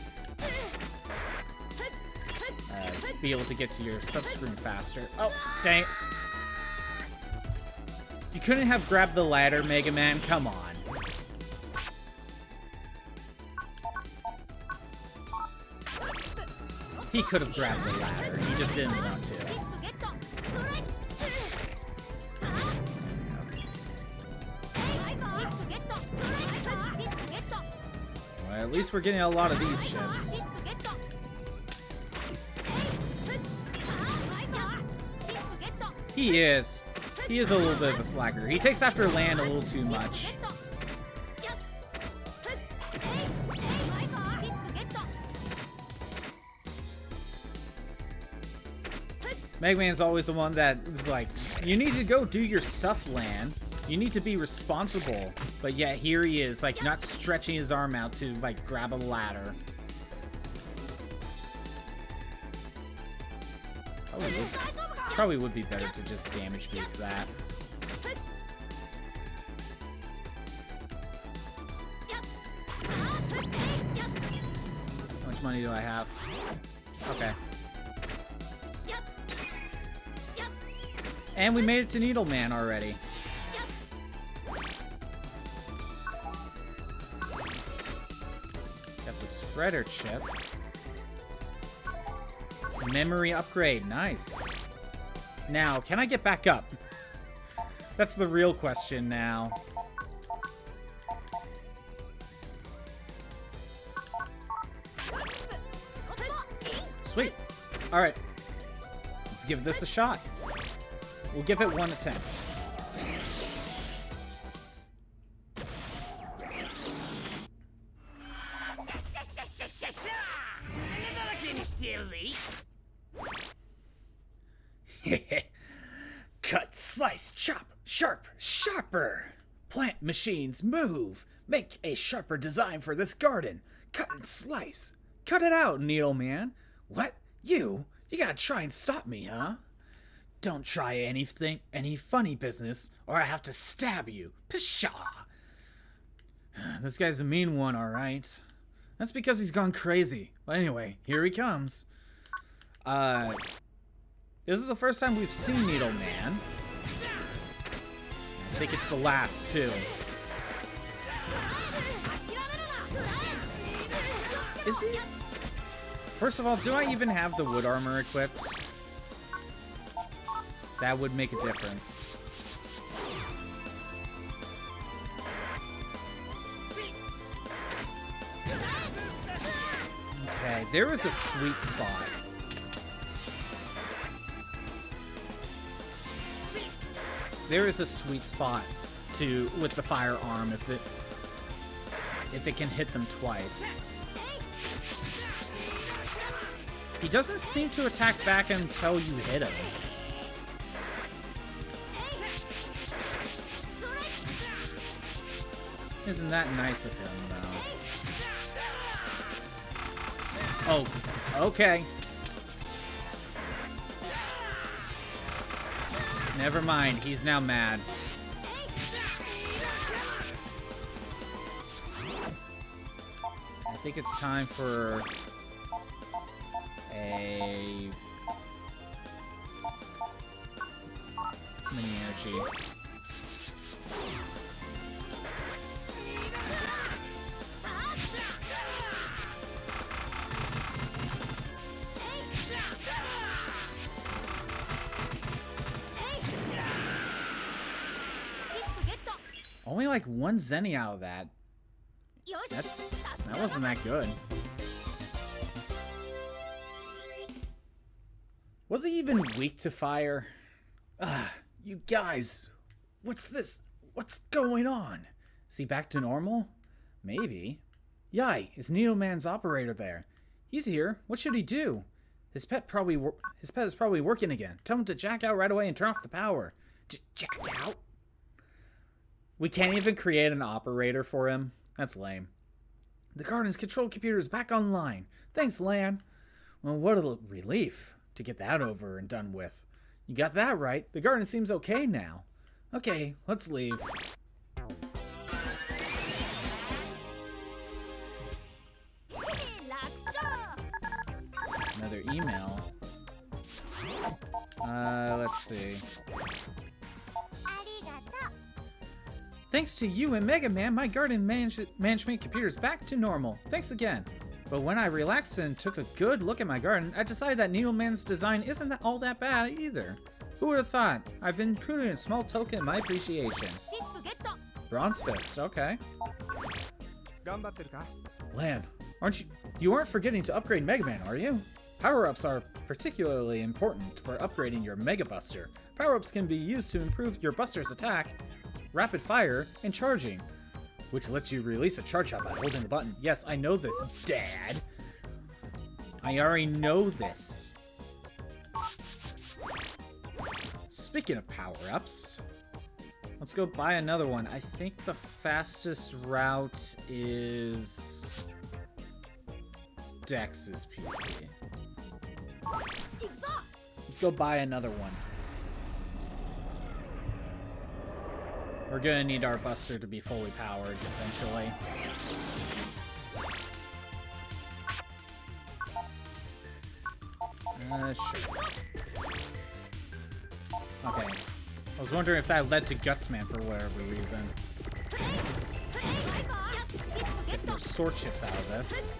be able to get to your sub-screen faster. Oh, dang it. You couldn't have grabbed the ladder, Megaman. Come on. He could have grabbed the ladder. He just didn't want to. Well, at least we're getting a lot of these chips. He is. He is a little bit of a slacker. He takes after land a little too much. Megaman's always the one that is like, you need to go do your stuff, Lan. You need to be responsible. But yet here he is, like, not stretching his arm out to, like, grab a ladder. Probably would be better to just damage boost that. How much money do I have? Okay. And we made it to Needleman already. Got the spreader chip. Memory upgrade, nice. Now, can I get back up? That's the real question now. Sweet. Alright. Let's give this a shot. We'll give it one attempt. Cut, slice, chop, sharp, sharper. Plant machines move. Make a sharper design for this garden. Cut and slice. Cut it out, Needleman. What? You? You gotta try and stop me, huh? Don't try any funny business, or I have to stab you. Pshaw! This guy's a mean one, alright. That's because he's gone crazy. But anyway, here he comes. This is the first time we've seen Needleman. I think it's the last, too. Is he? First of all, do I even have the wood armor equipped? That would make a difference. Okay, there is a sweet spot. There is a sweet spot with the firearm if it can hit them twice. He doesn't seem to attack back until you hit him. Isn't that nice of him, though? Oh, okay. Never mind, he's now mad. I think it's time for a mini energy. Only like one Zenny out of that. That wasn't that good. Was he even weak to fire? You guys, what's this? What's going on? Is he back to normal? Maybe. Yai, is Neoman's operator there? He's here. What should he do? His pet is probably working again. Tell him to jack out right away and turn off the power. Jack out? We can't even create an operator for him. That's lame. The garden's control computer is back online. Thanks, Lan. Well, what a relief to get that over and done with. You got that right. The garden seems okay now. Okay, let's leave. Another email. Let's see. Thanks to you and Megaman, my garden management computer is back to normal. Thanks again. But when I relaxed and took a good look at my garden, I decided that Neoman's design isn't all that bad either. Who would have thought? I've included a small token in my appreciation. Bronze Fist, okay. Lan, you aren't forgetting to upgrade Megaman, are you? Power-ups are particularly important for upgrading your Mega Buster. Power-ups can be used to improve your Buster's attack, rapid fire, and charging, which lets you release a charge shot by holding the button. Yes, I know this, Dad. I already know this. Speaking of power-ups, let's go buy another one. I think the fastest route is Dex's PC. Let's go buy another one. We're gonna need our Buster to be fully powered eventually. Sure. Okay. I was wondering if that led to Gutsman for whatever reason. Get more sword chips out of this.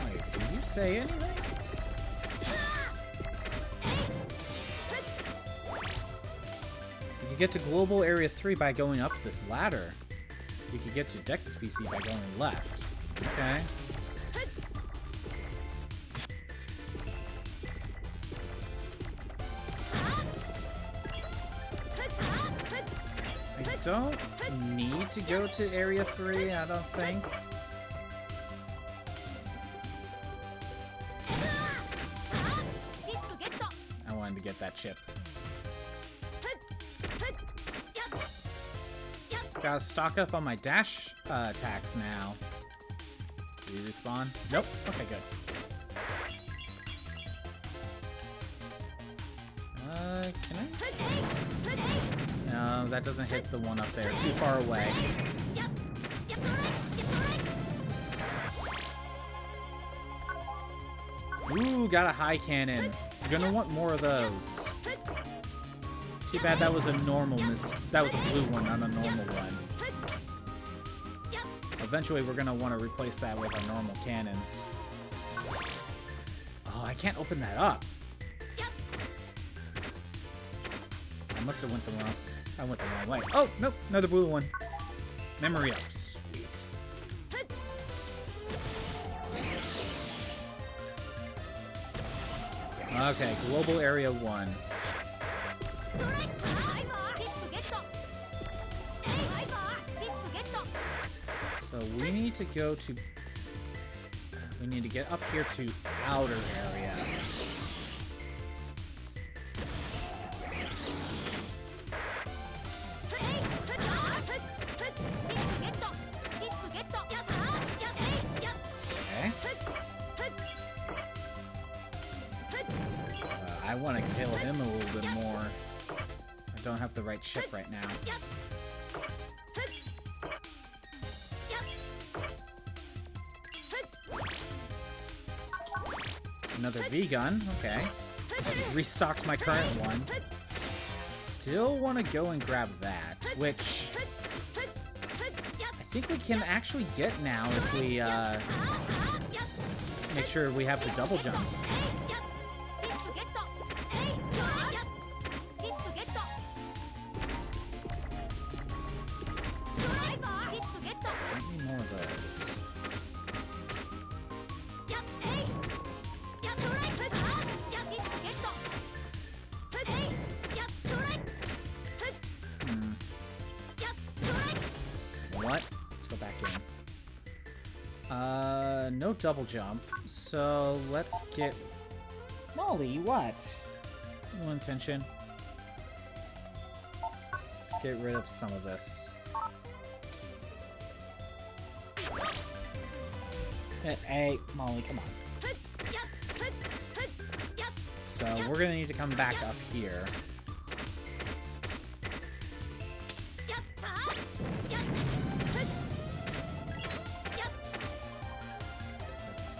Wait, did you say anything? You can get to Global Area 3 by going up this ladder. You can get to Dex's PC by going left. Okay. I don't need to go to Area 3, I don't think. I wanted to get that chip. Gotta stock up on my dash attacks now. Do you respawn? Nope. Okay, good. Can I? No, that doesn't hit the one up there. Too far away. Ooh, got a high cannon. You're gonna want more of those. Too bad that was a normal that was a blue one, not a normal one. Eventually, we're gonna want to replace that with our normal cannons. Oh, I can't open that up. I must have went the wrong way. Oh, nope, another blue one. Memory up. Sweet. Okay, global area 1. So we need to go to... We need to get up here to outer area. Okay. I want to kill him a little bit more. I don't have the right ship right now. Another V-gun, okay. Restocked my current one. Still want to go and grab that, which I think we can actually get now if we make sure we have the double jump. Don't need more of those. What? Let's go back in. No double jump. So let's get... Molly, what? No intention. Let's get rid of some of this. Hey, Molly, come on. So we're gonna need to come back up here.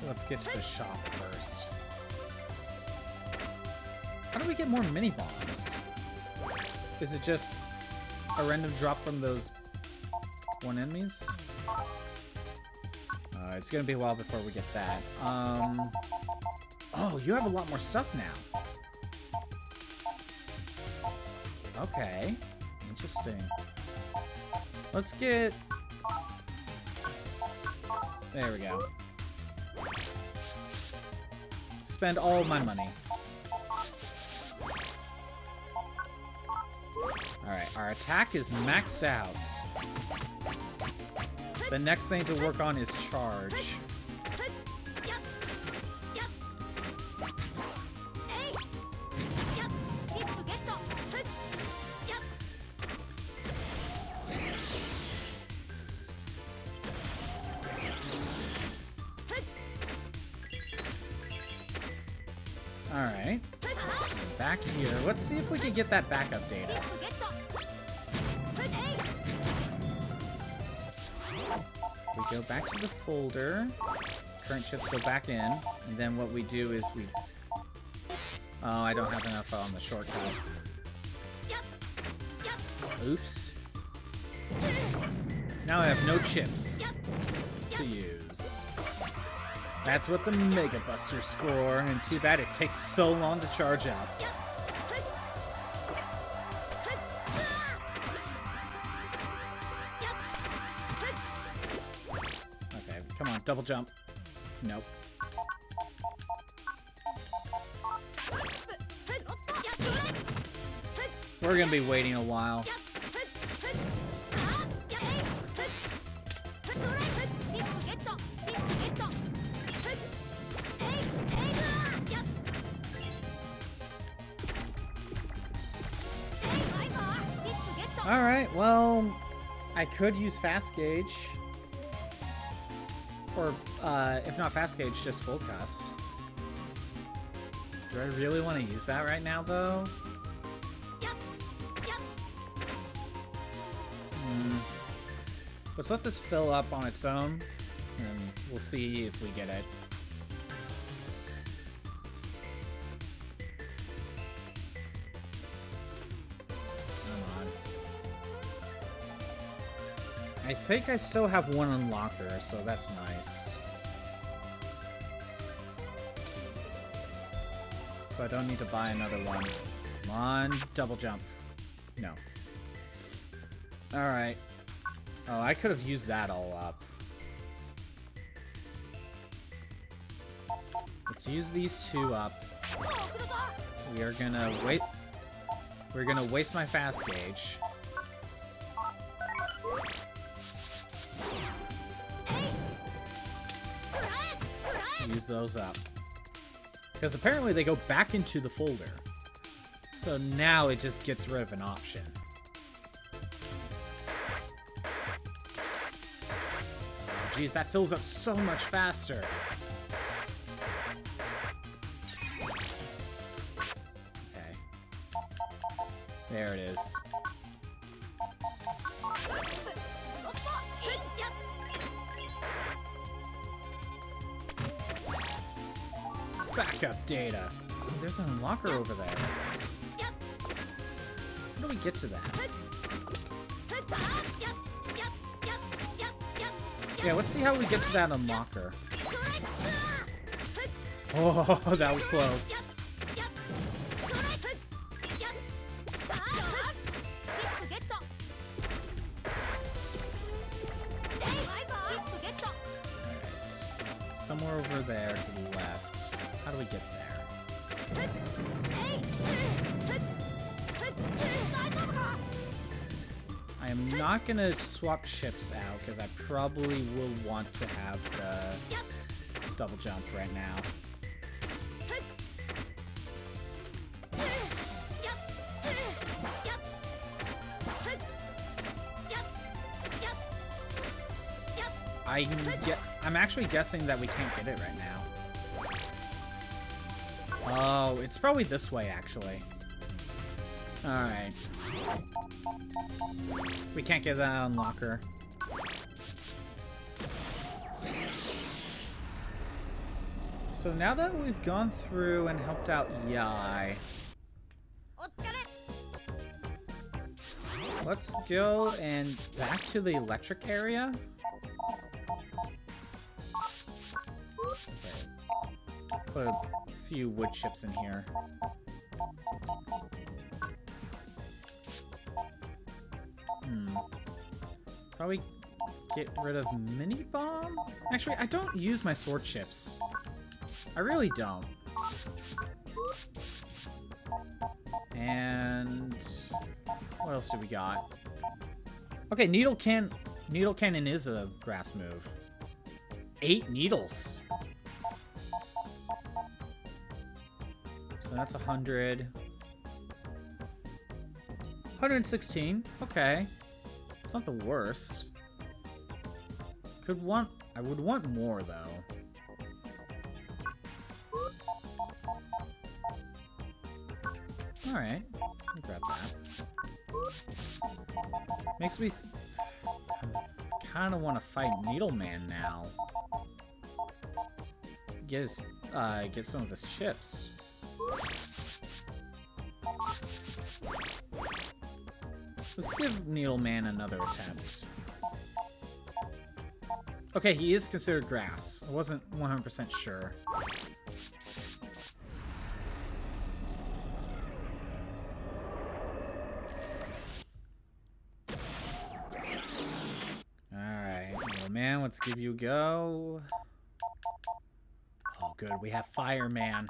Let's get to the shop first. How do we get more mini bombs? Is it just a random drop from those one enemies? It's gonna be a while before we get that. Oh, you have a lot more stuff now. Okay, interesting. Let's get... There we go. Spend all of my money. Alright, our attack is maxed out. The next thing to work on is charge. Alright. Back here. Let's see if we can get that backup data. We go back to the folder. Current chips go back in. And then what we do is we... Oh, I don't have enough on the shortcut. Oops. Now I have no chips to use. That's what the Mega Buster's for, and too bad it takes so long to charge up. Okay, come on, double jump. Nope. We're gonna be waiting a while. Alright, well, I could use fast gauge. Or, if not fast gauge, just full cust. Do I really want to use that right now, though? Let's let this fill up on its own, and we'll see if we get it. I think I still have one unlocker, so that's nice. So I don't need to buy another one. Come on, double jump. No. Alright. Oh, I could have used that all up. Let's use these two up. We are gonna wait. We're gonna waste my fast gauge. Use those up. Because apparently they go back into the folder. So now it just gets rid of an option. Jeez, that fills up so much faster. Okay. There it is. Backup data. Oh, there's an unlocker over there. How do we get to that? Yeah, let's see how we get to that unlocker. Oh, that was close. Alright. Somewhere over there to the left. How do we get there? I am not gonna swap ships out because I probably will want to have the double jump right now. I'm actually guessing that we can't get it right now. Oh, it's probably this way, actually. Alright. We can't get that unlocker. So now that we've gone through and helped out Yai, let's go and back to the electric area. Okay. Put a few wood chips in here. Probably get rid of mini bomb? Actually, I don't use my sword chips. I really don't. And what else do we got? Okay, needle cannon is a grass move. 8 needles. So that's 100. 116. Okay. It's not the worst. I would want more though. Alright. I'll grab that. Makes me kinda wanna fight Needleman now. Get some of his chips. Let's give Needleman another attempt. Okay, he is considered grass. I wasn't 100% sure. Alright, Needleman, let's give you a go. Oh, good, we have Fireman.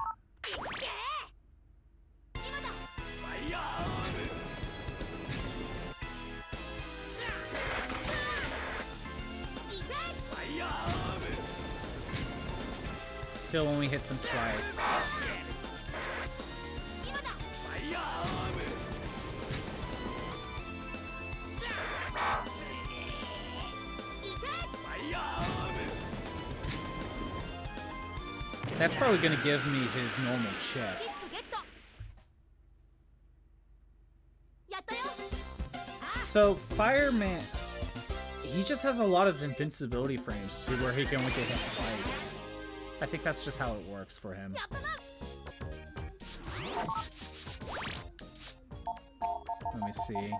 Still only hits him twice. That's probably gonna give me his normal chip. So, Fireman, he just has a lot of invincibility frames to where he can only get hit twice. I think that's just how it works for him. Let me see.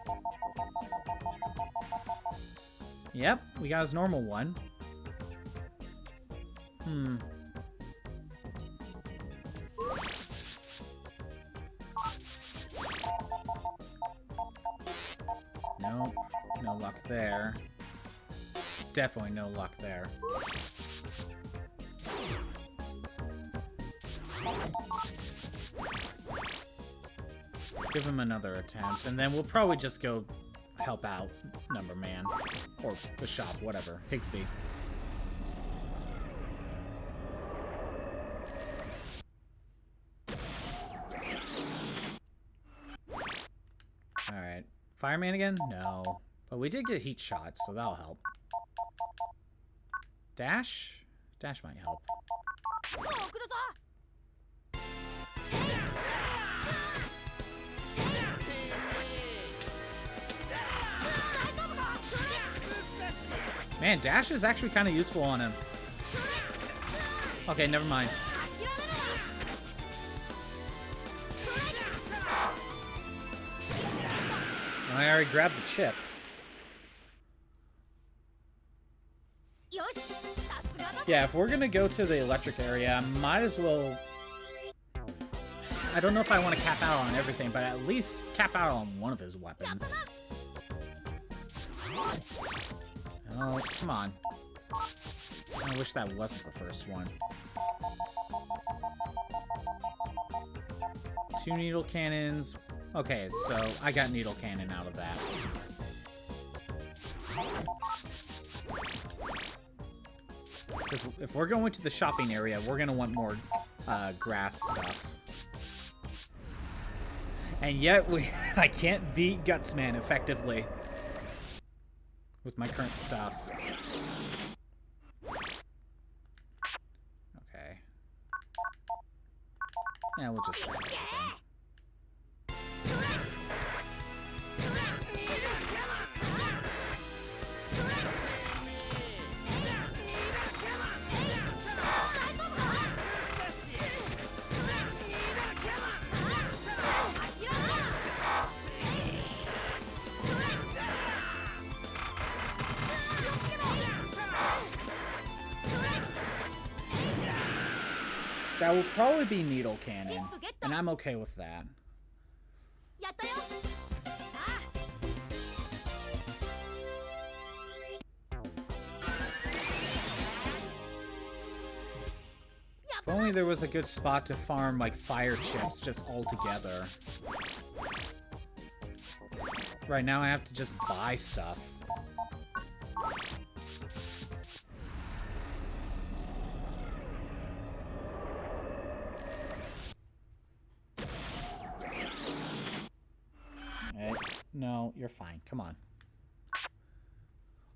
Yep, we got his normal one. Nope, no luck there. Definitely no luck there. Let's give him another attempt, and then we'll probably just go help out Number Man. Or the shop, whatever. Higsby. Alright. Fireman again? No. But we did get heat shot, so that'll help. Dash? Dash might help. Man, dash is actually kind of useful on him. Okay, never mind. I already grabbed the chip. Yeah, if we're gonna go to the electric area, I might as well... I don't know if I want to cap out on everything, but at least cap out on one of his weapons. Oh, come on. I wish that wasn't the first one. 2 needle cannons. Okay, so I got needle cannon out of that. Because if we're going to the shopping area, we're going to want more grass stuff. And yet, I can't beat Gutsman effectively with my current stuff. Okay. Yeah, we'll just grab everything. That will probably be needle cannon, and I'm okay with that. If only there was a good spot to farm like fire chips just all together. Right now I have to just buy stuff. No, you're fine. Come on.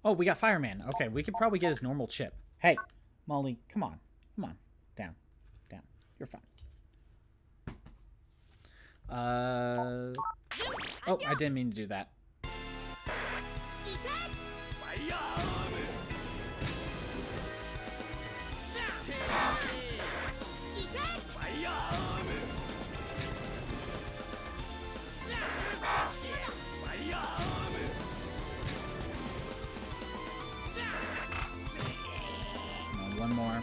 Oh, we got Fireman. Okay, we could probably get his normal chip. Hey, Molly, come on. Come on. Down. Down. You're fine. Oh, I didn't mean to do that. One more.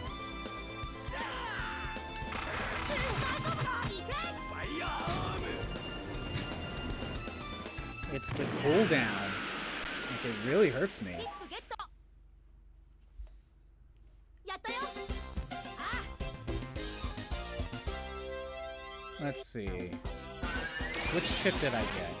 It's the cooldown. Like, it really hurts me. Let's see. Which chip did I get?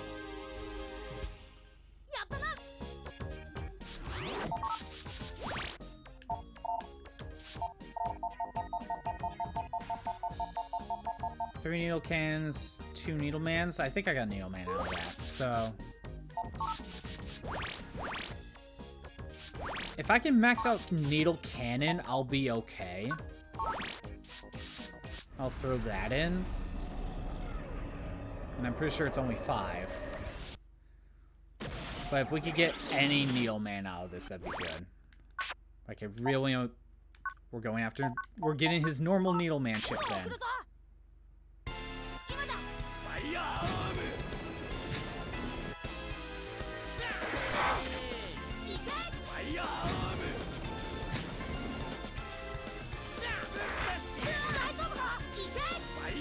3 needle cannons, 2 needle mans. I think I got needle man out of that. So if I can max out needle cannon, I'll be okay. I'll throw that in. And I'm pretty sure it's only 5. But if we could get any needle man out of this, that'd be good. Like, it really... We're going after... We're getting his normal needle man chip then.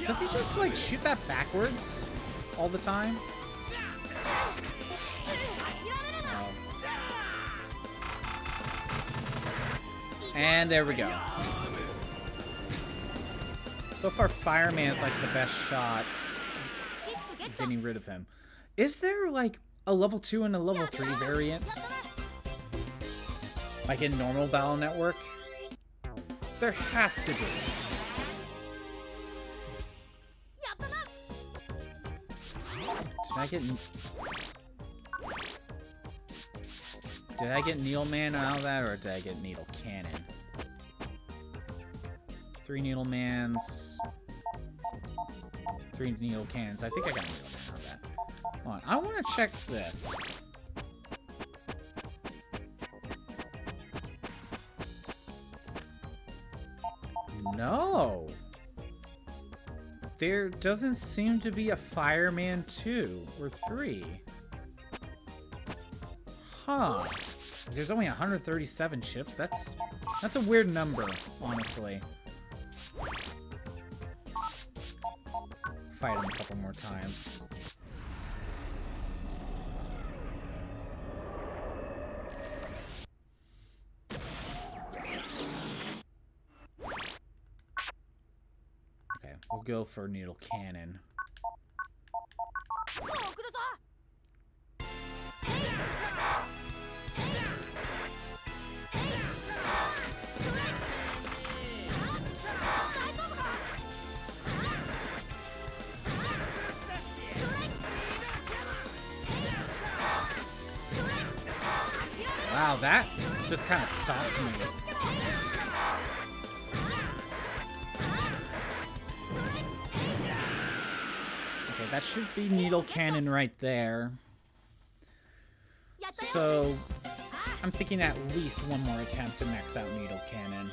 Does he just, like, shoot that backwards all the time? No. And there we go. So far, Fireman's like the best shot at getting rid of him. Is there like a level 2 and a level 3 variant? Like in normal Battle Network? There has to be. Did I get Needle Man out of that, or did I get Needle Cannon? 3 Needle Mans. 3 Needle Cannons. I think I got Needle Man out of that. Hold on. I want to check this. No. There doesn't seem to be a Fireman 2 or 3. Huh. There's only 137 ships. That's a weird number, honestly. Fight him a couple more times. Okay, we'll go for Needle Cannon. Wow, that just kind of stops me. Okay, that should be Needle Cannon right there. So, I'm thinking at least one more attempt to max out Needle Cannon.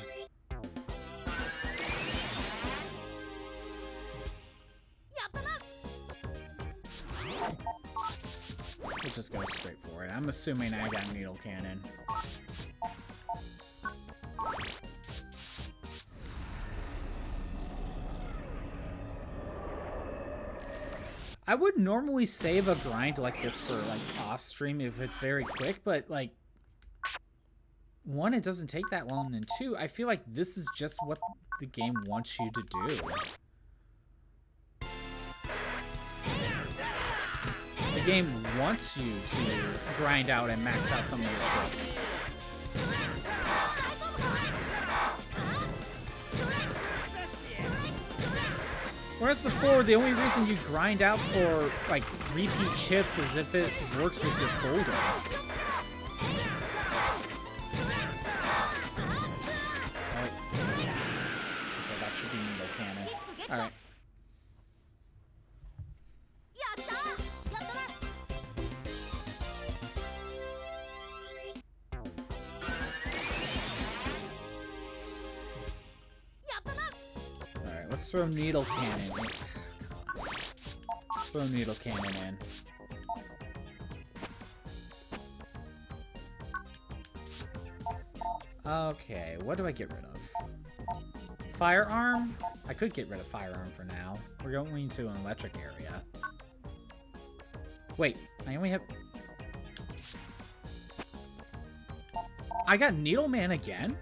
We'll just go straight for it. I'm assuming I got Needle Cannon. I would normally save a grind like this for, like, off-stream if it's very quick, but, like, 1, it doesn't take that long, and 2, I feel like this is just what the game wants you to do. The game wants you to grind out and max out some of your tricks. Whereas before, the only reason you grind out for, like, repeat chips is if it works with your folder. Okay, that should be Needle Cannon. Alright. Let's throw Needle Cannon in. Let's throw Needle Cannon in. Okay, what do I get rid of? Firearm? I could get rid of Firearm for now. We're going to an electric area. Wait, I only have... I got Needle Man again?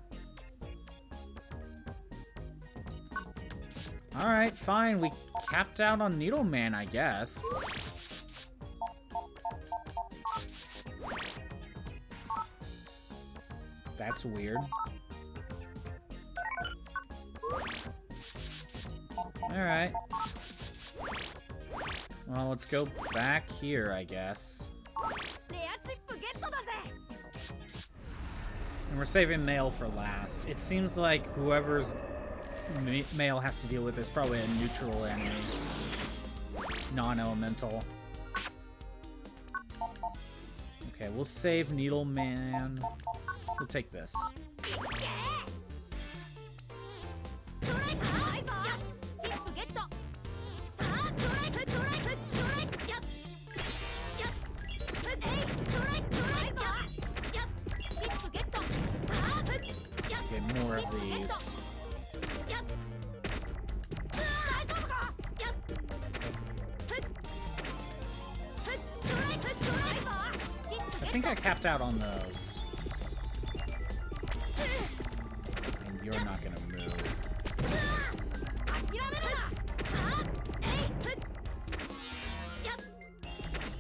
Alright, fine. We capped out on Needle Man, I guess. That's weird. Alright. Well, let's go back here, I guess. And we're saving Mail for last. It seems like whoever's Mail has to deal with this probably a neutral enemy. Non-elemental. Okay, we'll save Needle Man. We'll take this. Okay, more of these. I think I capped out on those. And you're not gonna move.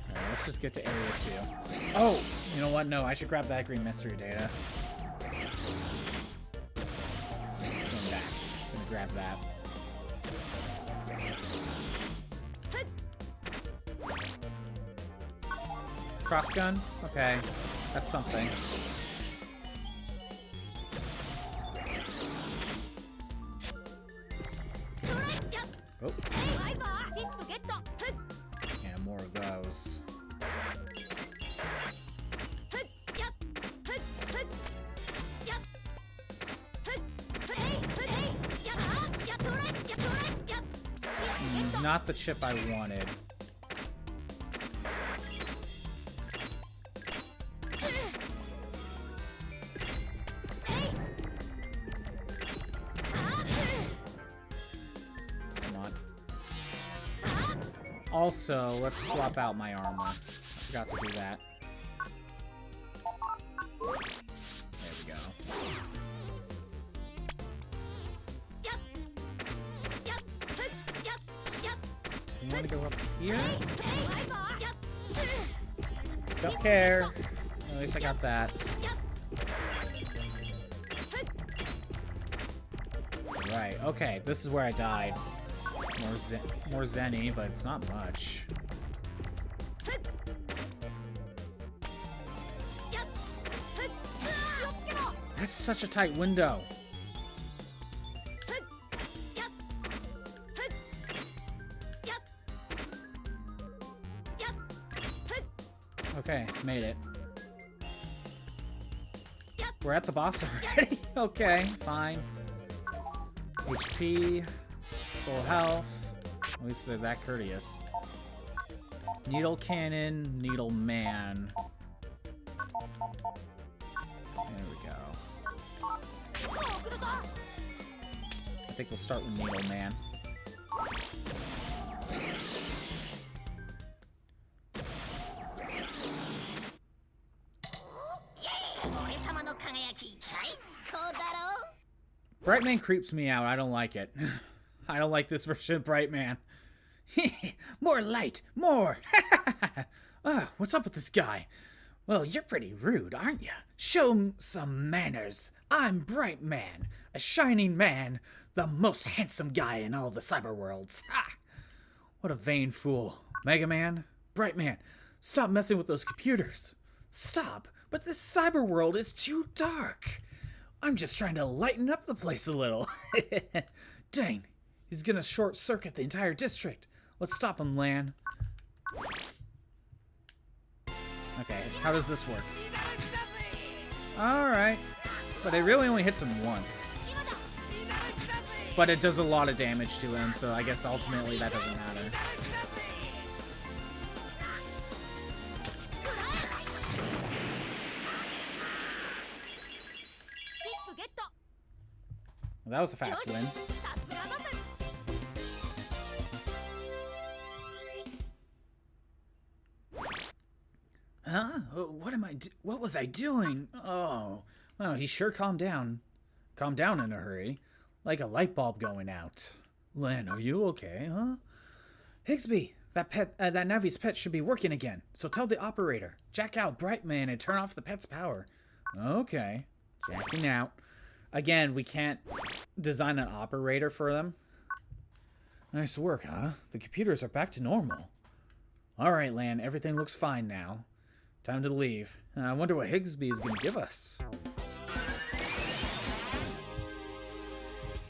Alright, let's just get to area 2. Oh! You know what? No, I should grab that green mystery data. Going back. Gonna grab that. Cross gun? Okay. That's something. Oh. Yeah, more of those. Not the chip I wanted. Come on. Also, let's swap out my armor. I forgot to do that. There we go. You want to go up here? Don't care. At least I got that. Right, okay, this is where I died. More Zenny, but it's not much. That's such a tight window. Okay, made it. We're at the boss already? Okay, fine. HP, full health. At least they're that courteous. Needle cannon, needle man. There we go. I think we'll start with needle man. Brightman creeps me out. I don't like it. I don't like this version of Brightman. More light! More! What's up with this guy? Well, you're pretty rude, aren't you? Show some manners. I'm Brightman, a shining man, the most handsome guy in all the cyber worlds. Ha! What a vain fool. Megaman, Brightman, stop messing with those computers. Stop, but this cyber world is too dark. I'm just trying to lighten up the place a little. Dang, he's gonna short circuit the entire district. Let's stop him, Lan. Okay, how does this work? Alright. But it really only hits him once. But it does a lot of damage to him, so I guess ultimately that doesn't matter. Well, that was a fast win. Huh? What was I doing? Oh, he sure calmed down. Calmed down in a hurry. Like a light bulb going out. Lan, are you okay, huh? Higsby, that Navi's pet should be working again. So tell the operator. Jack out Brightman and turn off the pet's power. Okay. Jacking out. Again, we can't design an operator for them. Nice work, huh? The computers are back to normal. Alright, Lan, everything looks fine now. Time to leave. I wonder what Higsby is going to give us.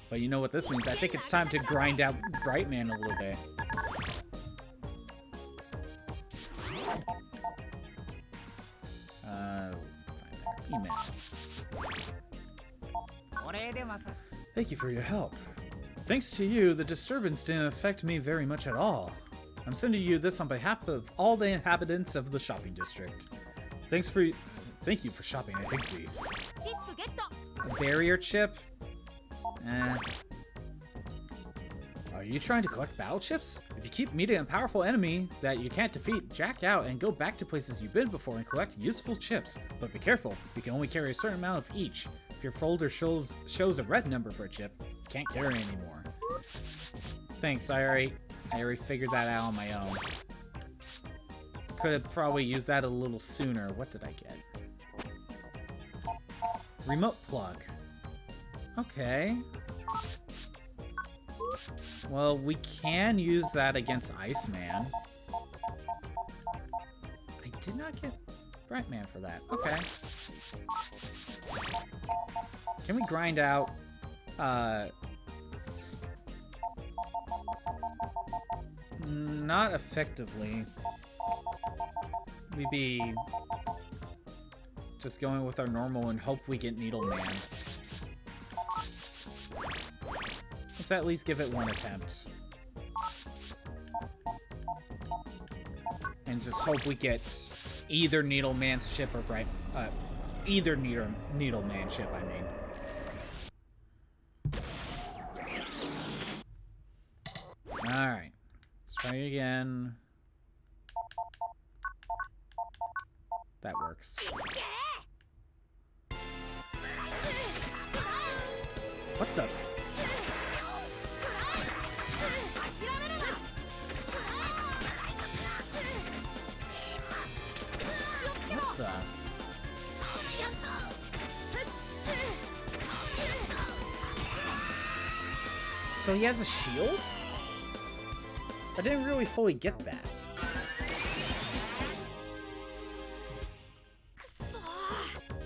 But you know what this means. I think it's time to grind out Brightman a little bit. Email. Thank you for your help. Thanks to you, the disturbance didn't affect me very much at all. I'm sending you this on behalf of all the inhabitants of the shopping district. Thank you for shopping at Higsby's. A barrier chip? Are you trying to collect battle chips? If you keep meeting a powerful enemy that you can't defeat, jack out and go back to places you've been before and collect useful chips. But be careful, you can only carry a certain amount of each. If your folder shows a red number for a chip, you can't carry anymore. Thanks, I already figured that out on my own. Could have probably used that a little sooner. What did I get? Remote plug. Okay. Well, we can use that against Iceman. I did not get Brightman for that. Okay. Can we grind out, not effectively. We'd be just going with our normal and hope we get Needle Man. Let's at least give it one attempt. And just hope we get either Needle Man's chip or either Needle Man chip, I mean. Alright. Let's try it again. That works. What the? What the? So he has a shield? I didn't really fully get that.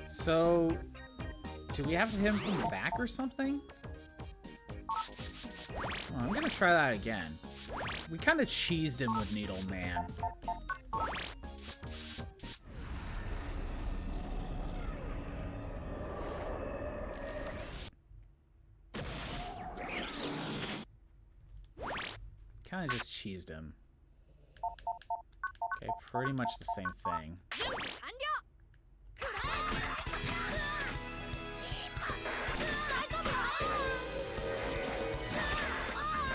So, do we have him from the back or something? Oh, I'm gonna try that again. We kind of cheesed him with Needle Man. Kind of just cheesed him. Okay, pretty much the same thing.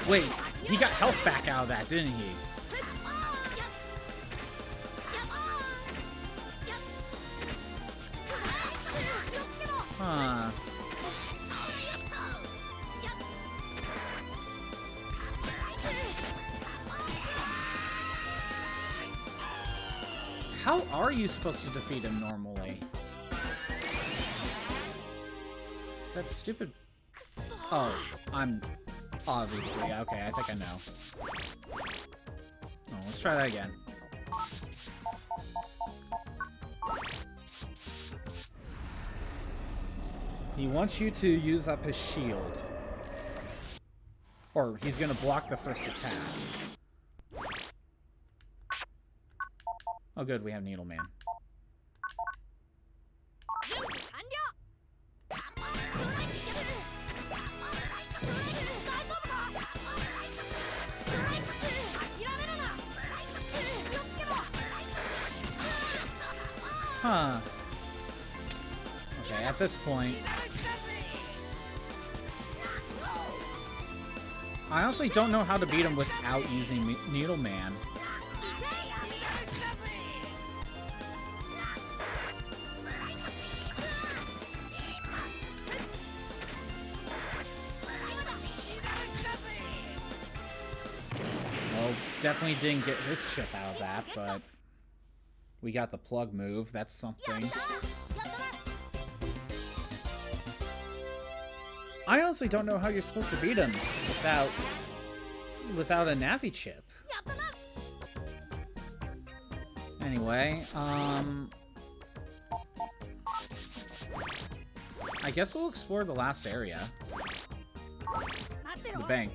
Wait, he got health back out of that, didn't he? Huh. How are you supposed to defeat him normally? Is that stupid? Oh, I'm... Obviously, okay, I think I know. Oh, let's try that again. He wants you to use up his shield. Or he's gonna block the first attack. Oh good, we have Needle Man. Huh. Okay, at this point... I honestly don't know how to beat him without using Needle Man. Well, definitely didn't get his chip out of that, but... We got the plug move, that's something. I honestly don't know how you're supposed to beat him without a Navi chip. Anyway, I guess we'll explore the last area. The bank.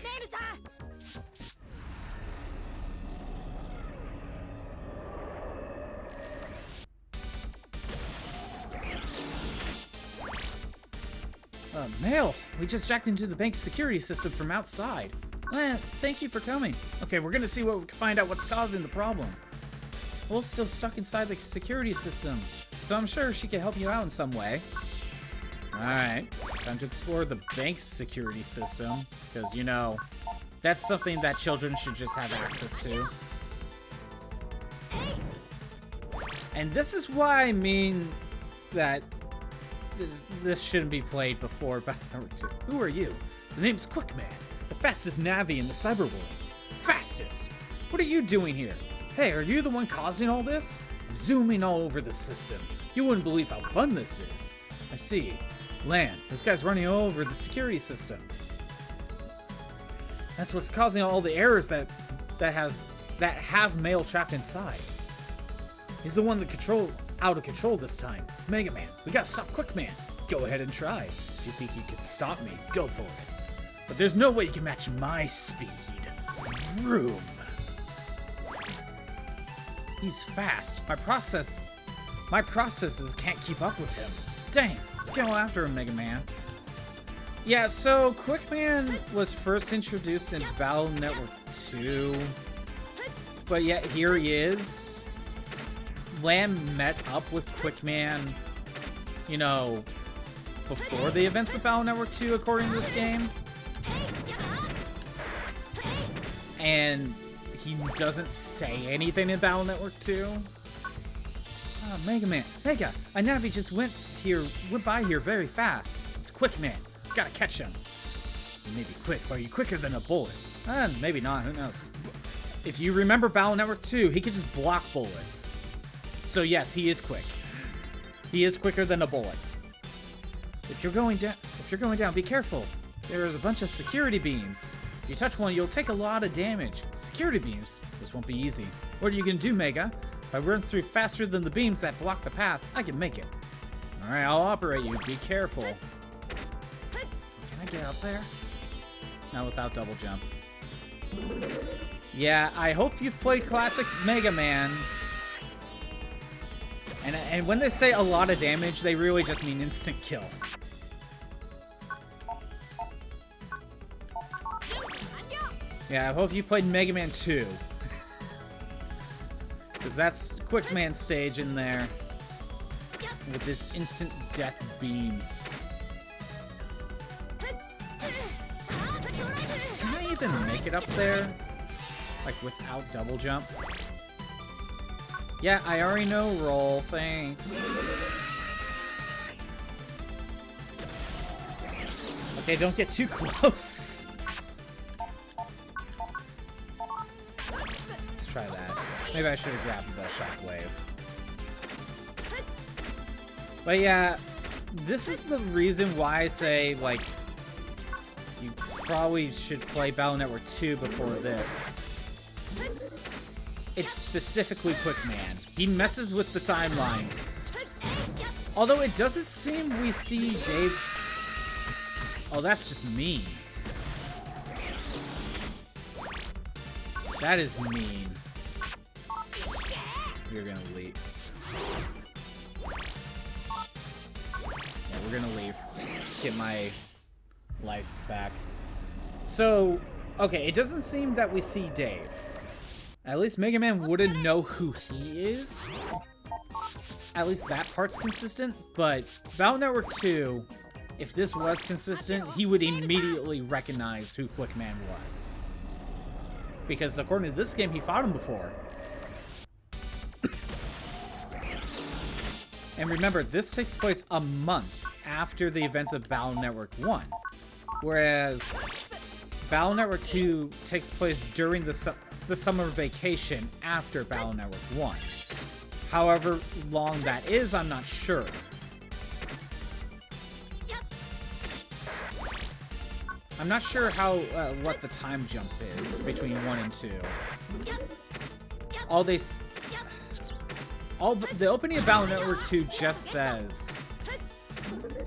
Mail! We just jacked into the bank's security system from outside. Thank you for coming. Okay, we're gonna see what we can find out what's causing the problem. Wolf's still stuck inside the security system, so I'm sure she can help you out in some way. Alright, time to explore the bank's security system, because, you know, that's something that children should just have access to. And this is why I mean that this shouldn't be played before Battle Number 2. Who are you? The name's Quickman, the fastest Navi in the cyber worlds. Fastest! What are you doing here? Hey, are you the one causing all this? I'm zooming all over the system. You wouldn't believe how fun this is. I see. Lan, this guy's running over the security system. That's what's causing all the errors that have Mail trapped inside. He's the one out of control this time. Megaman, we gotta stop Quickman. Go ahead and try. If you think you can stop me, go for it. But there's no way you can match my speed. Vroom. He's fast. My processes can't keep up with him. Dang, let's go after him, Mega Man. Yeah, so Quickman was first introduced in Battle Network 2. But yet here he is. Lamb met up with Quickman, you know, before the events of Battle Network 2, according to this game. And he doesn't say anything in Battle Network 2. Oh, Mega Man. Mega, a Navi just went by here very fast. It's Quickman. Gotta catch him. You may be quick, but are you quicker than a bullet? Maybe not, who knows. If you remember Battle Network 2, he could just block bullets. So yes, he is quick. He is quicker than a bullet. If you're going down, be careful. There's a bunch of security beams. If you touch one, you'll take a lot of damage. Security beams? This won't be easy. What are you gonna do, Mega? If I run through faster than the beams that block the path, I can make it. Alright, I'll operate you. Be careful. Can I get up there? Not without double jump. Yeah, I hope you've played classic Mega Man. And when they say a lot of damage, they really just mean instant kill. Yeah, I hope you played Mega Man 2. Because that's Quickman's stage in there. With this instant death beams. Can I even make it up there? Like, without double jump? Yeah, I already know roll, thanks. Okay, don't get too close. Let's try that. Maybe I should have grabbed the shockwave. But yeah, this is the reason why I say, like, you probably should play Battle Network 2 before this. It's specifically Quickman. He messes with the timeline. Although it doesn't seem we see Dave... Oh, that's just mean. That is mean. We're gonna leave. Yeah, we're gonna leave. Get my lives back. So, okay, it doesn't seem that we see Dave. At least Mega Man wouldn't know who he is. At least that part's consistent. But Battle Network 2, if this was consistent, he would immediately recognize who Quickman was. Because according to this game, he fought him before. And remember, this takes place a month after the events of Battle Network 1. Whereas Battle Network 2 takes place during the summer vacation after Battle Network 1. However long that is, I'm not sure. I'm not sure how what the time jump is between 1 and 2. The opening of Battle Network 2 just says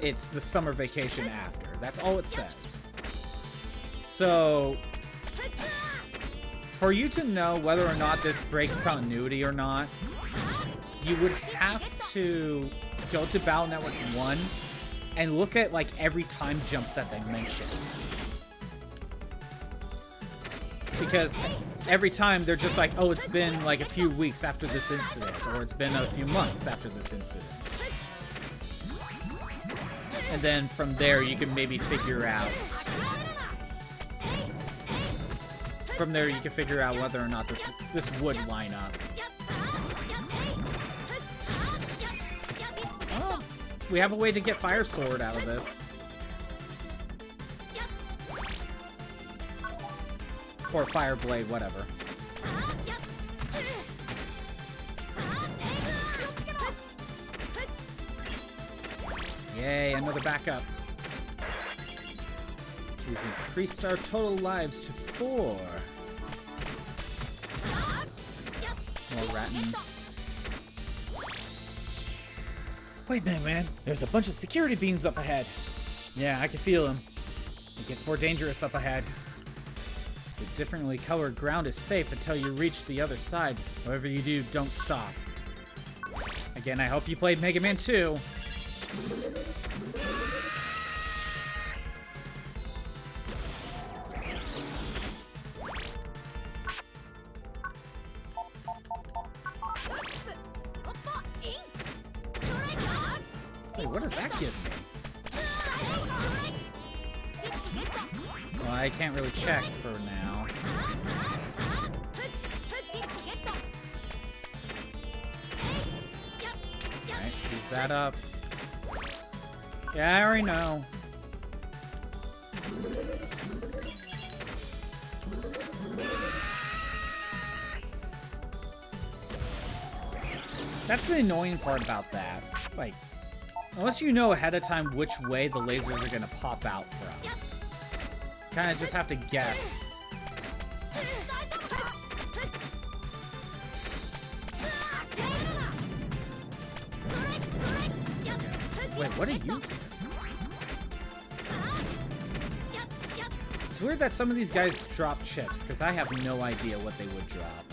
it's the summer vacation after. That's all it says. So, for you to know whether or not this breaks continuity or not, you would have to go to Battle Network 1 and look at, like, every time jump that they mention. Because every time they're just like, oh, it's been like a few weeks after this incident, or it's been a few months after this incident. And then from there, you can maybe figure out... From there, you can figure out whether or not this would line up. Oh, we have a way to get Fire Sword out of this. Or fire blade, whatever. Yay, another backup. We've increased our total lives to 4. More Rattans. Wait a minute, man. There's a bunch of security beams up ahead. Yeah, I can feel them. It gets more dangerous up ahead. The differently colored ground is safe until you reach the other side. Whatever you do, don't stop. Again, I hope you played Mega Man 2. Wait, what does that give me? Well, I can't really check for now. Alright, use that up. Yeah, I already know. That's the annoying part about that. Like, unless you know ahead of time which way the lasers are gonna pop out from. Kinda just have to guess. Wait, what are you? It's weird that some of these guys drop chips, because I have no idea what they would drop.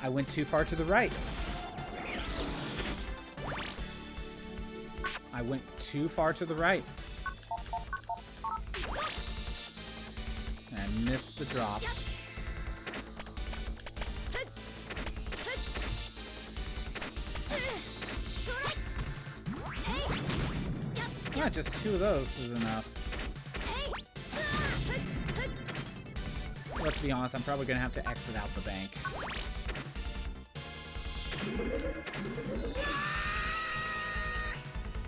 I went too far to the right. I went too far to the right. And I missed the drop. Yeah, just 2 of those is enough. Let's be honest, I'm probably gonna have to exit out the bank.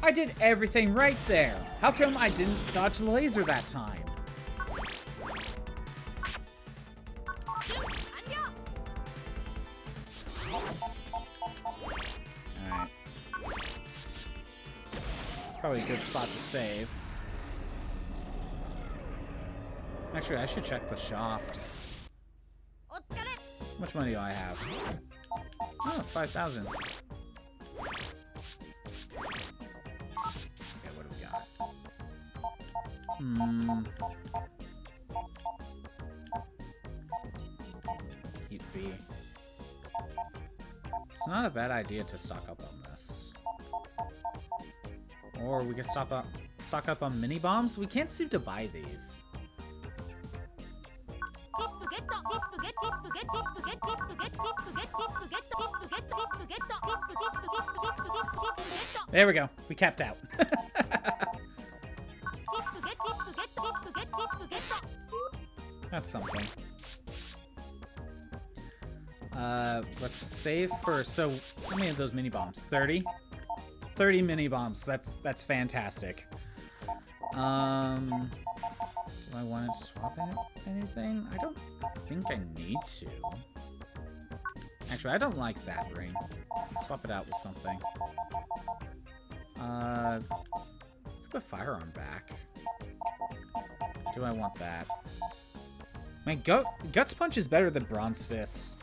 I did everything right there. How come I didn't dodge the laser that time? Alright. Probably a good spot to save. Actually, I should check the shops. How much money do I have? Oh, 5,000. Okay, what do we got? Heat V. It's not a bad idea to stock up on this. Or we can stock up on mini bombs. We can't seem to buy these. There we go. We capped out. That's something. Let's save first. So, how many of those mini bombs? 30? 30 mini bombs. That's fantastic. Do I want to swap anything? I don't think I need to. Actually, I don't like Saturn. Swap it out with something. Put Firearm back. Do I want that? My Guts Punch is better than Bronze Fist.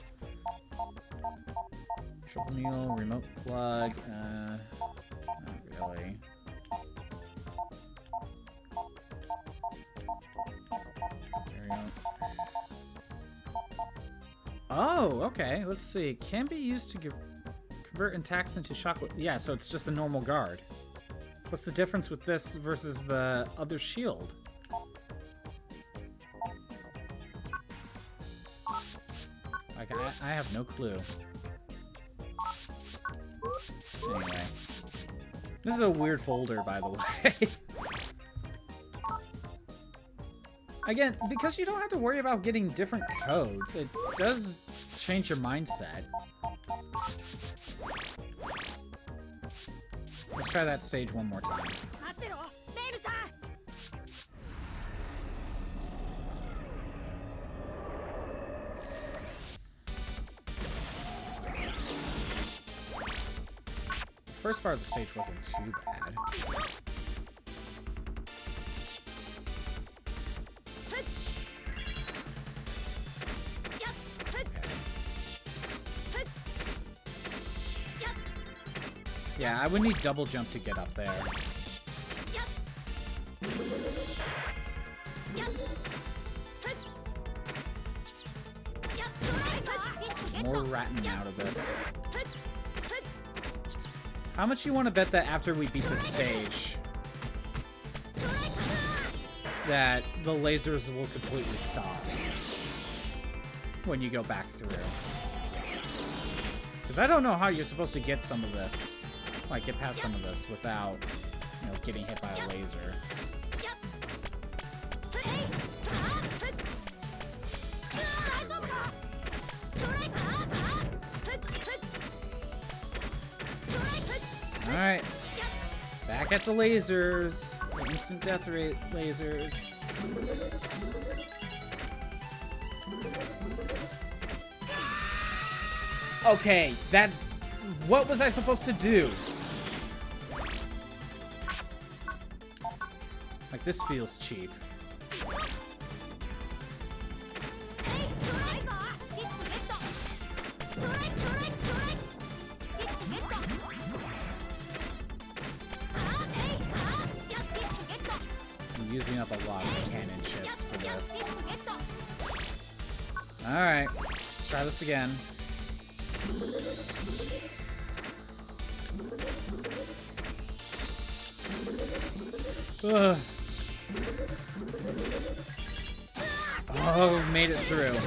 Triple Mule, Remote Plug, not really. There we go. Oh, okay, let's see. Can be used to convert attacks into shock. Yeah, so it's just a normal guard. What's the difference with this versus the other shield? Like, I have no clue. Anyway. This is a weird folder, by the way. Again, because you don't have to worry about getting different codes, it does change your mindset. Let's try that stage one more time. first part of the stage wasn't too bad. Yeah, I would need double jump to get up there. More ratting out of this. How much you want to bet that after we beat the stage, that the lasers will completely stop when you go back through? Because I don't know how you're supposed to get some of this, like get past some of this without, you know, getting hit by a laser. Alright. Back at the lasers. The instant death rate lasers. Okay, that... What was I supposed to do? Like, this feels cheap. I'm using up a lot of cannon chips for this. Alright, let's try this again. Ugh. Oh, made it through.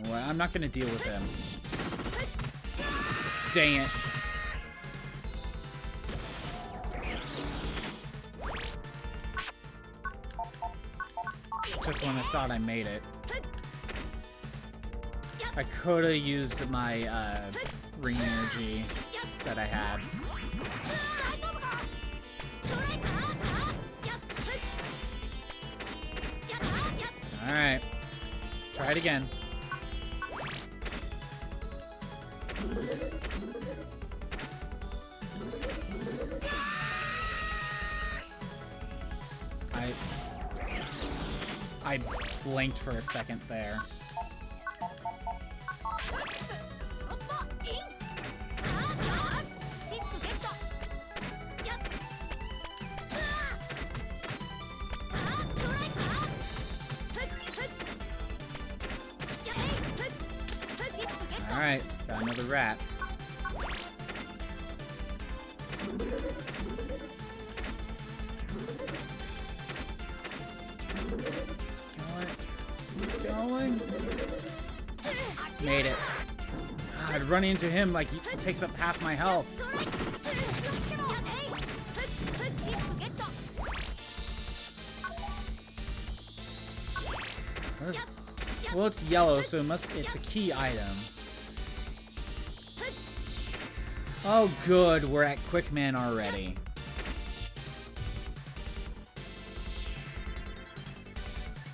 Well, I'm not gonna deal with him. Dang it. Just when I thought I made it. I could have used my ring energy that I had. Alright. Try it again. I blinked for a second there. Alright, got another rat. Going. Made it. God, running into him like he takes up half my health. Well, it's yellow, so it's a key item. Oh, good. We're at Quickman already.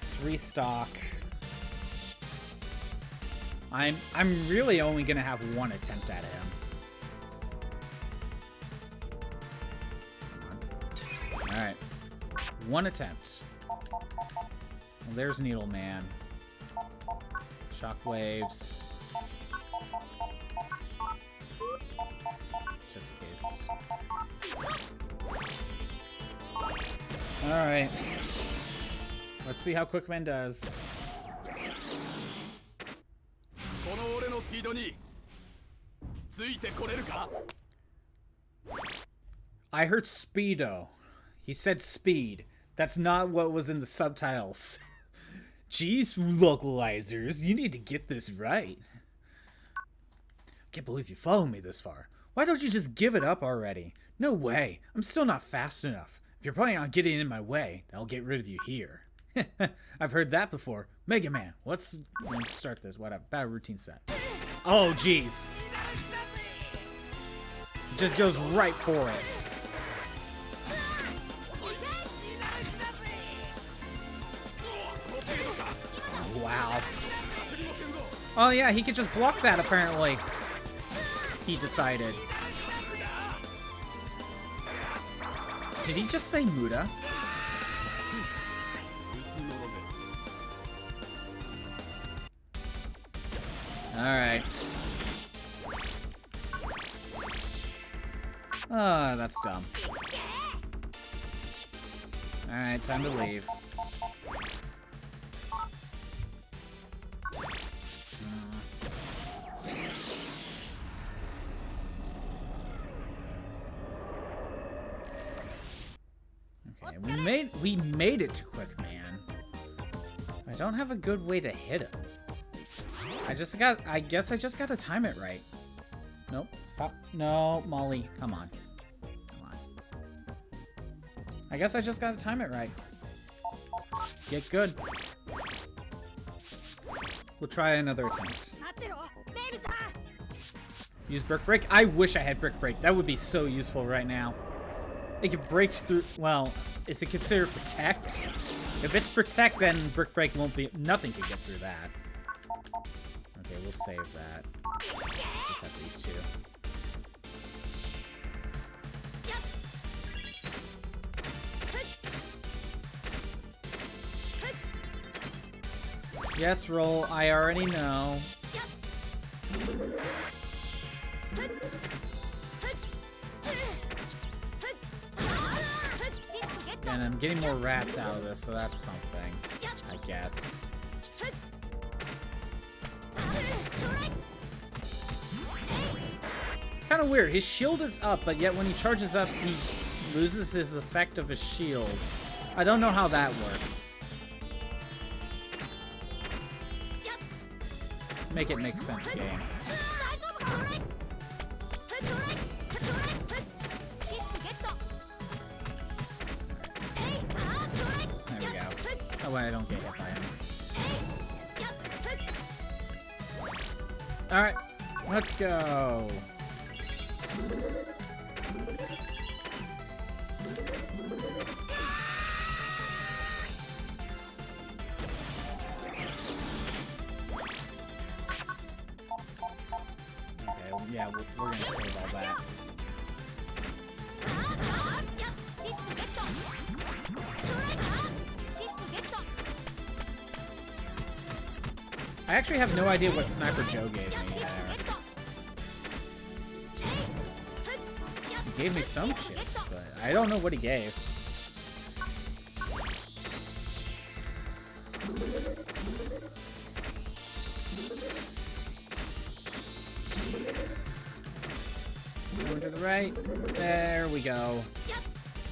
Let's restock. I'm really only gonna have one attempt at him. Alright. One attempt. Well, there's Needle Man. Shockwaves. Just in case. Alright. Let's see how Quickman does. I heard Speedo. He said speed. That's not what was in the subtitles. Jeez, localizers, you need to get this right. Can't believe you followed me this far. Why don't you just give it up already? No way. I'm still not fast enough. If you're planning on getting in my way, I'll get rid of you here. I've heard that before. Megaman, let's start this. What a bad routine set. Oh, jeez. Just goes right for it. Wow. Oh yeah, he could just block that apparently. He decided. Did he just say Muda? Alright. Oh, that's dumb. Alright, time to leave. Okay, we made it to Quick Man. I don't have a good way to hit him. I guess I just gotta time it right. Nope, stop. No, Molly, come on. Come on. I guess I just gotta time it right. Get good. We'll try another attempt. Use Brick Break. I wish I had Brick Break. That would be so useful right now. It could break through. Well, is it considered Protect? If it's Protect, then Brick Break won't be. Nothing can get through that. Okay, we'll save that. Just have these two. Yes, roll. I already know. And I'm getting more rats out of this, so that's something, I guess. Kind of weird. His shield is up, but yet when he charges up, he loses his effect of his shield. I don't know how that works. Make it make sense, game. There we go. That way I don't get hit by him. Alright, let's go. Yeah, we're gonna save all that. I actually have no idea what Sniper Joe gave me there. He gave me some chips, but I don't know what he gave. Going to the right. There we go.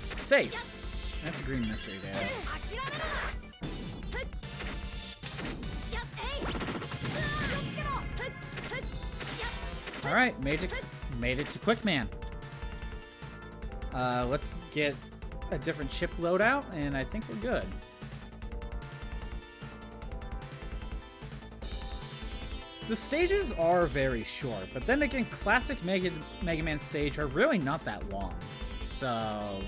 Safe. That's a green mystery there. All right, made it to Quick Man. Let's get a different chip loadout, and I think we're good. The stages are very short, but then again, classic Mega Man stage are really not that long. So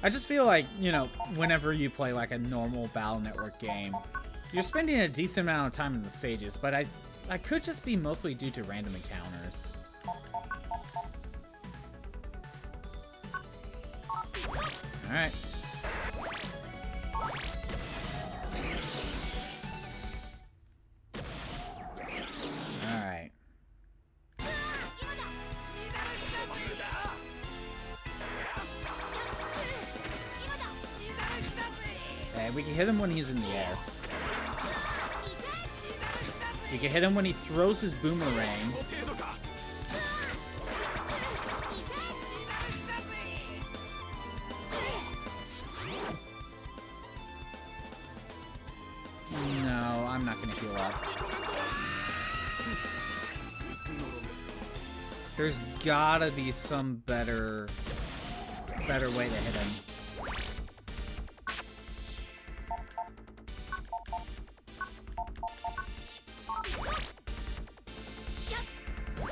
I just feel like, you know, whenever you play like a normal Battle Network game, you're spending a decent amount of time in the stages, but I could just be mostly due to random encounters. Alright. Alright. Okay, we can hit him when he's in the air. We can hit him when he throws his boomerang. No, I'm not gonna heal up. There's gotta be some better way to hit him.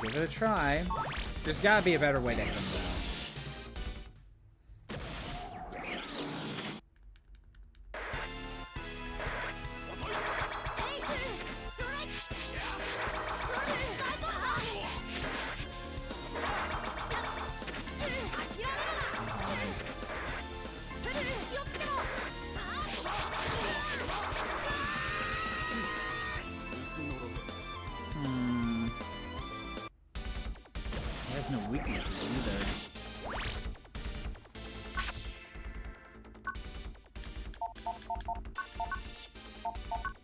Give it a try. There's gotta be a better way to hit him, though. no weaknesses either.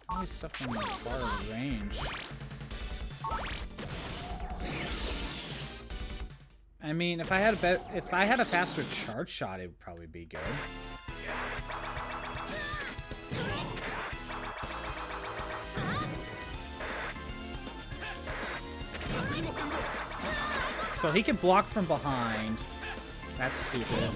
Always stuff from like far range. I mean, if I had a faster charge shot, it would probably be good. So he can block from behind. That's stupid.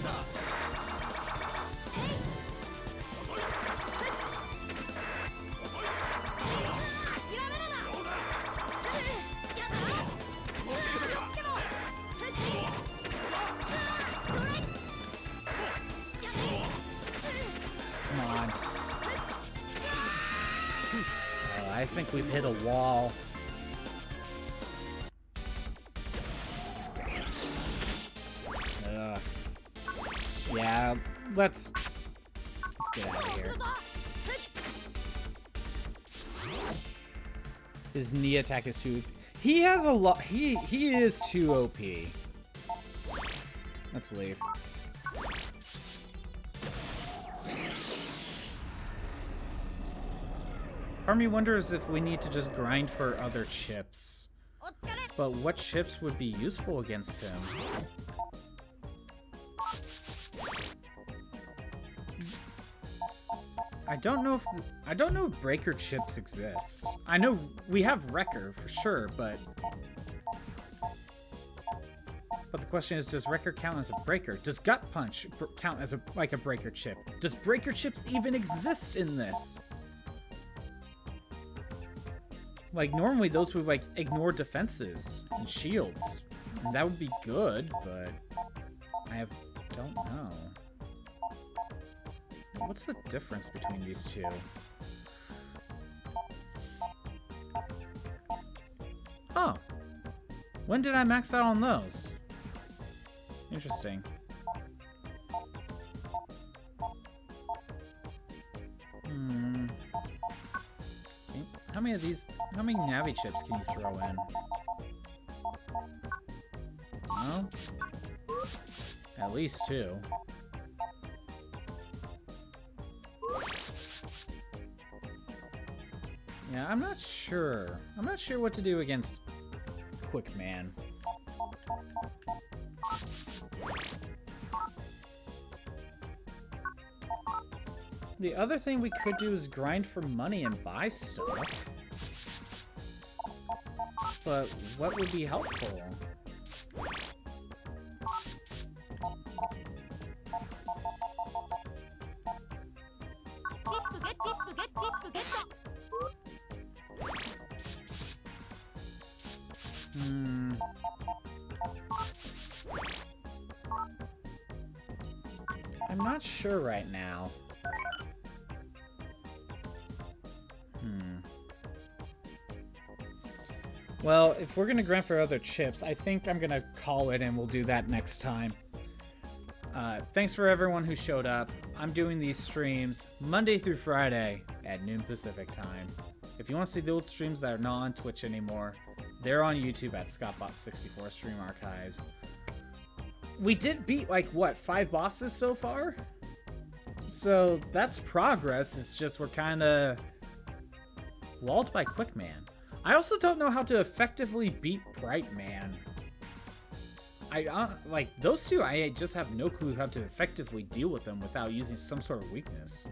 Come on. Oh, I think we've hit a wall. Yeah, let's get out of here. His knee attack is too... He has a lot... He is too OP. Let's leave. Part of me wonders if we need to just grind for other chips. But what chips would be useful against him? I don't know if breaker chips exists. I know we have wrecker for sure, but the question is, does wrecker count as a breaker? Does gut punch count as a breaker chip? Does breaker chips even exist in this? Like normally those would like ignore defenses and shields. And that would be good, but I don't know. What's the difference between these two? Oh. When did I max out on those? Interesting. How many Navi chips can you throw in? Well, at least 2. Yeah, I'm not sure. I'm not sure what to do against Quick Man. The other thing we could do is grind for money and buy stuff. But what would be helpful? I'm not sure right now. Well, if we're gonna grind for other chips, I think I'm gonna call it and we'll do that next time. Thanks for everyone who showed up. I'm doing these streams Monday through Friday at noon Pacific time. If you want to see the old streams that are not on Twitch anymore, they're on YouTube at ScottBot64 Stream Archives. We did beat, like, what, 5 bosses so far? So that's progress. It's just we're kind of walled by Quick Man. I also don't know how to effectively beat Bright Man. Like, those two, I just have no clue how to effectively deal with them without using some sort of weakness.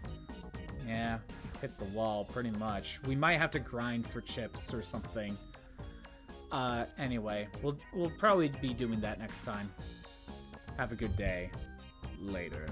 Yeah, hit the wall, pretty much. We might have to grind for chips or something. Anyway, we'll probably be doing that next time. Have a good day. Later.